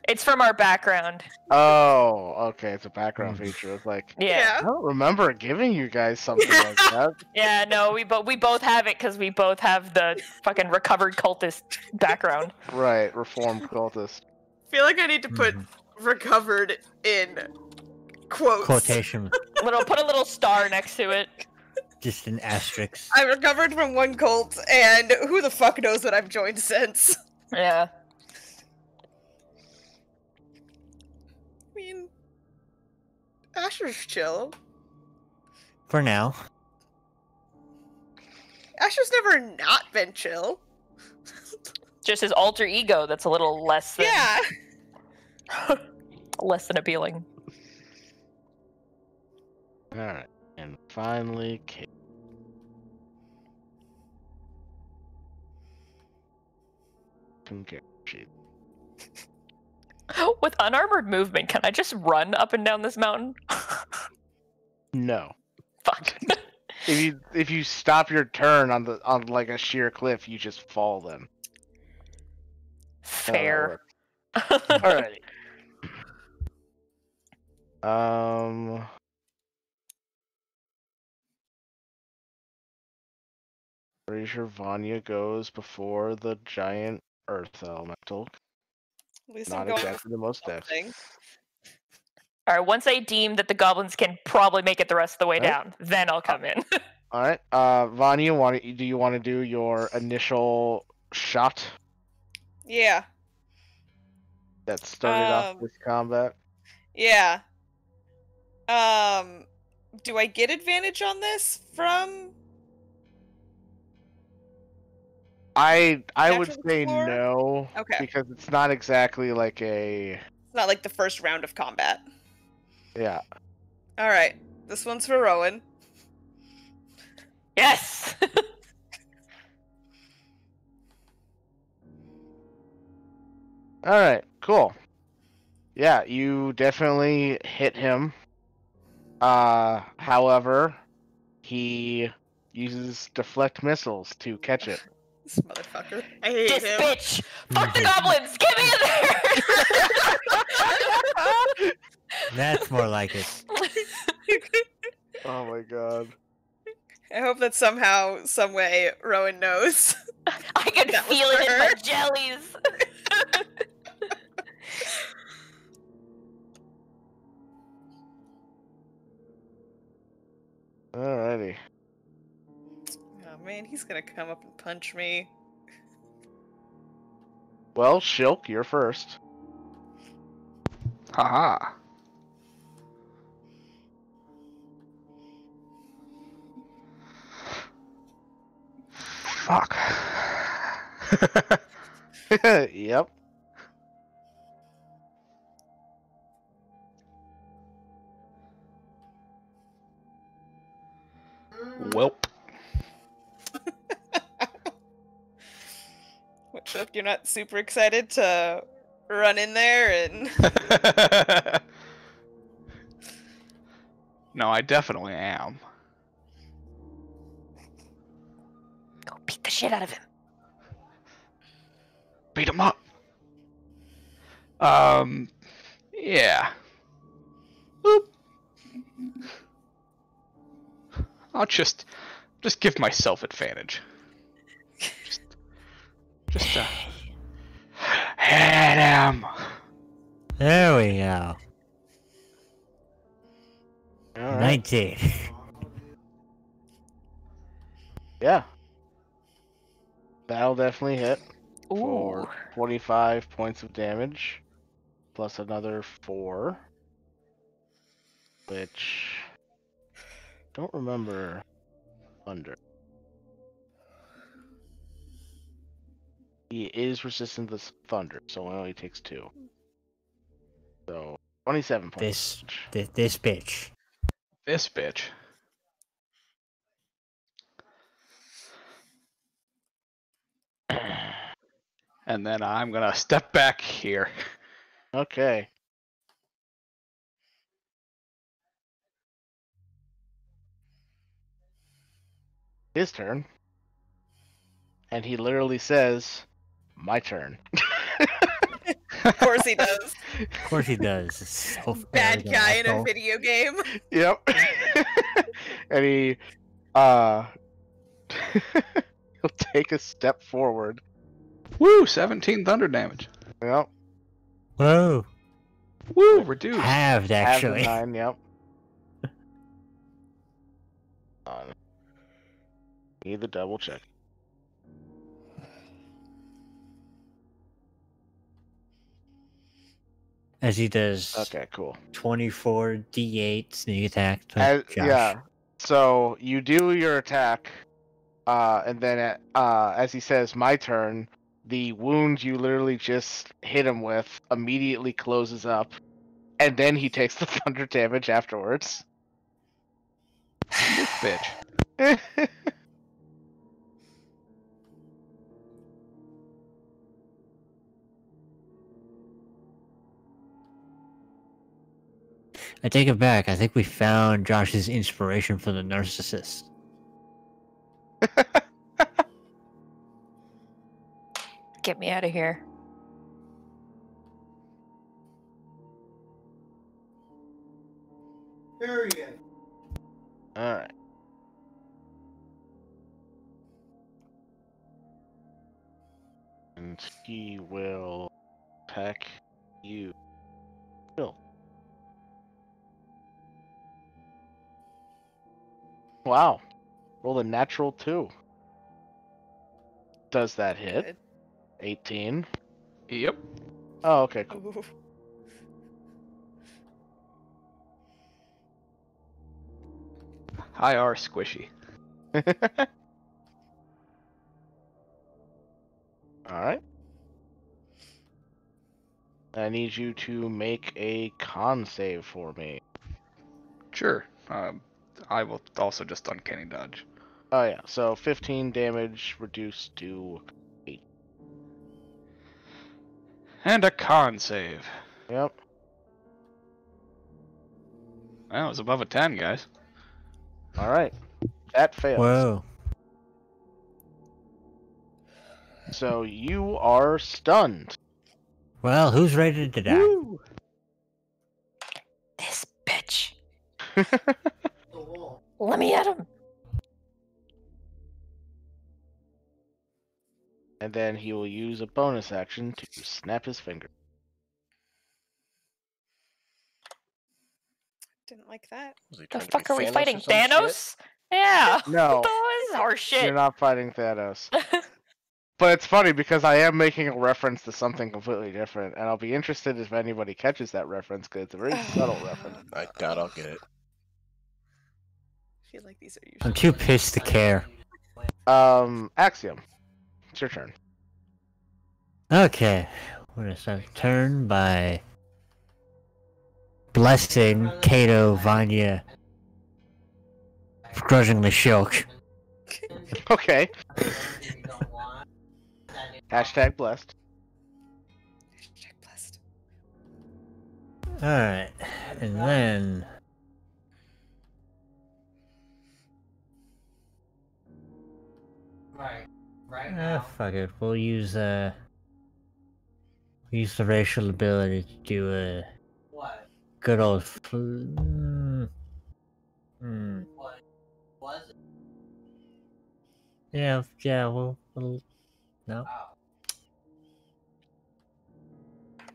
it's from our background. Oh, okay, it's a background feature. It's like Yeah. I don't remember giving you guys something like that. Yeah, no, we both have it because we both have the fucking recovered cultist background. Right, reformed cultist. I feel like I need to put recovered in quotes. Quotation. Put a little star next to it. Just an asterisk. I recovered from one cult, and who the fuck knows what I've joined since? Yeah. I mean, Asher's chill. For now. Asher's never not been chill. Just his alter ego that's a little less than Yeah. less than appealing. Alright. And finally Kate. With unarmored movement, can I just run up and down this mountain? No. Fuck. If you stop your turn on like a sheer cliff, you just fall then. Fair. Alrighty. Pretty sure Vanya goes before the giant earth elemental. At least Not I'm going exactly the most dex. thing. Alright, once I deem that the goblins can probably make it the rest of the way down, then I'll come in. Alright, Vanya, do you want to do your initial shot Yeah. that started off this combat? Yeah. Do I get advantage on this from? I would Natural say floor? no, Okay. because it's not exactly like a It's not like the first round of combat. yeah. All right. This one's for Rowan. Yes! All right, cool. Yeah, you definitely hit him. However, he uses deflect missiles to catch it. This motherfucker. I hate This him. bitch! Fuck the goblins! Get me in there! That's more like it. Oh my god. I hope that somehow, some way, Rowan knows. I can That was feel it for in my her. jellies! Alrighty. Oh man, he's gonna come up and punch me. Well, Shilk, you're first. Haha. Fuck. Yep. Welp. What, Shook, you're not super excited to run in there and... No, I definitely am. Go beat the shit out of him. Beat him up. Yeah. Boop. I'll just give myself advantage. Just hit him. There we go. All right. 19. Yeah. That'll definitely hit Ooh. for 25 points of damage, plus another 4, which don't remember under. He is resistant to thunder, so it only takes 2. So 27 points. This bitch. This bitch. And then I'm gonna step back here. Okay. His turn. And he literally says, "My turn." Of course he does. Of course he does. It's so Bad arrogant, guy in a asshole. video game. Yep. And he he'll take a step forward. Woo! 17 thunder damage. Yep. Whoa. Woo! Reduced. Halved, Half the actually. 9, yep. Need the double check. As he does Okay, cool. 24 d8 sneak attack to Josh. Yeah. So you do your attack, and then as he says, "My turn," the wound you literally just hit him with immediately closes up, and then he takes the thunder damage afterwards. This bitch. I take it back. I think we found Josh's inspiration for the narcissist. Get me out of here. All right. And he will attack you. Bill. Wow. Roll a natural 2. Does that hit? Good. 18. Yep. Oh, okay, cool. Ooh. Hi, R squishy. Alright. I need you to make a con save for me. Sure. I will also just uncanny dodge. Oh yeah, so 15 damage reduced to 8. And a con save. Yep. Well, it was above a 10, guys. Alright. That fails. Whoa. So you are stunned. Well, who's ready to die? Woo! This bitch. Let me at him. And then he will use a bonus action to snap his finger. Didn't like that. Was he The trying to fuck be are we Thanos or fighting? some shit? Thanos? Yeah. No. What the hell is our You're shit? not fighting Thanos. But it's funny because I am making a reference to something completely different, and I'll be interested if anybody catches that reference because it's a very subtle reference. I doubt I'll get it. I feel like these are usually. I'm too pissed to care. Axiom, it's your turn. Okay. We're gonna start the turn by blessing Kato, Vanya, grudgingly shook. Okay. Hashtag blessed. Hashtag blessed. Alright. And then fuck it. We'll use the racial ability to do a good old Yeah, we'll no.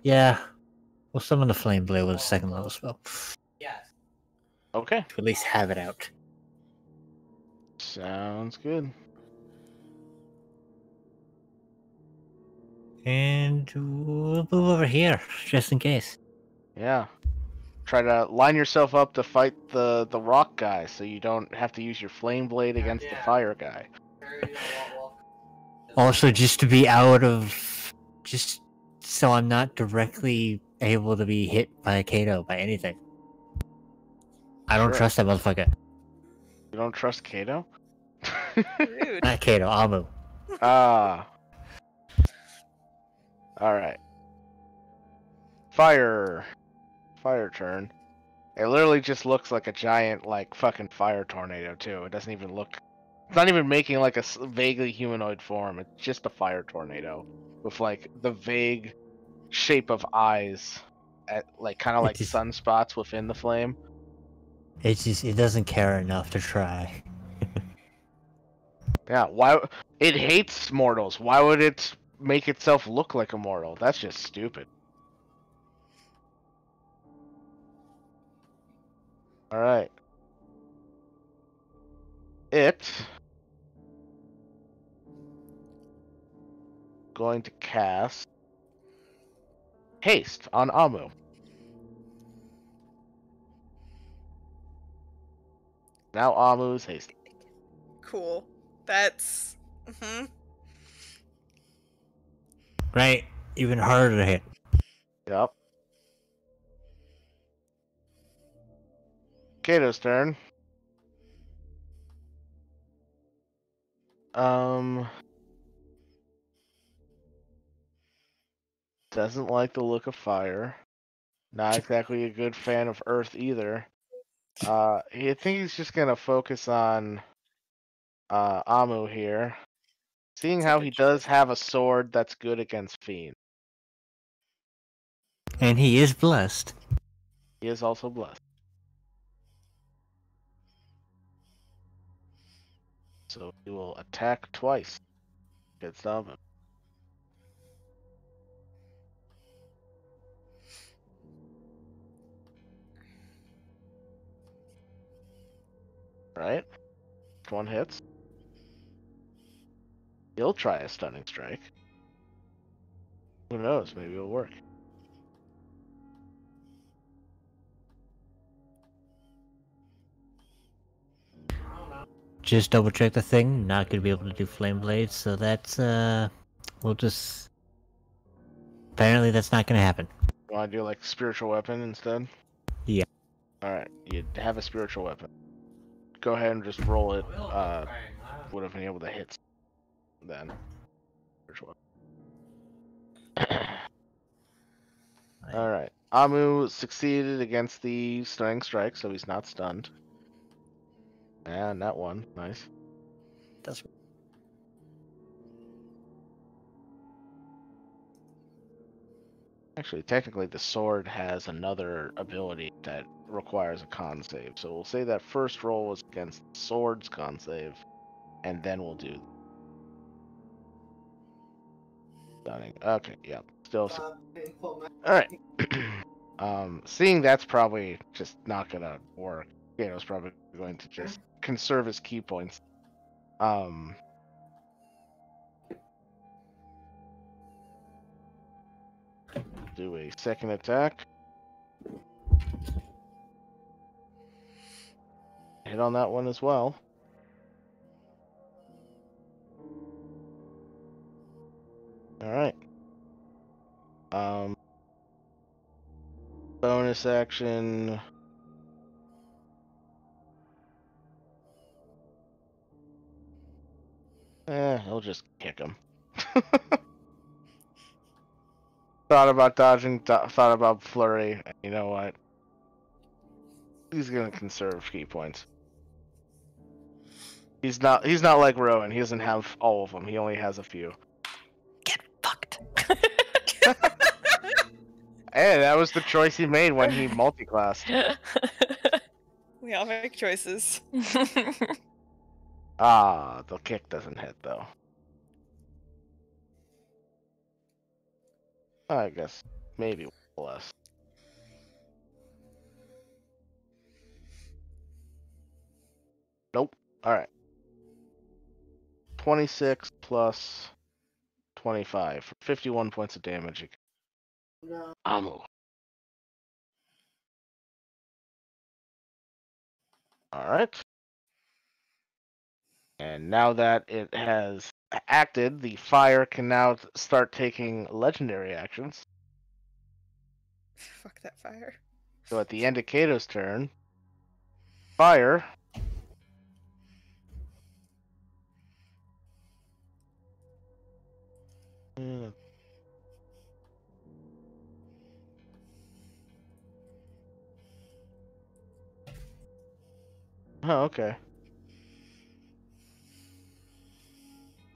Yeah. We'll summon the flame blade with a second level spell. Okay. To at least have it out. Sounds good. And we'll move over here, just in case. Yeah. Try to line yourself up to fight the rock guy so you don't have to use your flame blade against the fire guy. Also, just to be out of, just so I'm not directly able to be hit by a Kato by anything. I don't Sure. trust that motherfucker. You don't trust Kato? Rude. Not Kato, Amu. Ah. Alright. Fire turn. It literally just looks like a giant, like, fucking fire tornado, too. It doesn't even look... It's not even making, like, a vaguely humanoid form. It's just a fire tornado. With, like, the vague shape of eyes. At, like, kind of like just- sunspots within the flame. It doesn't care enough to try. Yeah, why... It hates mortals. Why would it make itself look like a mortal? That's just stupid. Alright. It... going to cast... Haste on Amu. Now Amu is hasted. Cool. That's. Right? Even harder to hit. Yep. Kato's turn. Doesn't like the look of fire. Not exactly a good fan of Earth either. I think he's just gonna focus on Amu here. Seeing how he does have a sword that's good against fiends. And he is blessed. He is also blessed. So he will attack twice. Gets him. Right? One hits. He'll try a stunning strike. Who knows? Maybe it'll work. Just double check the thing. Not gonna be able to do flame blades, so that's we'll just. Apparently, that's not gonna happen. You want to do like spiritual weapon instead? Yeah. Alright, you have a spiritual weapon. Go ahead and just roll it. Would have been able to hit then. Spiritual weapon. Alright. Amu succeeded against the stunning strike, so he's not stunned. And that one. Nice. That's Actually, technically, the sword has another ability that requires a con save. So we'll say that first roll was against the sword's con save, and then we'll do stunning. Okay, yeah, still. All right. Seeing that's probably just not gonna work. Kato's probably going to just conserve his key points. Do a second attack. Hit on that one as well. All right. Bonus action. I'll just kick him. Thought about dodging, thought about flurry. You know what? He's gonna conserve key points. He's not like Rowan. He doesn't have all of them. He only has a few. Get fucked. Hey, that was the choice he made when he multi-classed. We all make choices. Ah, the kick doesn't hit though. I guess maybe less. Nope. Alright. 26 plus 25 for 51 points of damage. Amu. Alright. And now that it has acted, the fire can now start taking legendary actions. Fuck that fire. So at the end of Kato's turn, fire Oh, okay.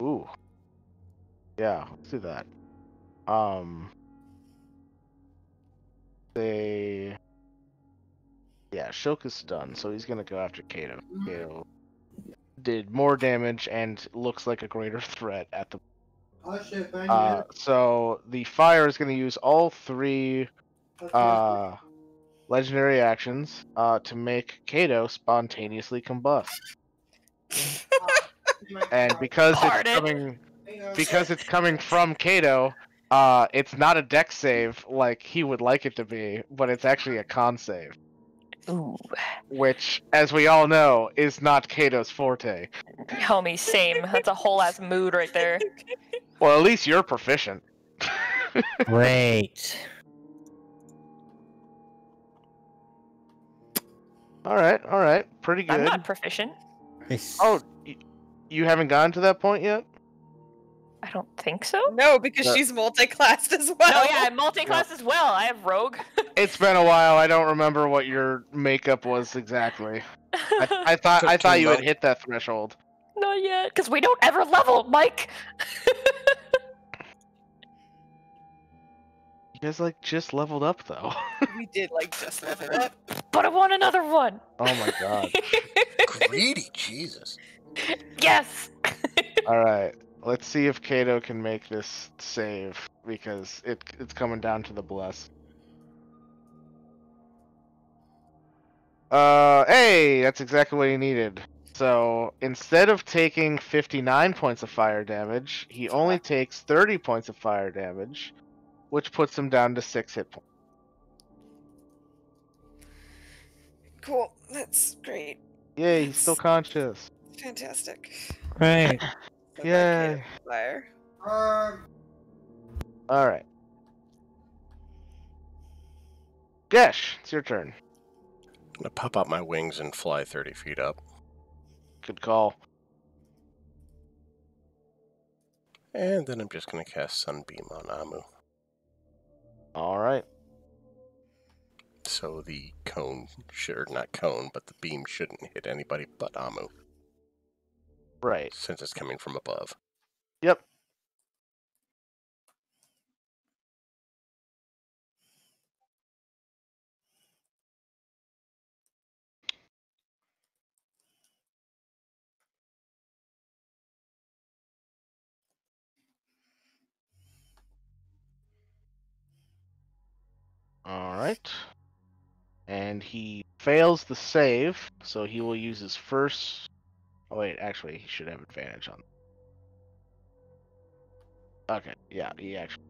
Ooh. Yeah, let's do that. They... Yeah, Shulk is stunned, so he's gonna go after Kato. Kato did more damage and looks like a greater threat at the... So the fire is gonna use all 3 legendary actions to make Kato spontaneously combust. And because it's coming from Kato, it's not a dex save like he would like it to be, but it's actually a con save. Ooh. Which, as we all know, is not Kato's forte. Homie, same. That's a whole ass mood right there. Well, at least you're proficient. Great. Alright. Pretty good. I'm not proficient. Oh, you haven't gotten to that point yet? I don't think so. No, because she's multi-classed as well. Oh yeah, I'm multi-class as well. I have rogue. It's been a while. I don't remember what your makeup was exactly. I thought you had hit that threshold. Not yet, because we don't ever level, Mike. You guys just leveled up though. We did just level up. But I want another one. Oh my god. Greedy, Jesus. Yes. Alright. Let's see if Kato can make this save, because it's coming down to the bless. Hey! That's exactly what he needed. So, instead of taking 59 points of fire damage, he only takes 30 points of fire damage, which puts him down to 6 hit points. Cool. That's great. Yay, he's still conscious. Fantastic. Right. Yay. Fire. Alright. Gesh, it's your turn. I'm gonna pop out my wings and fly 30 feet up. Good call. And then I'm just gonna cast Sunbeam on Amu. Alright. So the cone, or not cone, but the beam shouldn't hit anybody but Amu, Right. since it's coming from above. Yep. Alright. And he fails the save, so he will use his first... Oh wait, actually, he should have advantage on... Okay, yeah, he actually...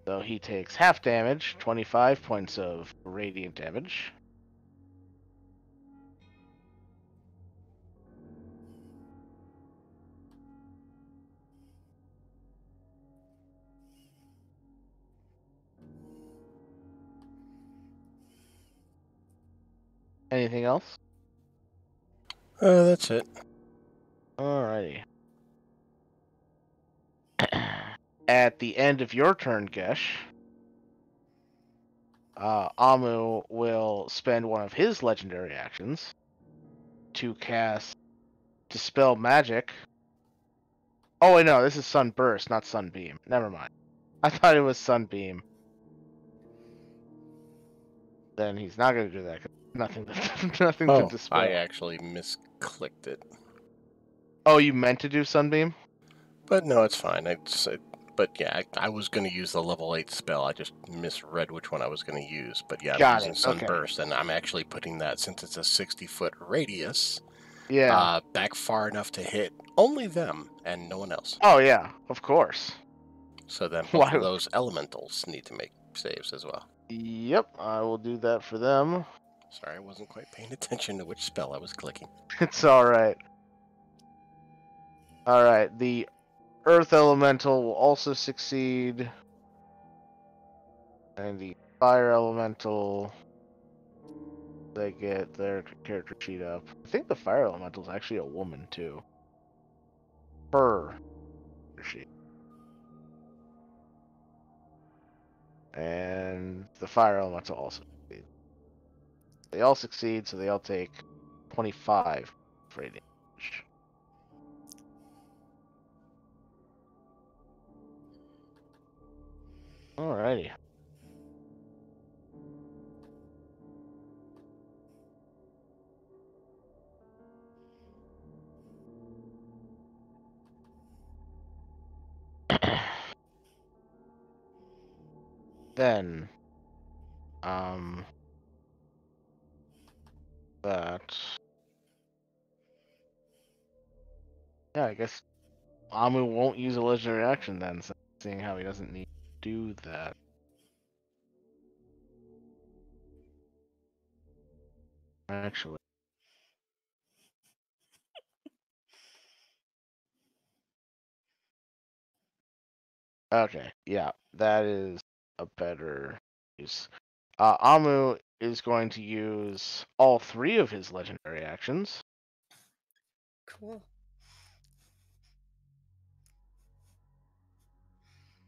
So he takes half damage, 25 points of radiant damage. Anything else? That's it. Alrighty. At the end of your turn, Gesh, Amu will spend one of his legendary actions to cast Dispel Magic. Oh wait, no, this is Sunburst, not Sunbeam. Never mind. I thought it was Sunbeam. Then he's not going to do that. 'Cause nothing to dispel. I actually misclicked it. Oh, you meant to do Sunbeam? But no, it's fine. But yeah, I was going to use the level 8 spell. I just misread which one I was going to use. But yeah, Got I'm using it, okay. Sunburst, and I'm actually putting that, since it's a 60-foot radius, Yeah. back far enough to hit only them and no one else. Oh yeah, of course. So then Why- both of those elementals need to make saves as well. Yep, I will do that for them. Sorry, I wasn't quite paying attention to which spell I was clicking. It's alright. Alright, the Earth Elemental will also succeed. And the Fire Elemental, they get their character sheet up. I think the Fire Elemental is actually a woman, too. Her sheet. And the Fire Elemental also succeeds. They all succeed, so they all take 25 radiant damage. Alrighty. Then, that. Yeah, I guess Amu won't use a legendary action then, seeing how he doesn't need to do that. Actually. Okay, yeah, that is a better use. Amu is going to use all 3 of his legendary actions Cool.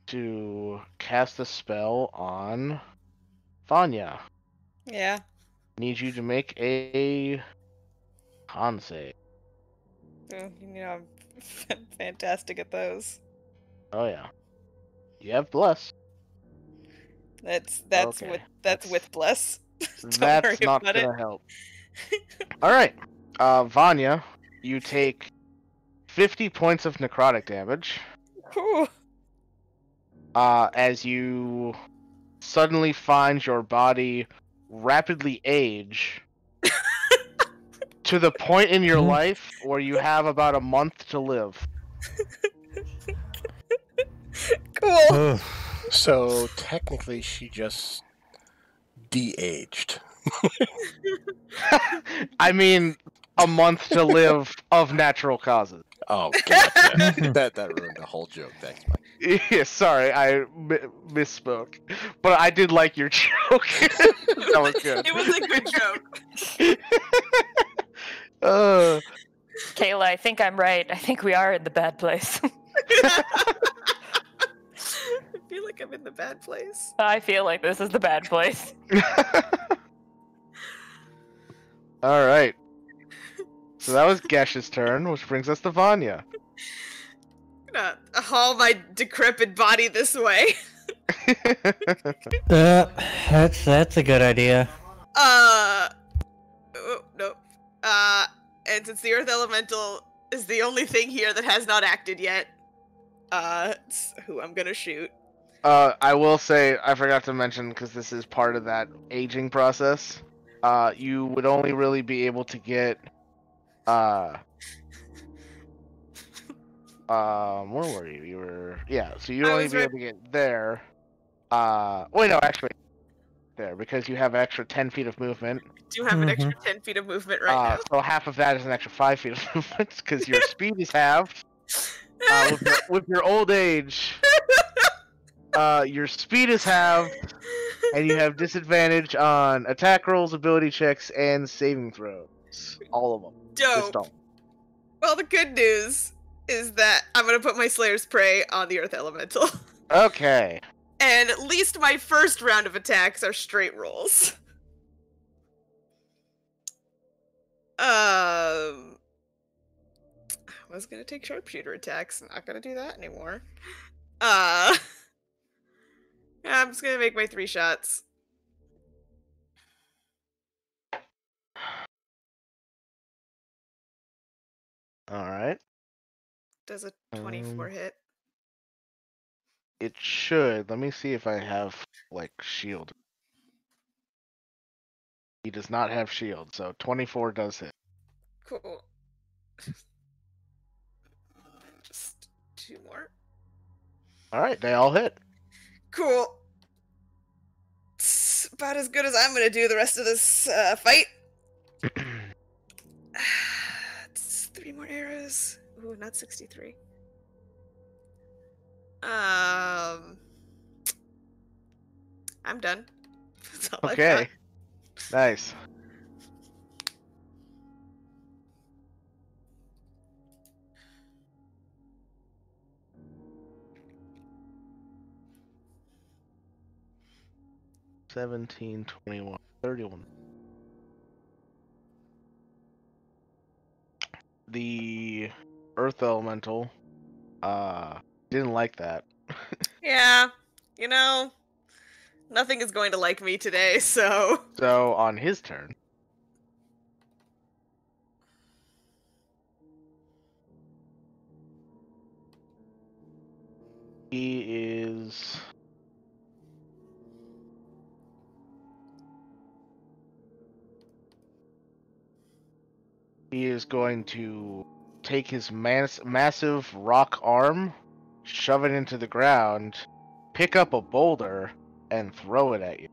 to cast a spell on Vanya. Yeah. Need you to make a con save. Oh, I'm fantastic at those. Oh yeah. You have bless. That's Okay, with bless. Don't That's worry not about gonna it. help. Alright. Vanya, you take 50 points of necrotic damage. Whew. As you suddenly find your body rapidly age to the point in your life where you have about a month to live. Cool. So technically, she just de-aged. I mean, a month to live of natural causes. Oh, gotcha. that ruined the whole joke. Thanks, Mike. Yeah, sorry, I misspoke. But I did like your joke. That was good. It was a good joke. Kayla, I think I'm right. I think we are in the bad place. I feel like I'm in the bad place. I feel like this is the bad place. Alright. So that was Gesh's turn, which brings us to Vanya. I'm gonna haul my decrepit body this way. That's a good idea. Oh, nope. And since the Earth Elemental is the only thing here that has not acted yet, it's who I'm gonna shoot. I will say, I forgot to mention, because this is part of that aging process, you would only really be able to get, where were you? You were, yeah, so you'd I only was be able to get there, wait, no, actually, there, because you have an extra 10 feet of movement. Do have an extra 10 feet of movement right now. So half of that is an extra 5 feet of movement, because your speed is halved. With your old age, your speed is halved, and you have disadvantage on attack rolls, ability checks, and saving throws. All of them. Just Dope. don't. Well, the good news is that I'm gonna put my Slayer's Prey on the Earth Elemental. Okay. And at least my first round of attacks are straight rolls. I was gonna take sharpshooter attacks. Not gonna do that anymore. I'm just gonna make my 3 shots. Alright. Does a 24 hit? It should. Let me see if I have, like, shield. He does not have shield, so 24 does hit. Cool. Just 2 more. Alright, they all hit. Cool. It's about as good as I'm gonna do the rest of this fight. It's 3 more arrows. Ooh, not 63. I'm done. That's all I've got. Okay. Nice. $17, $21, $31. The Earth Elemental didn't like that. Yeah, you know, nothing is going to like me today, so... So on his turn, he is going to take his massive rock arm, shove it into the ground, pick up a boulder, and throw it at you.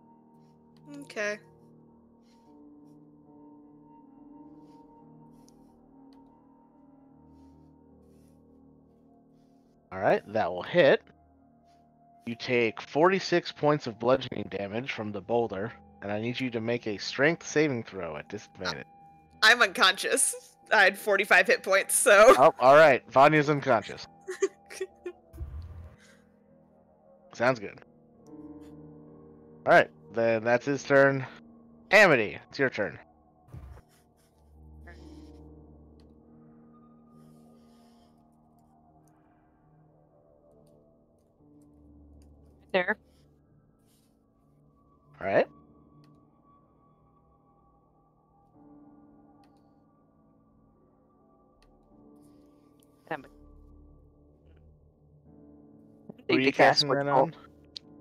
Okay. Alright, that will hit. You take 46 points of bludgeoning damage from the boulder, and I need you to make a strength saving throw at disadvantage. I'm unconscious. I had 45 hit points, so... Oh, alright. Vanya's unconscious. Sounds good. Alright, then that's his turn. Amity, it's your turn. There. Alright. Who are you casting that on?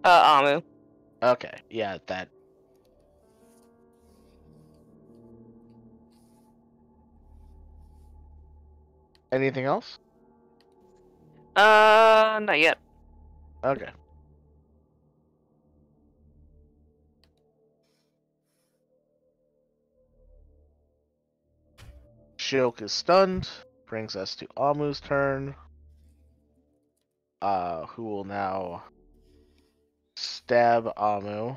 Amu. Okay, yeah, that. Anything else? Not yet. Okay. Shilk is stunned. Brings us to Amu's turn. Who will now stab Amu.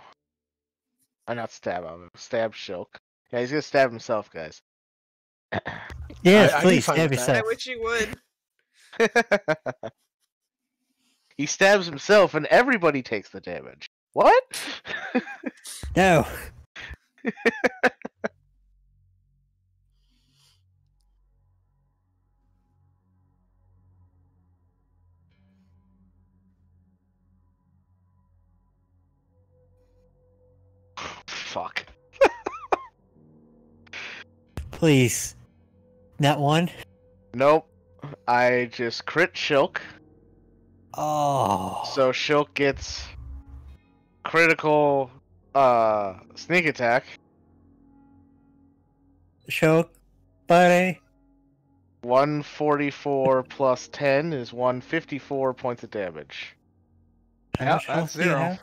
Not stab Amu. Stab Shilk. Yeah, he's gonna stab himself, guys. Yes, I'd be please fine stab with that. I yourself. wish you would. He stabs himself and everybody takes the damage. What? No. Fuck. Please. That one? Nope. I just crit Shilk. Oh. So Shilk gets critical sneak attack. Choke, buddy. 144 plus 10 is 154 points of damage. How Yeah, much health that's do you 0. have?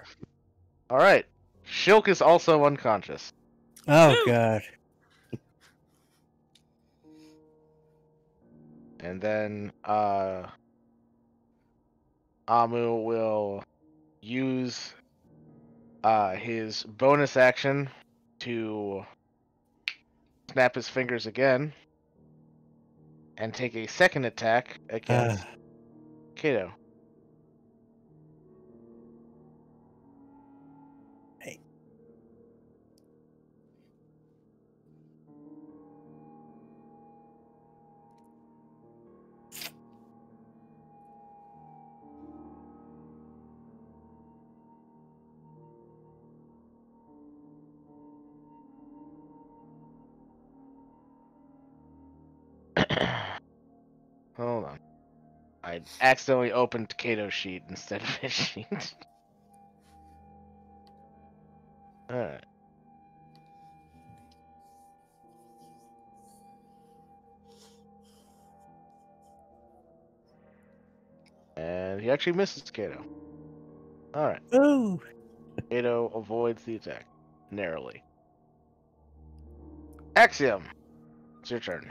Alright. Shilk is also unconscious. Oh, Woo. God. And then Amu will use his bonus action to snap his fingers again and take a second attack against Kato. Hey. Hold on. I accidentally opened Kato's sheet instead of his sheet. Alright. And he actually misses Kato. Alright. Ooh. Kato avoids the attack. Narrowly. Axiom! It's your turn.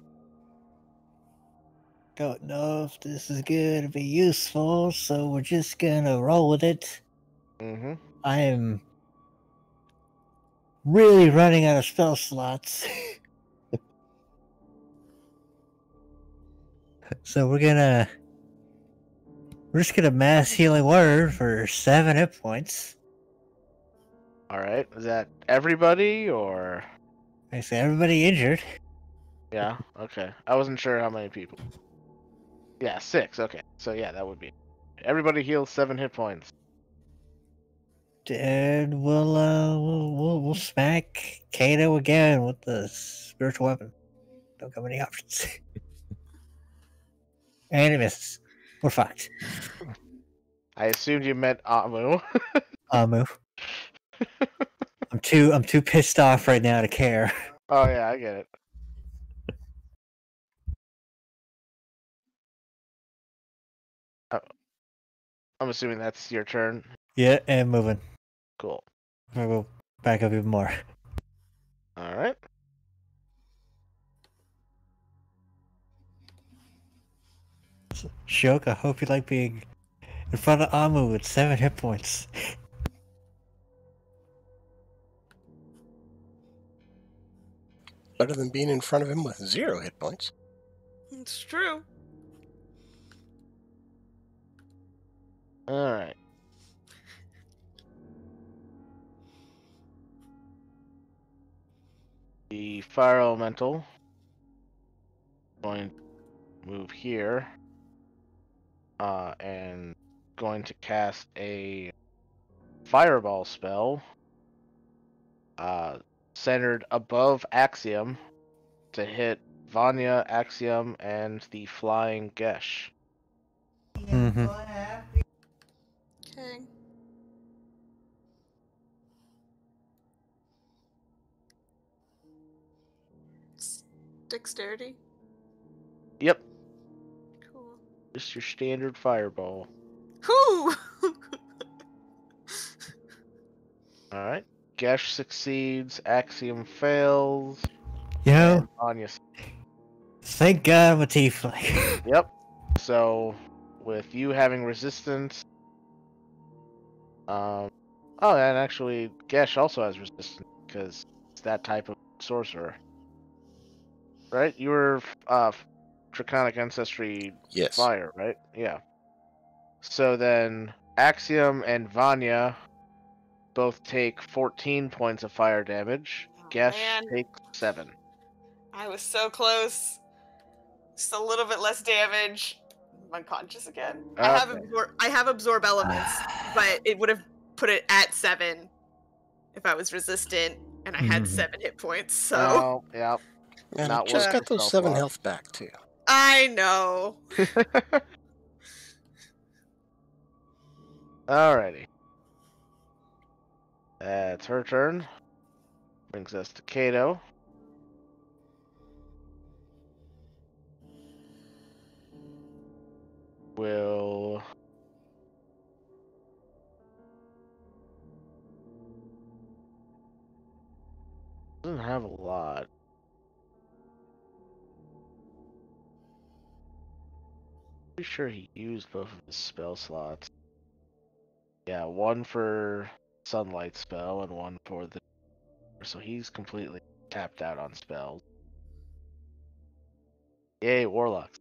Don't know if this is going to be useful, so we're just going to roll with it. Mm-hmm. I am really running out of spell slots. So we're just gonna mass healing word for 7 hit points. All right. Is that everybody or? I say everybody injured. Yeah. Okay. I wasn't sure how many people. Yeah, 6. Okay. So yeah, that would be. Everybody heals 7 hit points. And we'll smack Kato again with the spiritual weapon. Don't have any options. And it misses. We're fucked. I assumed you meant Amu. Move. I'm too pissed off right now to care. Oh yeah, I get it. I'm assuming that's your turn. Yeah, and moving. Cool. I'm gonna go back up even more. All right. Shok, I hope you like being in front of Amu with 7 hit points. Better than being in front of him with 0 hit points. It's true. All right. The fire elemental going to move here, and going to cast a fireball spell, centered above Axiom to hit Vanya, Axiom, and the flying Gesh. Mm-hmm. Okay. Dexterity. Yep, Cool. just your standard fireball. Whew! All right. Gesh succeeds, Axiom fails, Yo, and Vanya. thank God I'm a tiefling. Yep. So, with you having resistance, oh, and actually, Gesh also has resistance because it's that type of sorcerer, right? You were Draconic Ancestry Yes. Fire, right? Yeah. So then, Axiom and Vanya both take 14 points of fire damage. Oh, Gesh man. takes 7. I was so close. Just a little bit less damage. I'm unconscious again. I have absorb elements, but it would have put it at 7 if I was resistant and I had 7 hit points. So Oh, yeah. Man, Not I just worth got the those spell 7 slot. health back, too. I know. Alrighty. That's her turn. Brings us to Kato. Will doesn't have a lot. Pretty sure he used both of his spell slots. Yeah, one for sunlight spell and one for the. So he's completely tapped out on spells. Yay, warlocks.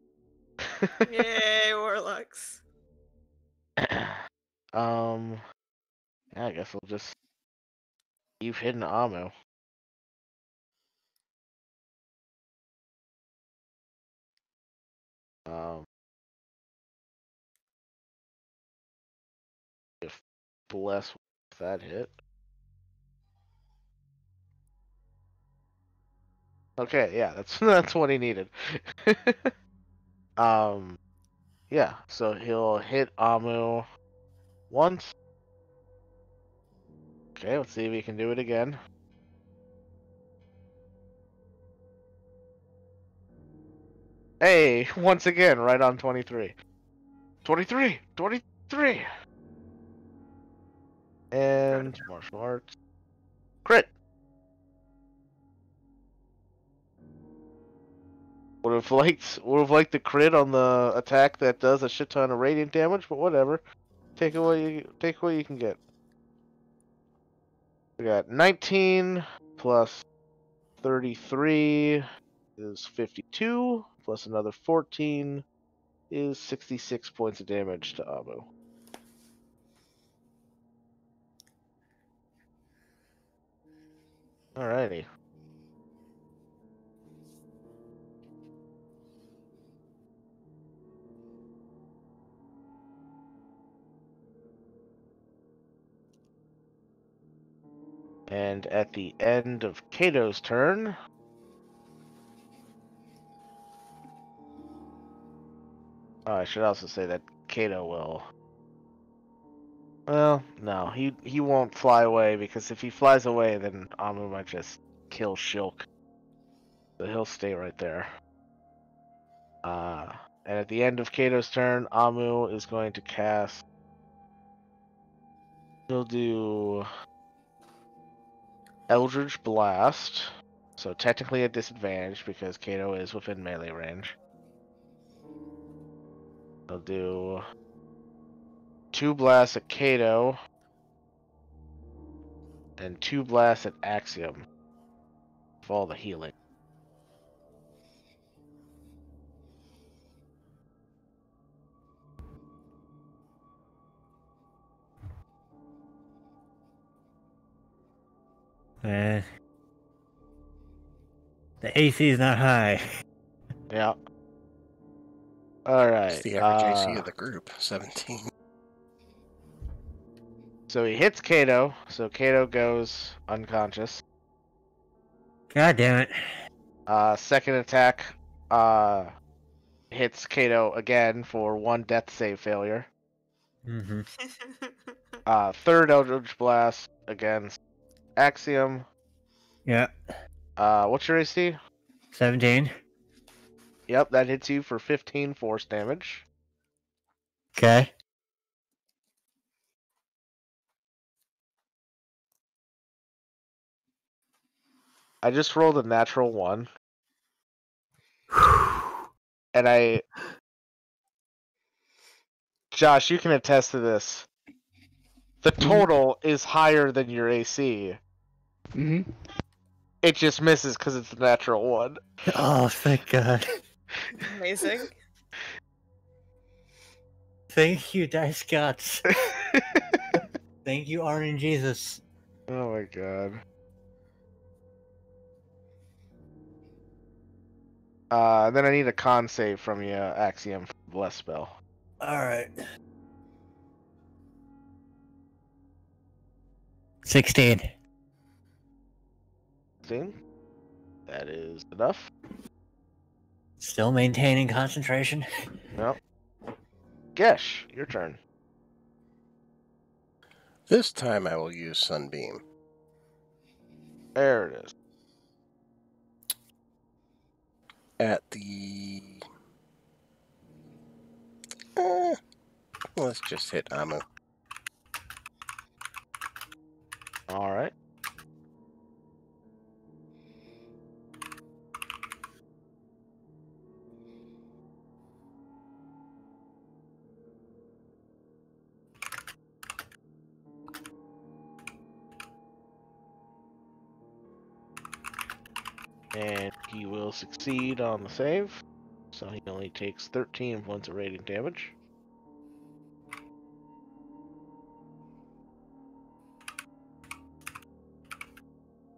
Yay, warlocks. Yeah, I guess we'll just keep hitting Amu. If bless with that hit. Okay, yeah, that's that's what he needed. Yeah, so he'll hit Amu once. Okay, let's see if he can do it again. Hey, once again, right on 23. 23! 23! And martial arts. Crit! Would have liked the crit on the attack that does a shit ton of radiant damage, but whatever. Take what you can get. We got 19 plus 33 is 52, plus another 14 is 66 points of damage to Amu. Alrighty. And at the end of Kato's turn, I should also say that Kato will. Well, no, he won't fly away, because if he flies away, then Amu might just kill Shilk. So he'll stay right there. And at the end of Kato's turn, Amu is going to cast. He'll do Eldritch Blast. So technically a disadvantage because Kato is within melee range. He'll do 2 blasts at Kato and 2 blasts at Axiom for all the healing. The AC is not high. Yeah. Alright. It's the average AC of the group, 17. So he hits Kato, so Kato goes unconscious. God damn it. Second attack hits Kato again for 1 death save failure. Mm-hmm. Third Eldritch Blast against Axiom. Yeah. What's your AC? 17. Yep, that hits you for 15 force damage. Okay. I just rolled a natural 1. And Josh, you can attest to this. The total is higher than your AC. Mm-hmm. It just misses because it's a natural 1. Oh, thank God. Amazing. Thank you, Dice Gods. Thank you, Arn Jesus. Oh my God. Then I need a con save from you, Axiom, for the Bless spell. Alright. 16. 16. That is enough. Still maintaining concentration. Yep. Gesh, your turn. This time I will use Sunbeam. There it is. At the... let's just hit Amu. Alright. And he will succeed on the save. So he only takes 13 points of radiant damage.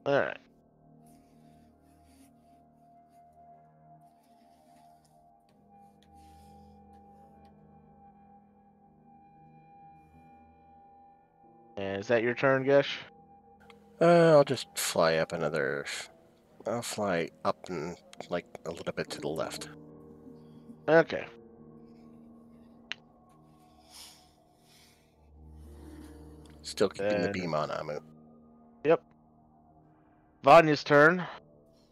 Alright. And is that your turn, Gesh? I'll just fly up another... I'll fly up and, like, a little bit to the left. Okay. Still keeping the Then- beam on Amu. Yep. Vanya's turn.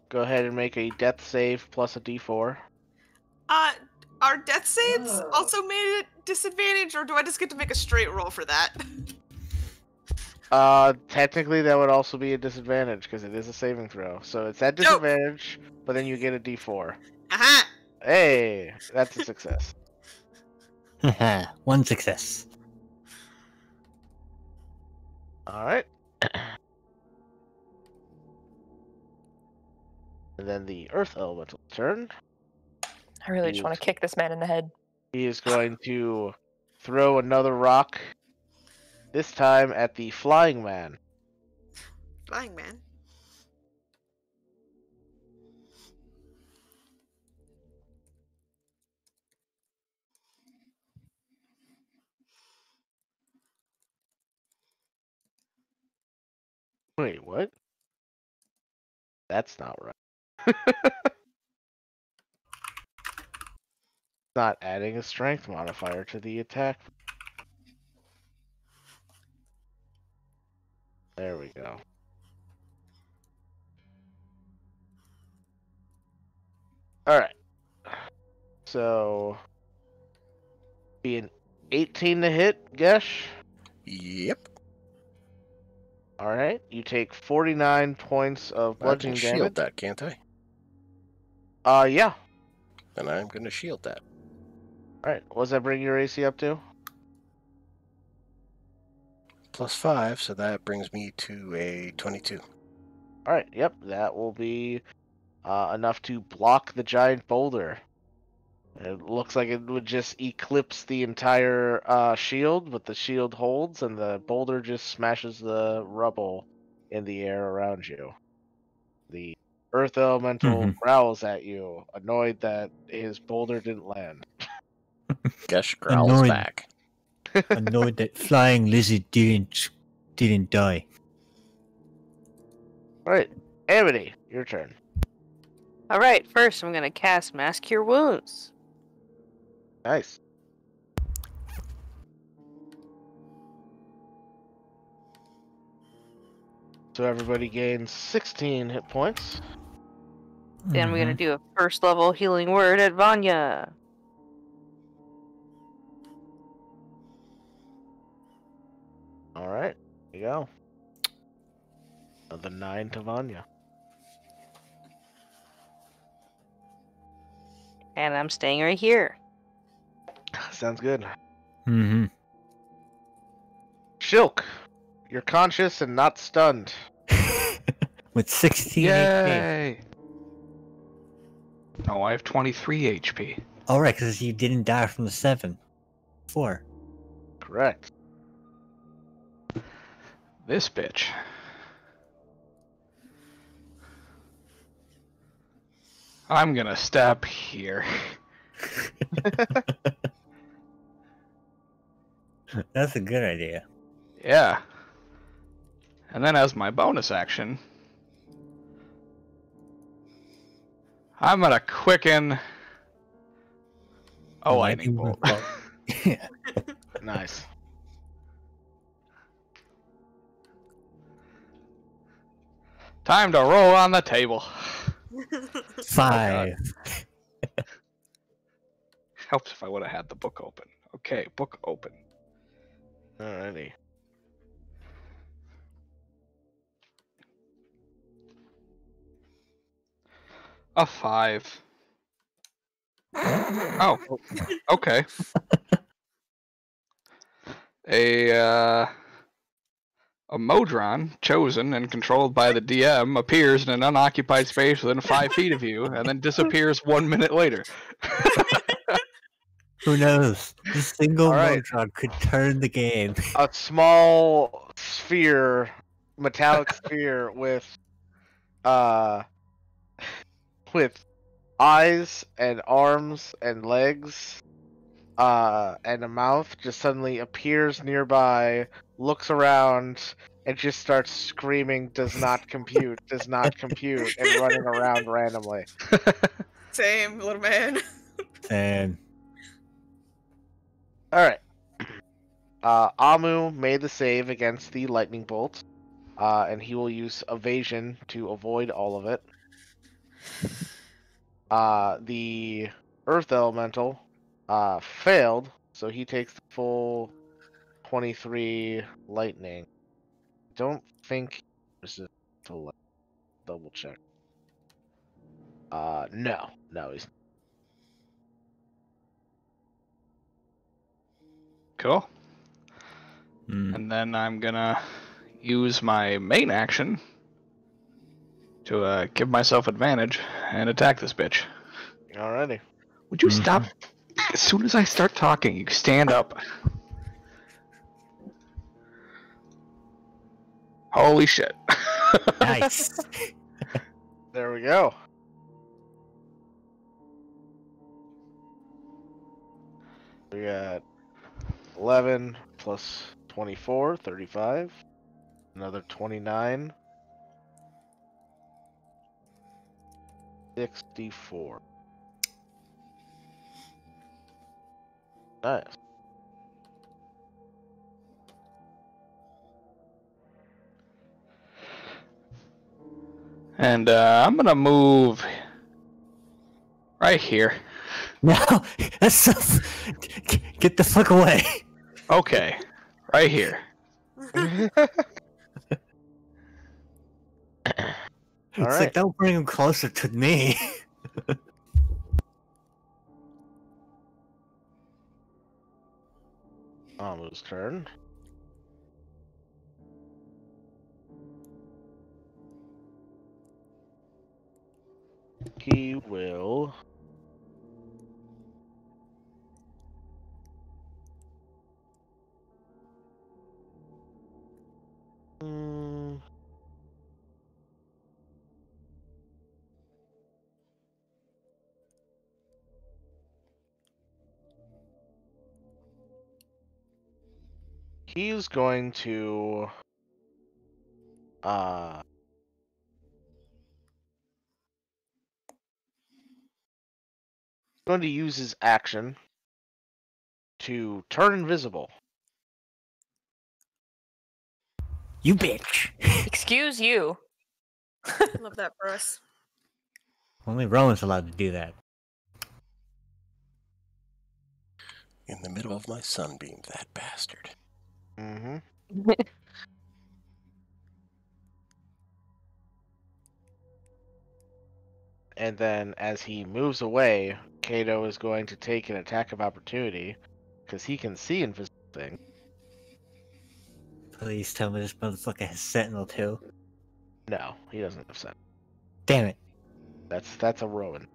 Go ahead and make a death save plus a d4. Are death saves also made it disadvantage, or do I just get to make a straight roll for that? Technically that would also be a disadvantage because it is a saving throw. So it's at disadvantage, but then you get a d4. Aha! Hey, that's a success. One success. All right. And then the Earth Elemental turn. I really just want to kick this man in the head. He is going to throw another rock, this time at the Flying Man. Flying man. Wait, what? That's not right. Not adding a strength modifier to the attack. There we go. Alright. So, be an 18 to hit, Gesh. Yep. Alright, you take 49 points of I can bludgeoning shield damage. that, can't I? Yeah. Then I'm going to shield that. Alright, what does that bring your AC up to? +5, so that brings me to a 22. Alright, yep, that will be enough to block the giant boulder. It looks like it would just eclipse the entire shield, but the shield holds and the boulder just smashes the rubble in the air around you. The Earth Elemental growls at you, annoyed that his boulder didn't land. Gesh growls Annoyed. back. Annoyed that flying lizard didn't die. Alright, Amity, your turn. Alright, first I'm gonna cast Mass Cure Wounds. Nice. So everybody gains 16 hit points. Then we're gonna do a first level healing word at Vanya. Alright, there you go. Another 9 to Vanya. And I'm staying right here. Sounds good. Mm-hmm. Shilk, you're conscious and not stunned. With 16 HP. Yay! Oh, I have 23 HP. All right, because you didn't die from the 7. 4. Correct. This bitch. I'm gonna step here. That's a good idea. Yeah. And then as my bonus action, I'm gonna quicken a lightning bolt. Yeah. Nice. Time to roll on the table. 5. Helps if I would have had the book open. Okay, book open. Alrighty. A 5. Oh, okay. A Modron, chosen and controlled by the DM, appears in an unoccupied space within 5 feet of you, and then disappears 1 minute later. Who knows? This single All right. Modron could turn the game. A small sphere, metallic sphere with eyes and arms and legs and a mouth just suddenly appears nearby, looks around, and just starts screaming, does not compute, and running around randomly. Same, little man. And Alright. Amu made the save against the lightning bolt, and he will use evasion to avoid all of it. The Earth Elemental failed, so he takes the full 23 lightning. Don't think this is to double check. No, he's Cool. Mm. And then I'm gonna use my main action to give myself advantage and attack this bitch. Alrighty. Would you stop? As soon as I start talking, you stand up. Holy shit. Nice. There we go. We got 11 plus 24, 35. Another 29. 64. Nice. And I'm gonna move right here. No, that's so... Get the fuck away. Okay, right here. It's Alright. like, don't bring him closer to me. Amu's turn. He will... He's going to use his action to turn invisible. You bitch. Excuse you. Love that for us. Only Rowan's allowed to do that. In the middle of my sunbeam, that bastard. Mm-hmm. And then as he moves away, Kato is going to take an attack of opportunity because he can see invisible thing. Please tell me this motherfucker has Sentinel too. No, he doesn't have sense. Damn it. That's a Rowan.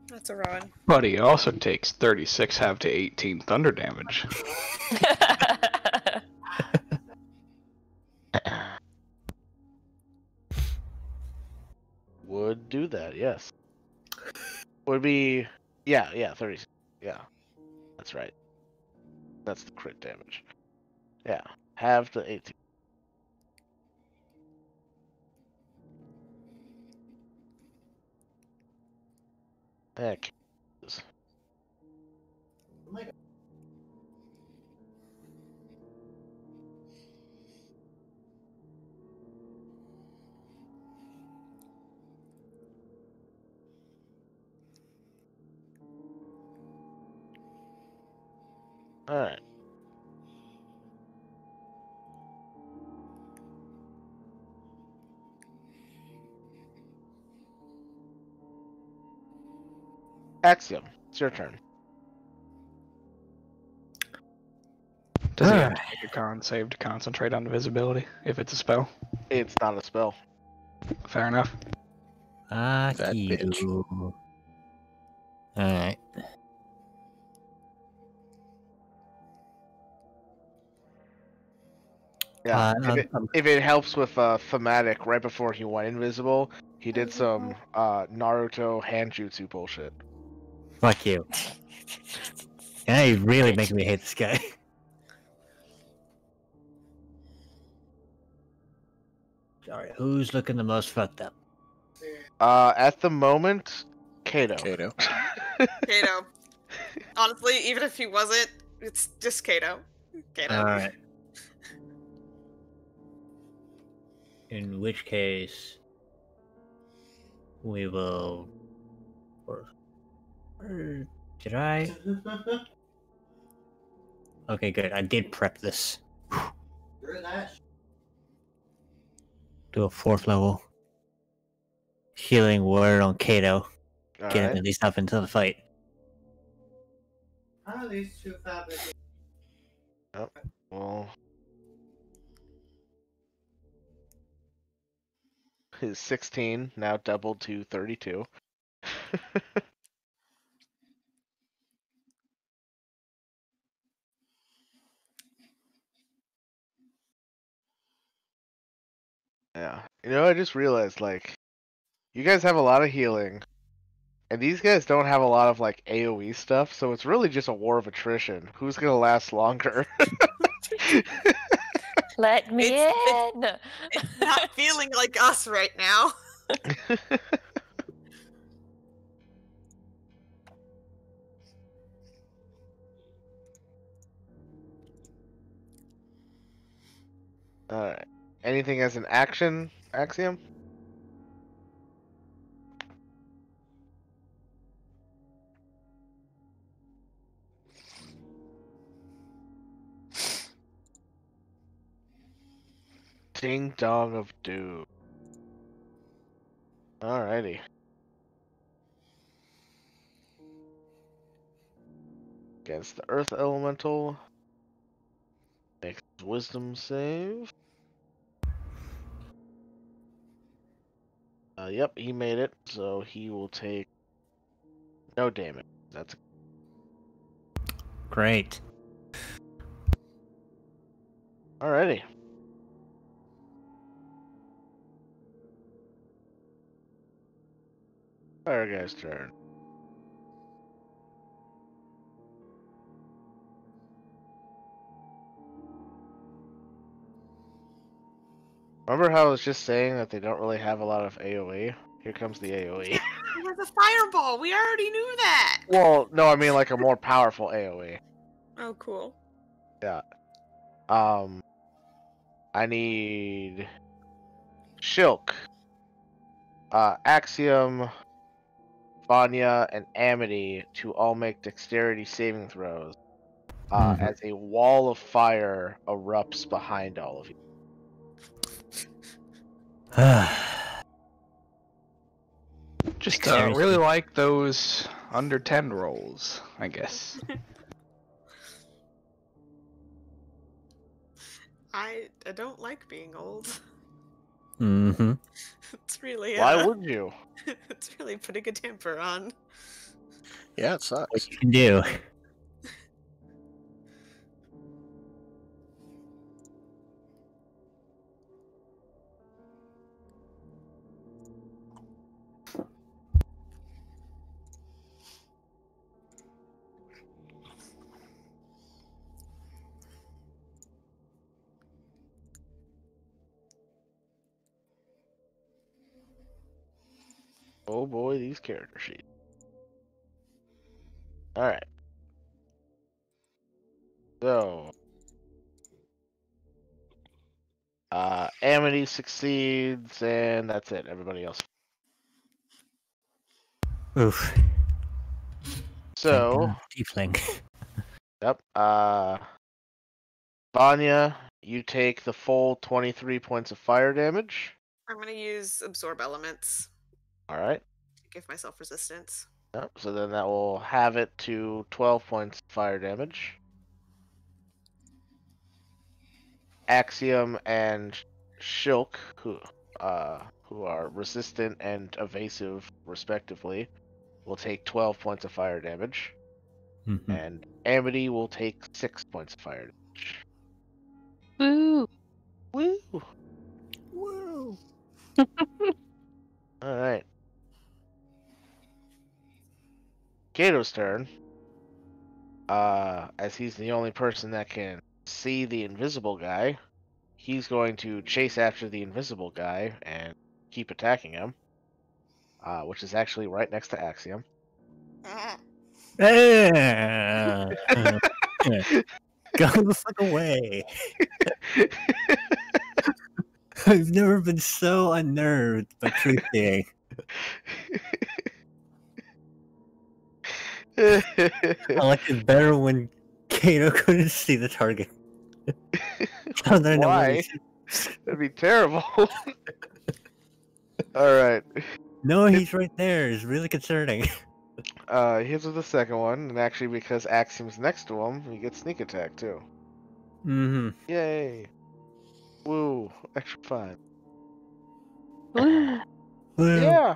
That's a Rowan. But he also takes 36 half to 18 thunder damage. Would do that, yes. Would be, yeah, 30. Yeah, that's right. That's the crit damage. Yeah, half to 18. Heck. Alright. Axiom, it's your turn. Does he have to make a con save to concentrate on invisibility if it's a spell? It's not a spell. Fair enough. Ah, That bitch. you. Alright. Yeah, I'm- if it helps with thematic, right before he went invisible, he did some Naruto handjutsu bullshit. Fuck you. Now you're really making me hate this guy. Sorry, who's looking the most fucked up? At the moment, Kato. Kato. Kato. Honestly, even if he wasn't, it's just Kato. Kato. Alright. In which case, we will... Or did I? Okay, good. I did prep this. Do a 4th level healing word on Kato. Get him Alright. at least up into the fight. How are these two fabrics? Oh, well, his 16 now doubled to 32. Yeah. I just realized, like, you guys have a lot of healing, and these guys don't have a lot of, like, AoE stuff, so it's really just a war of attrition. Who's gonna last longer? Let me It's- in. It's not feeling like us right now. Alright. Anything as an action, Axiom? Ding Dong of Doom. Alrighty. Against the Earth Elemental. Makes Wisdom save. Yep, he made it, so he will take no damage. That's Great. alrighty. Fire guy's turn. Remember how I was just saying that they don't really have a lot of AoE? Here comes the AoE. He has a fireball. We already knew that. Well, no, I mean like a more powerful AoE. Oh, cool. Yeah. I need Shilk, Axiom, Vanya, and Amity to all make dexterity saving throws. As a wall of fire erupts behind all of you. Just Dexterity. really like those under 10 rolls, I guess. I don't like being old. Mm-hmm. It's really Why would you? it's really putting a damper on. Yeah, it sucks. What you can do. Oh boy, these character sheets. Alright. So. Amity succeeds, and that's it. Everybody else. Oof. So, Tiefling. yep. Vanya, you take the full 23 points of fire damage. I'm gonna use absorb elements Alright. to give myself resistance. Yep. So then that will have it to 12 points of fire damage. Axiom and Shilk, who are resistant and evasive, respectively, will take 12 points of fire damage. Mhm. And Amity will take 6 points of fire damage. Woo! Woo! Woo! Alright. Kato's turn. As he's the only person that can see the invisible guy, he's going to chase after the invisible guy and keep attacking him. Which is actually right next to Axiom. Go the fuck away. I've never been so unnerved by truth seeing. I liked it better when Kato couldn't see the target. So then I know where Why? he is. That'd be terrible. Alright. No, he's right there. It's really concerning. Here's with the second one, and actually because Axiom's next to him, he gets sneak attack too. Mm-hmm. Yay. Woo. Extra 5. Woo. Yeah.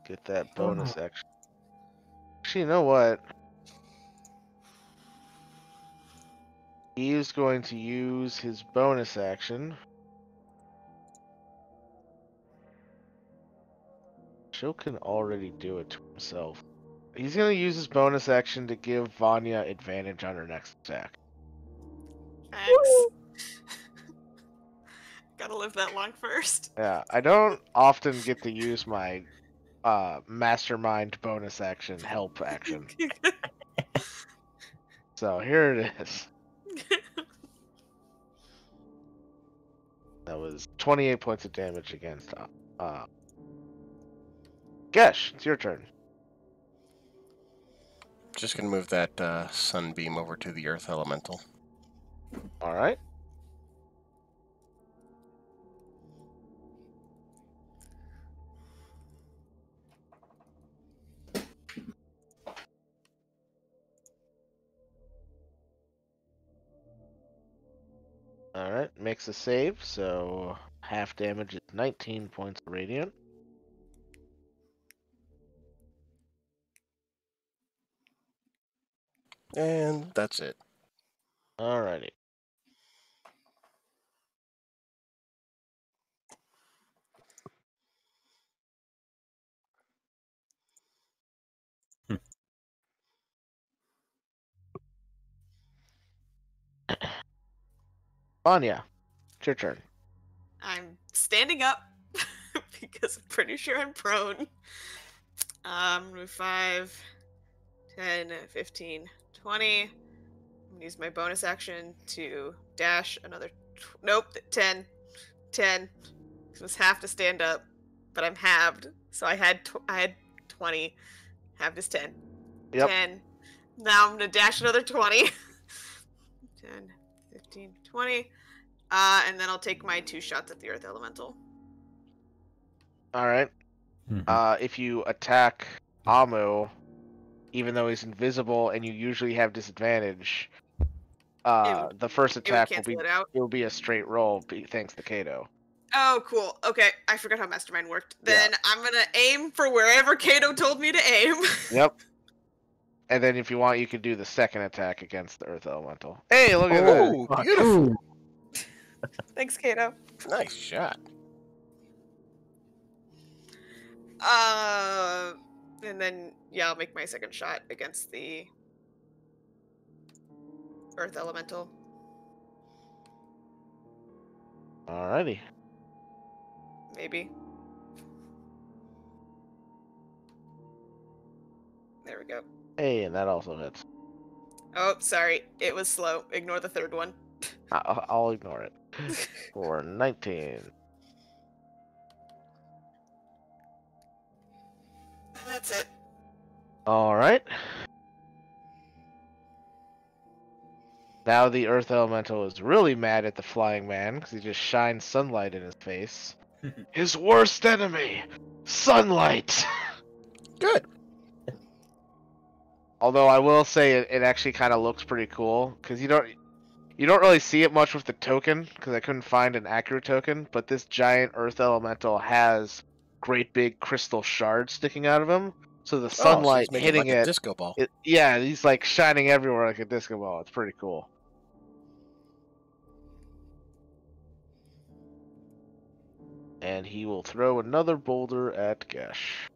Get that bonus action. Actually, you know what? He is going to use his bonus action. Joe can already do it to himself. He's going to use his bonus action to give Vanya advantage on her next attack. Thanks. Gotta live that long first. Yeah, I don't often get to use my mastermind bonus action, help action. So here it is. That was 28 points of damage against Gesh, it's your turn. Just gonna move that sunbeam over to the earth elemental. Alright. Alright, makes a save, so half damage is 19 points of radiant. And that's it. Alrighty. Vanya, it's your turn. I'm standing up because I'm pretty sure I'm prone. 5, 10, 15, 20. I'm gonna use my bonus action to dash another. Nope, 10. 10. It was half to stand up, but I'm halved, so I had 20. Halved is 10. Yep. 10. Now I'm gonna dash another 20. 10, 15, 20. And then I'll take my 2 shots at the Earth Elemental. Alright. If you attack Amu, even though he's invisible and you usually have disadvantage, the first attack will be a straight roll, thanks to Kato. Oh, cool. Okay, I forgot how Mastermind worked. Then I'm gonna aim for wherever Kato told me to aim. Yep. And then if you want, you can do the second attack against the Earth Elemental. Hey, look at that. Oh, beautiful. Thanks, Kato. Nice shot. And then, yeah, I'll make my second shot against the Earth Elemental. Alrighty. Maybe. There we go. Hey, and that also hits. Oh, sorry. It was slow. Ignore the third one. I'll ignore it. For 19. That's it. Alright. Now the Earth Elemental is really mad at the Flying Man because he just shines sunlight in his face. His worst enemy! Sunlight! Good. Although I will say it actually kind of looks pretty cool because you don't really see it much with the token because I couldn't find an accurate token, but this giant Earth Elemental has great big crystal shards sticking out of him, so the sunlight so he's hitting like it, a disco ball. yeah, he's like shining everywhere like a disco ball. It's pretty cool. And he will throw another boulder at Gesh.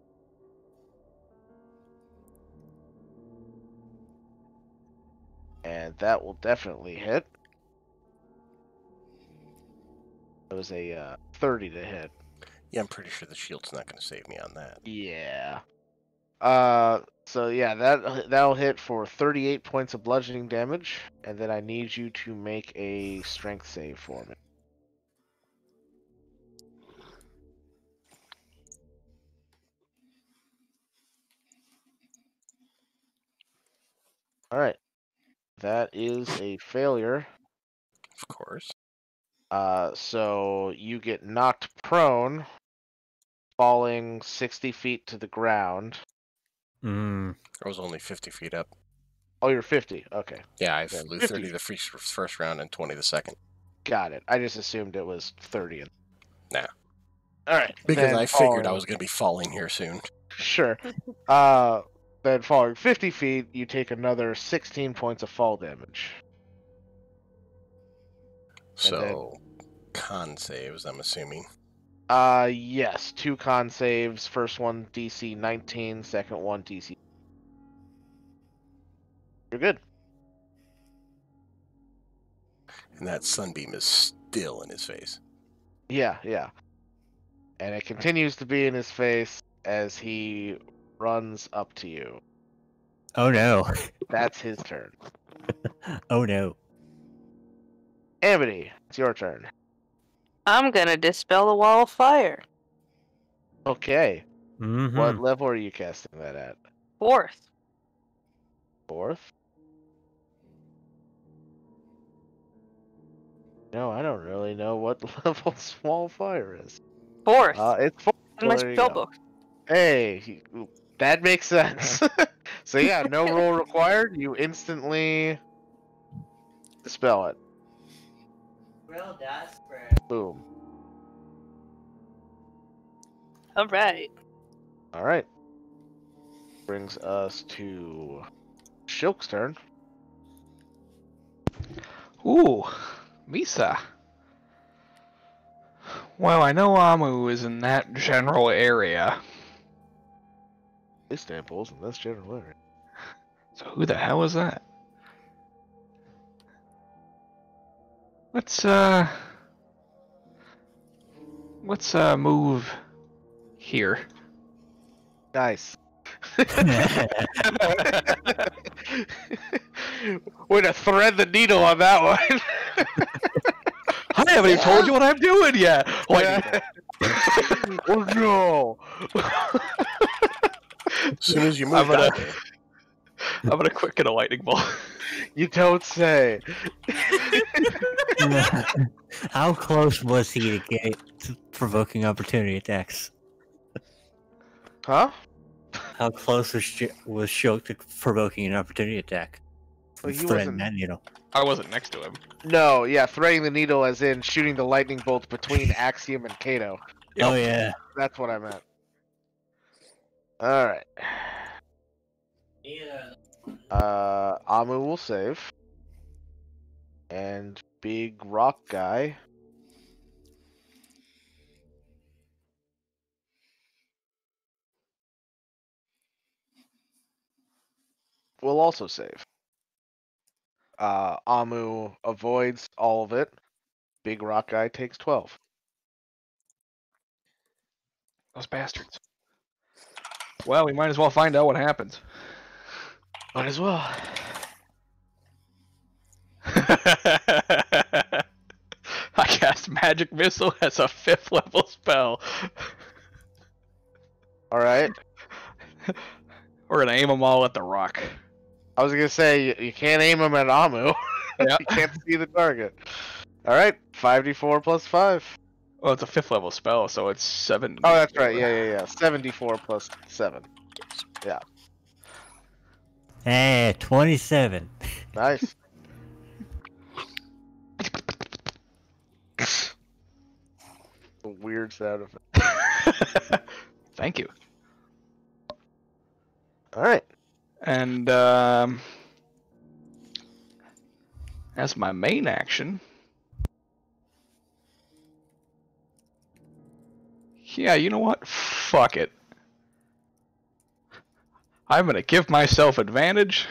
And that will definitely hit. It was a 30 to hit. Yeah, I'm pretty sure the shield's not going to save me on that. Yeah. So yeah, that'll hit for 38 points of bludgeoning damage, and then I need you to make a strength save for me. All right. That is a failure. Of course. So you get knocked prone, falling 60 feet to the ground. Mm. I was only 50 feet up. Oh, you're 50. Okay. Yeah, I Then flew 50. 30 the first round and 20 the second. Got it. I just assumed it was 30. Nah. All right. Because then I figured I following- was going to be falling here soon. Sure. Then falling 50 feet, you take another 16 points of fall damage. So, con saves, I'm assuming. Yes. 2 con saves. First one DC 19. Second one DC. You're good. And that sunbeam is still in his face. Yeah. And it continues to be in his face as he runs up to you. Oh no. That's his turn. Oh no. Amity, it's your turn. I'm gonna dispel the wall of fire. Okay. Mm-hmm. What level are you casting that at? 4th. 4th? No, I don't really know what level small fire is. 4th. It's 4th. In my There you spell go. book. Hey, that makes sense. So yeah, no roll required. You instantly dispel it. Boom. Alright. All right. Brings us to Shilk's turn. Ooh, Misa. Well, I know Amu is in that general area. Istanbul's in this general area. So who the hell is that? Let's move here. Nice. Way to thread the needle on that one. I haven't even told you what I'm doing yet. Oh no! As soon as you move, I'm gonna, that way. I'm gonna quick get a lightning bolt. You don't say. How close was he to get provoking opportunity attacks? Huh? How close was Shulk to provoking an opportunity attack? Well, he Threading wasn't- that needle. I wasn't next to him. No, yeah, threading the needle as in shooting the lightning bolt between Axiom and Kato. Oh yeah. That's what I meant. Alright. Amu will save. And big rock guy. Will also save. Amu avoids all of it. Big rock guy takes 12. Those bastards. Well, we might as well find out what happens. Might as well. I cast Magic Missile as a 5th level spell. Alright. We're gonna aim them all at the rock. I was gonna say, you can't aim him at Amu. Yeah. You can't see the target. Alright, 5d4 plus 5. Well, it's a 5th level spell, so it's 7. Oh, that's right. Yeah. 74 plus 7. Hey, 27. Nice. A weird sound effect. Thank you. Alright. And as my main action, yeah, you know what? Fuck it. I'm gonna give myself advantage.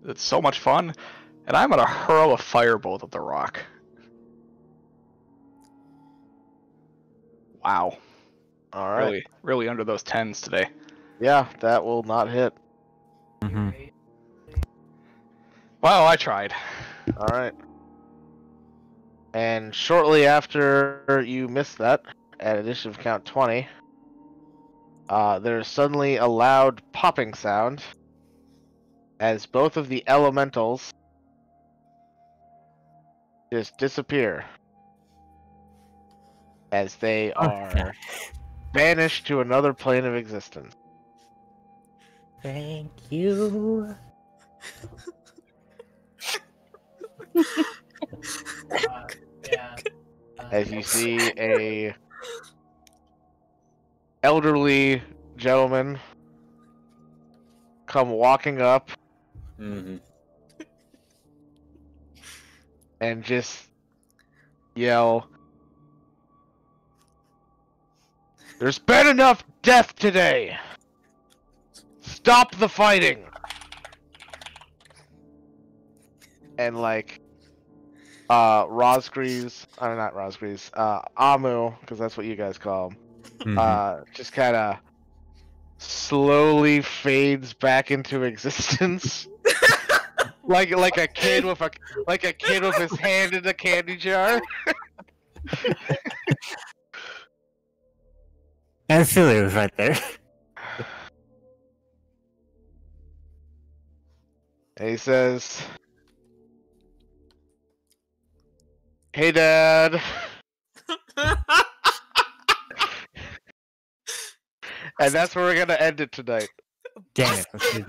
It's so much fun, and I'm gonna hurl a firebolt at the rock. Wow. Alright. Really under those 10s today. Yeah, that will not hit. Mm-hmm. Well, I tried. Alright. And shortly after you miss that, at initiative count 20, there's suddenly a loud popping sound as both of the elementals just disappear as they are banished to another plane of existence. Thank you. As you see a elderly gentleman come walking up Mm-hmm. and just yell, "There's been enough death today! Stop the fighting!" And like, Rosgreaves, not Rosgreaves, Amu, because that's what you guys call him, just kind of slowly fades back into existence, like a kid with his hand in a candy jar. And Philly was right there. And he says, "Hey, Dad." And that's where we're gonna end it tonight. Damn it. Okay.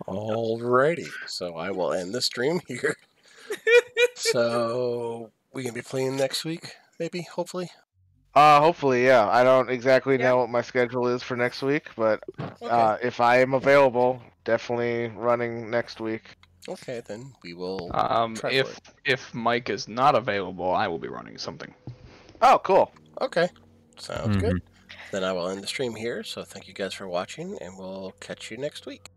Alrighty, so I will end the stream here. So we can be playing next week, maybe, hopefully. Hopefully, yeah. I don't exactly know what my schedule is for next week, but Okay. if I am available, definitely running next week. Okay, then we will. try If for it. if Mike is not available, I will be running something. Oh, cool. Okay, sounds good. Then I will end the stream here. So thank you guys for watching, and we'll catch you next week.